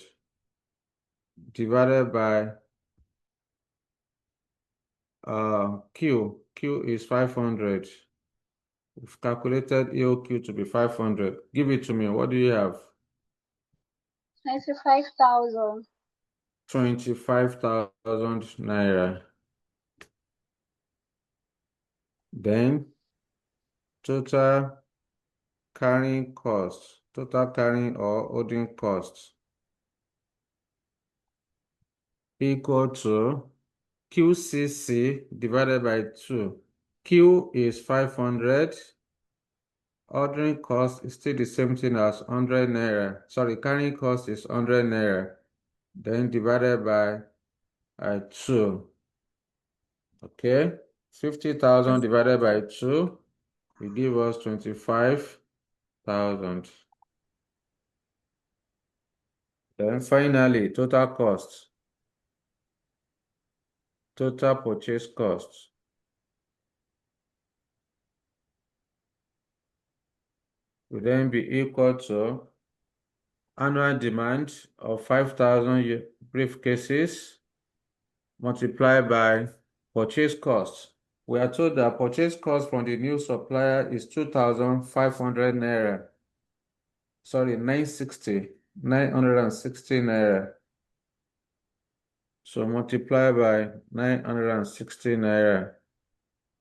[SPEAKER 1] divided by Q. Q is 500. We've calculated EOQ to be 500. Give it to me. What do you have?
[SPEAKER 5] 25,000.
[SPEAKER 1] 25,000 naira. Then total carrying cost, total carrying or holding cost equal to QCC divided by 2. Q is 500. Ordering cost is still the same thing as 100 naira. Sorry, carrying cost is 100 naira. Then divided by 2. Okay, 50,000 divided by 2 will give us 25,000. Then finally, total cost, total purchase cost will then be equal to annual demand of 5,000 briefcases multiplied by purchase cost. We are told that purchase cost from the new supplier is 2,500 naira. Sorry, 960 naira. So multiply by 960 naira.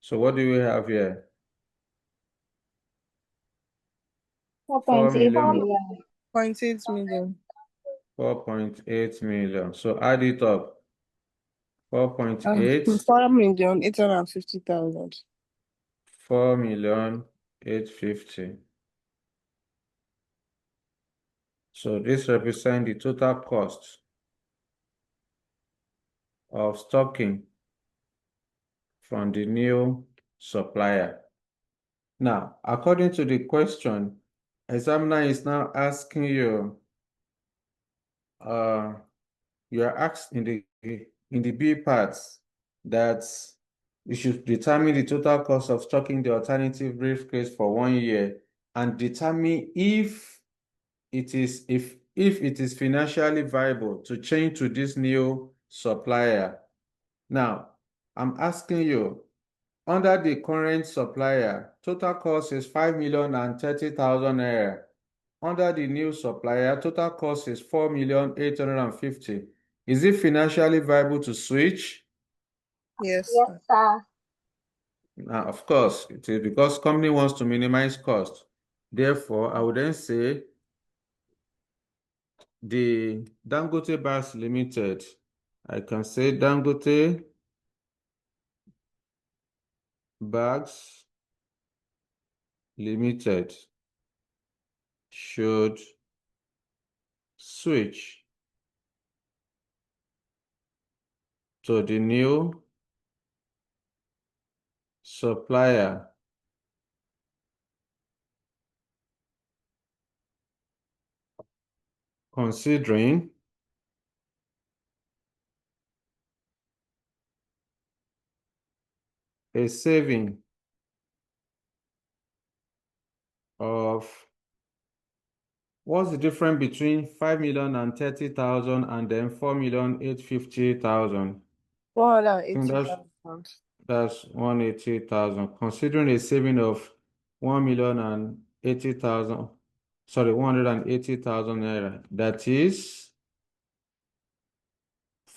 [SPEAKER 1] So what do we have here? 4
[SPEAKER 7] 4.8
[SPEAKER 1] million.
[SPEAKER 7] million.
[SPEAKER 2] 0.8 million.
[SPEAKER 1] 4.8 million. So add it up. 4.8.
[SPEAKER 2] 4,850,000.
[SPEAKER 1] 4 million 850. So this represents the total cost of stocking from the new supplier. Now, according to the question, examiner is now asking you, you are asked in the B parts that you should determine the total cost of stocking the alternative briefcase for 1 year and determine if it is financially viable to change to this new supplier. Now, I'm asking you, under the current supplier, total cost is 5,030,000 naira. Under the new supplier, total cost is 4,850,000. Is it financially viable to switch?
[SPEAKER 2] Yes,
[SPEAKER 5] Yes,
[SPEAKER 2] sir.
[SPEAKER 5] sir.
[SPEAKER 1] Now, of course, it is because company wants to minimize cost. Therefore, I would then say the Dangote Bags Limited. I can say Dangote Bags Limited should switch to the new supplier considering a saving of what's the difference between 5,030,000 and then 4,850,000? I think that's
[SPEAKER 2] 180,000.
[SPEAKER 1] that's 180,000. Considering a saving of 1,080,000, sorry, 180,000 naira. That is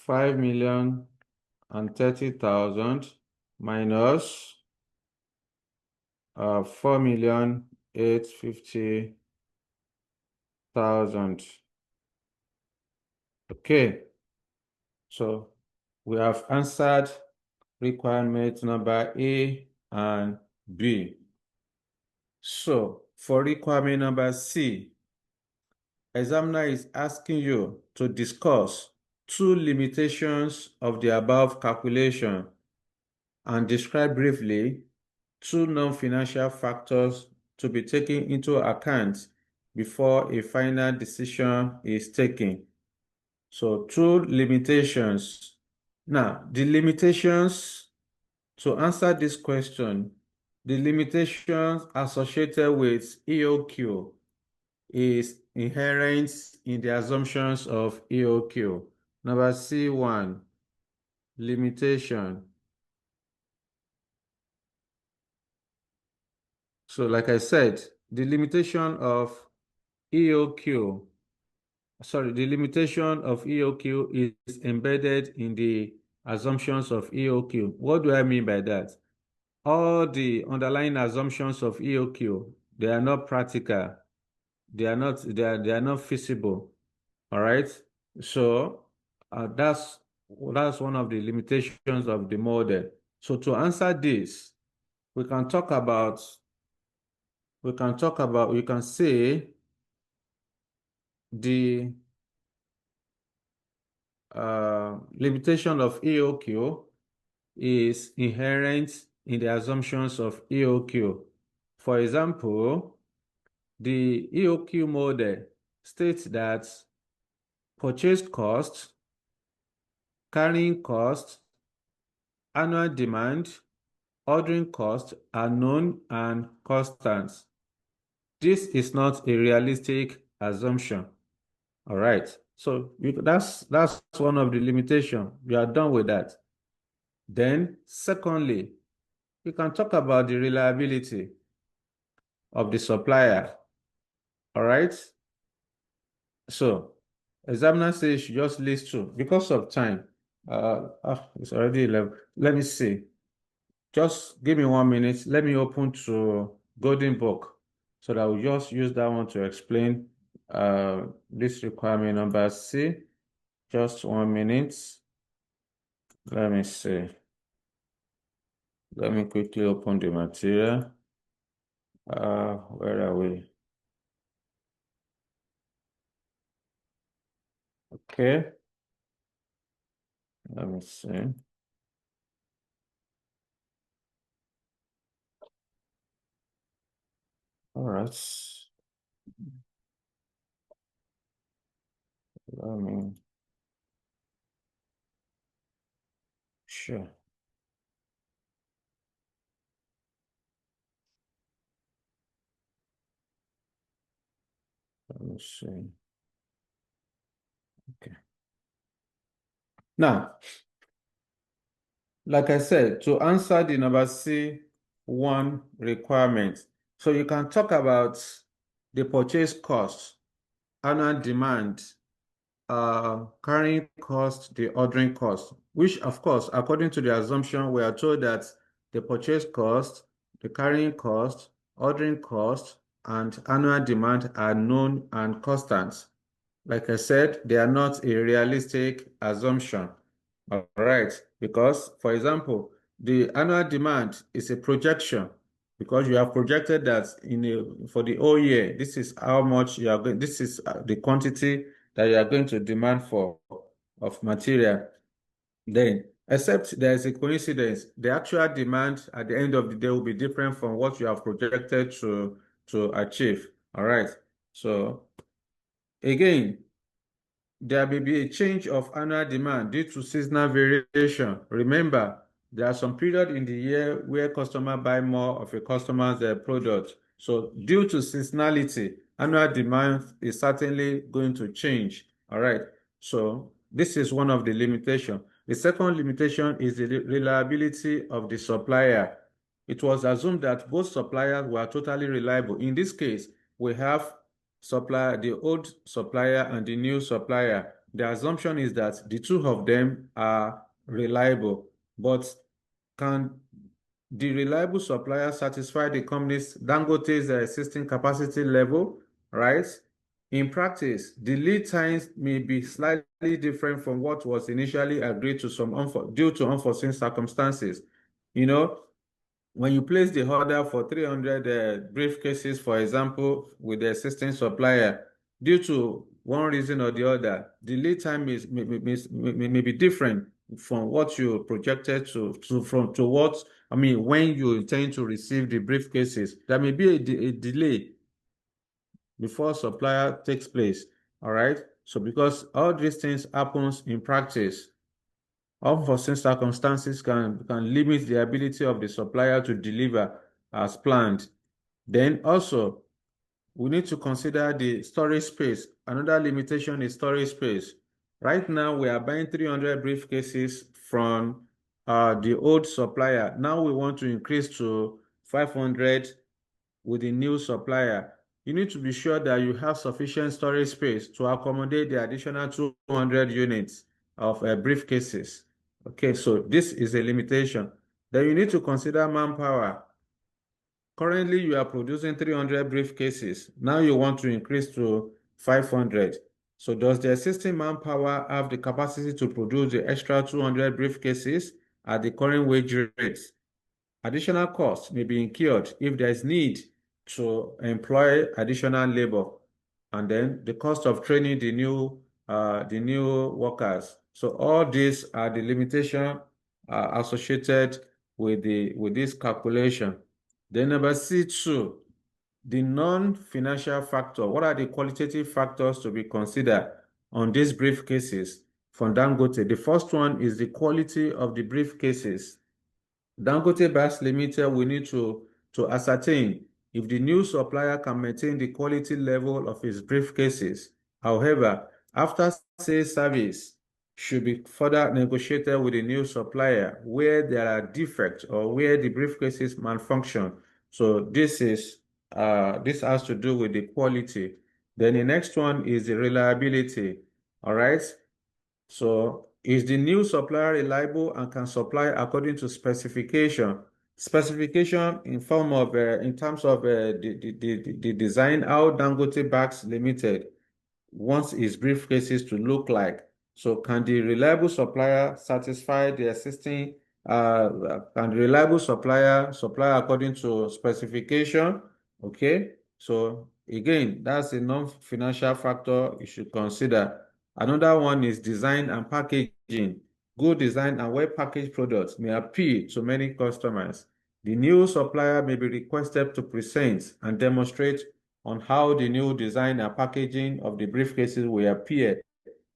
[SPEAKER 1] 5,030,000 minus 4,850,000. Okay, so we have answered requirement number A and B. So for requirement number C, examiner is asking you to discuss two limitations of the above calculation and describe briefly two non-financial factors to be taken into account before a final decision is taken. So two limitations. Now, the limitations, to answer this question, the limitations associated with EOQ is inherent in the assumptions of EOQ. Number C1, limitation. So like I said, the limitation of EOQ, the limitation of EOQ is embedded in the assumptions of EOQ. What do I mean by that? All the underlying assumptions of EOQ, they are not practical. They are not feasible. All right. So that's one of the limitations of the model. So to answer this, we can talk about we can say the limitation of EOQ is inherent in the assumptions of EOQ. For example, the EOQ model states that purchase cost, carrying cost, annual demand, ordering cost are known and constant. This is not a realistic assumption. All right. So that's one of the limitations. We are done with that. Then, secondly, we can talk about the reliability of the supplier. All right. So, examiner says you should just list two because of time. It's already 11. Let me see. Just give me 1 minute. Let me open to Golden Book so that we'll just use that one to explain this requirement number C. Just 1 minute. Let me see. Let me quickly open the material. Where are we? Okay, let me see. All right. Let me, sure. Let me see. Okay. Now, like I said, to answer the number C1 requirement, so you can talk about the purchase cost, annual demand, carrying cost, the ordering cost, which of course, according to the assumption, we are told that the purchase cost, the carrying cost, ordering cost, and annual demand are known and constant. Like I said, they are not a realistic assumption. All right, because for example, the annual demand is a projection because you have projected that for the whole year, this is how much you are going, this is the quantity that you are going to demand for of material. Then, except there is a coincidence, the actual demand at the end of the day will be different from what you have projected to achieve. All right. So again, there may be a change of annual demand due to seasonal variation. Remember, there are some period in the year where customers buy more of a customer's product. So due to seasonality, annual demand is certainly going to change. All right. So this is one of the limitations. The second limitation is the reliability of the supplier. It was assumed that both suppliers were totally reliable. In this case, we have supplier, the old supplier and the new supplier. The assumption is that the two of them are reliable, but can the reliable supplier satisfy the company's Dangote's existing capacity level, right? In practice, the lead times may be slightly different from what was initially agreed to due to unforeseen circumstances. You know, when you place the order for 300 briefcases, for example, with the existing supplier, due to one reason or the other, the lead time may be different from what you projected to what, I mean, when you intend to receive the briefcases. There may be a delay before supplier takes place, all right? So because all these things happens in practice, unforeseen circumstances can limit the ability of the supplier to deliver as planned. Then also, we need to consider the storage space. Another limitation is storage space. Right now, we are buying 300 briefcases from the old supplier. Now we want to increase to 500 with the new supplier. You need to be sure that you have sufficient storage space to accommodate the additional 200 units of briefcases. Okay, so this is a limitation. Then you need to consider manpower. Currently, you are producing 300 briefcases. Now you want to increase to 500. So does the existing manpower have the capacity to produce the extra 200 briefcases at the current wage rates? Additional costs may be incurred if there is need to employ additional labor, and then the cost of training the new workers. So all these are the limitations associated with this calculation. Then number C2, the non-financial factor. What are the qualitative factors to be considered on these briefcases from Dangote? The first one is the quality of the briefcases. Dangote Bass Limited will need to ascertain if the new supplier can maintain the quality level of its briefcases. However, after sales service should be further negotiated with the new supplier where there are defects or where the briefcases malfunction. So this has to do with the quality. Then the next one is the reliability. All right. So is the new supplier reliable and can supply according to specification? Specification in form of in terms of the design how Dangote Bags Limited wants its briefcases to look like. So can the reliable supplier satisfy the existing can the reliable supplier supply according to specification? Okay, so again, that's a non-financial factor you should consider. Another one is design and packaging. Good design and well-packaged products may appeal to many customers. The new supplier may be requested to present and demonstrate on how the new design and packaging of the briefcases will appear,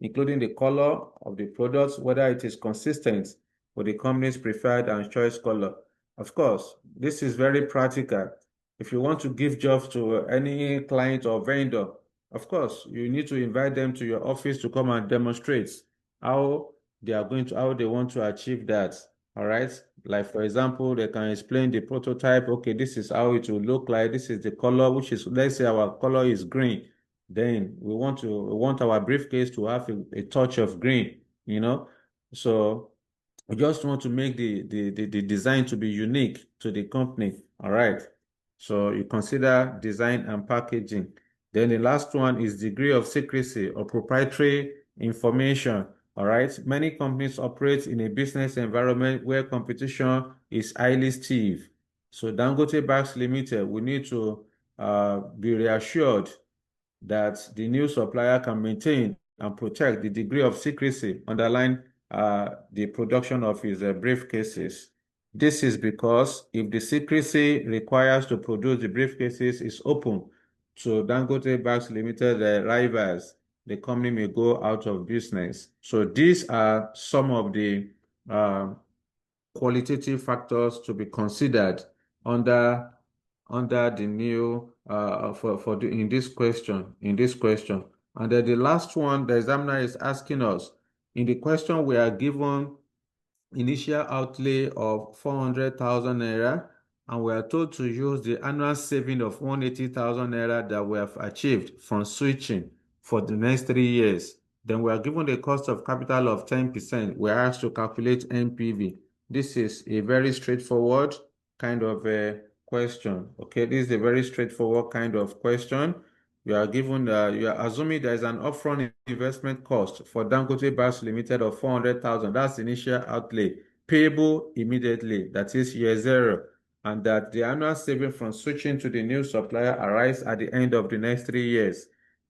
[SPEAKER 1] including the color of the products, whether it is consistent with the company's preferred and choice color. Of course, this is very practical. If you want to give jobs to any client or vendor, of course, you need to invite them to your office to come and demonstrate how how they want to achieve that. All right. Like, for example, they can explain the prototype. Okay, this is how it will look like. This is the color, which is, let's say our color is green. Then we want our briefcase to have a touch of green, you know. So we just want to make the design to be unique to the company. All right. So you consider design and packaging. Then the last one is degree of secrecy or proprietary information. All right. Many companies operate in a business environment where competition is highly stiff. So Dangote Bags Limited, we need to be reassured that the new supplier can maintain and protect the degree of secrecy underlying the production of his briefcases. This is because if the secrecy requires to produce the briefcases is open to Dangote Bags Limited rivals, the company may go out of business. So these are some of the uh, qualitative factors to be considered under the new for the in this question. And then the last one the examiner is asking us, in the question we are given initial outlay of 400,000 naira, and we are told to use the annual saving of 180,000 naira that we have achieved from switching for the next 3 years. Then we are given the cost of capital of 10%. We are asked to calculate NPV. This is a very straightforward kind of a question. Okay, this is a very straightforward kind of question. You are given, you are assuming there is an upfront investment cost for Dangote Bags Limited of 400,000. That's the initial outlay, payable immediately. That is year zero. And that the annual saving from switching to the new supplier arise at the end of the next 3 years.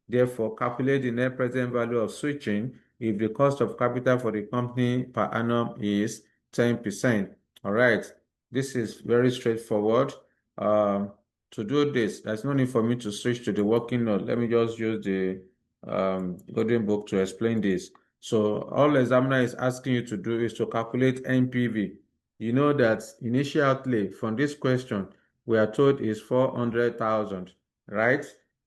[SPEAKER 1] Therefore, calculate the net present value of switching if the cost of capital for the company per annum is 10%. All right. This is very straightforward. Um, to do this, there's no need for me to switch to the working note. Let me just use the golden book to explain this. So all examiner is asking you to do is to calculate NPV. You know that initial outlay from this question we are told is 400,000, right?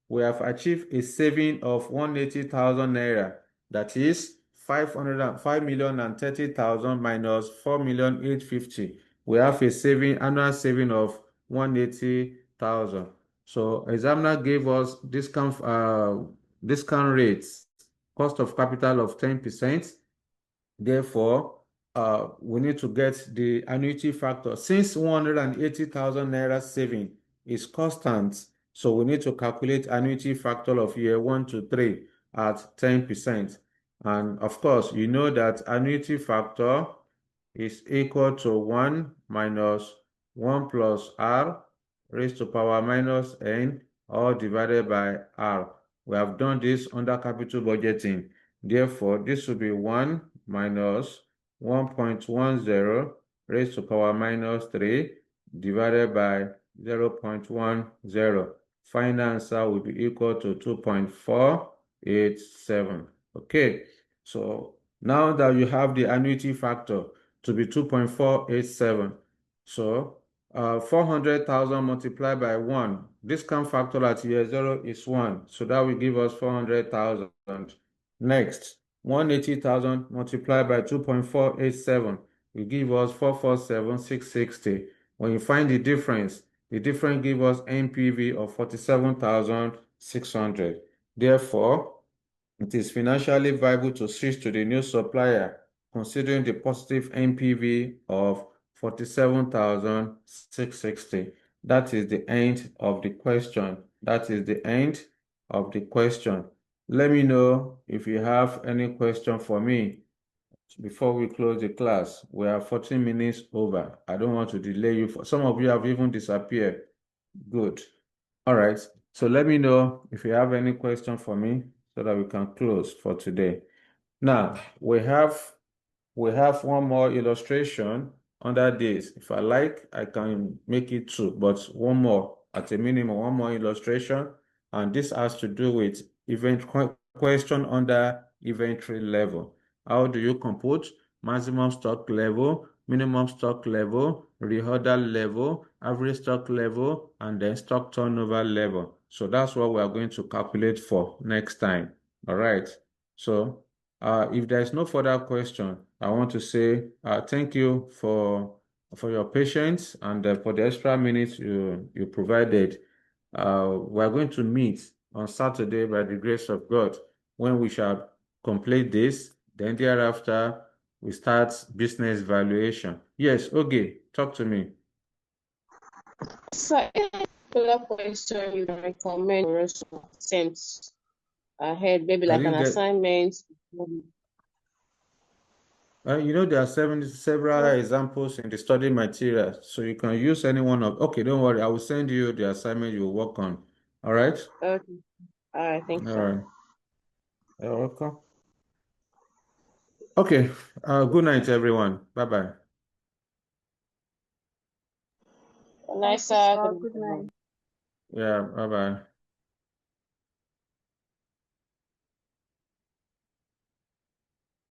[SPEAKER 1] We have achieved a saving of 180,000 naira. That is 5,030,000 minus 4,850,000. We have a annual saving of 180,000. So examiner gave us discount rates, cost of capital of 10%. Therefore, we need to get the annuity factor. Since 180,000 naira saving is constant, so we need to calculate annuity factor of year 1 to 3 at 10%. And of course, you know that annuity factor is equal to 1 minus 1 plus r raised to power minus n, all divided by r. We have done this under capital budgeting. Therefore, this will be 1 minus 1.10 raised to power minus 3 divided by 0.10. Final answer will be equal to 2.487. Okay, so now that you have the annuity factor to be 2.487, so 400,000 multiplied by 1, discount factor at year 0 is 1, so that will give us 400,000. Next, 180,000 multiplied by 2.487 will give us 447,660. When you find the difference gives us NPV of 47,600. Therefore, it is financially viable to switch to the new supplier, considering the positive NPV of 47,660. That is the end of the question. That is the end of the question. Let me know if you have any question for me before we close the class. We are 14 minutes over. I don't want to delay you. Some of you have even disappeared. Good. All right. So let me know if you have any question for me so that we can close for today. Now, we have one more illustration under this. If I like, I can make it two, but one more, at a minimum, one more illustration. And this has to do with question under inventory level. How do you compute maximum stock level, minimum stock level, reorder level, average stock level, and then stock turnover level? So that's what we are going to calculate for next time. All right. So if there's no further question, I want to say thank you for your patience and for the extra minutes you provided. We're going to meet on Saturday by the grace of God when we shall complete this. Then thereafter, we start business valuation. Yes, okay, talk to me.
[SPEAKER 6] So, any particular question you can recommend for us to attempt ahead, maybe
[SPEAKER 1] I
[SPEAKER 6] like an
[SPEAKER 1] didn't get.
[SPEAKER 6] assignment?
[SPEAKER 1] There are several examples in the study material, so you can use any one of. Okay, don't worry. I will send you the assignment you will work on. All right?
[SPEAKER 6] Okay. All right. Thank you,
[SPEAKER 1] All
[SPEAKER 6] sir.
[SPEAKER 1] right. You're welcome. Okay. Good night, everyone. Bye-bye.
[SPEAKER 6] Nice,
[SPEAKER 5] Thank you,
[SPEAKER 6] sir.
[SPEAKER 5] sir. Good night.
[SPEAKER 1] Yeah, bye-bye.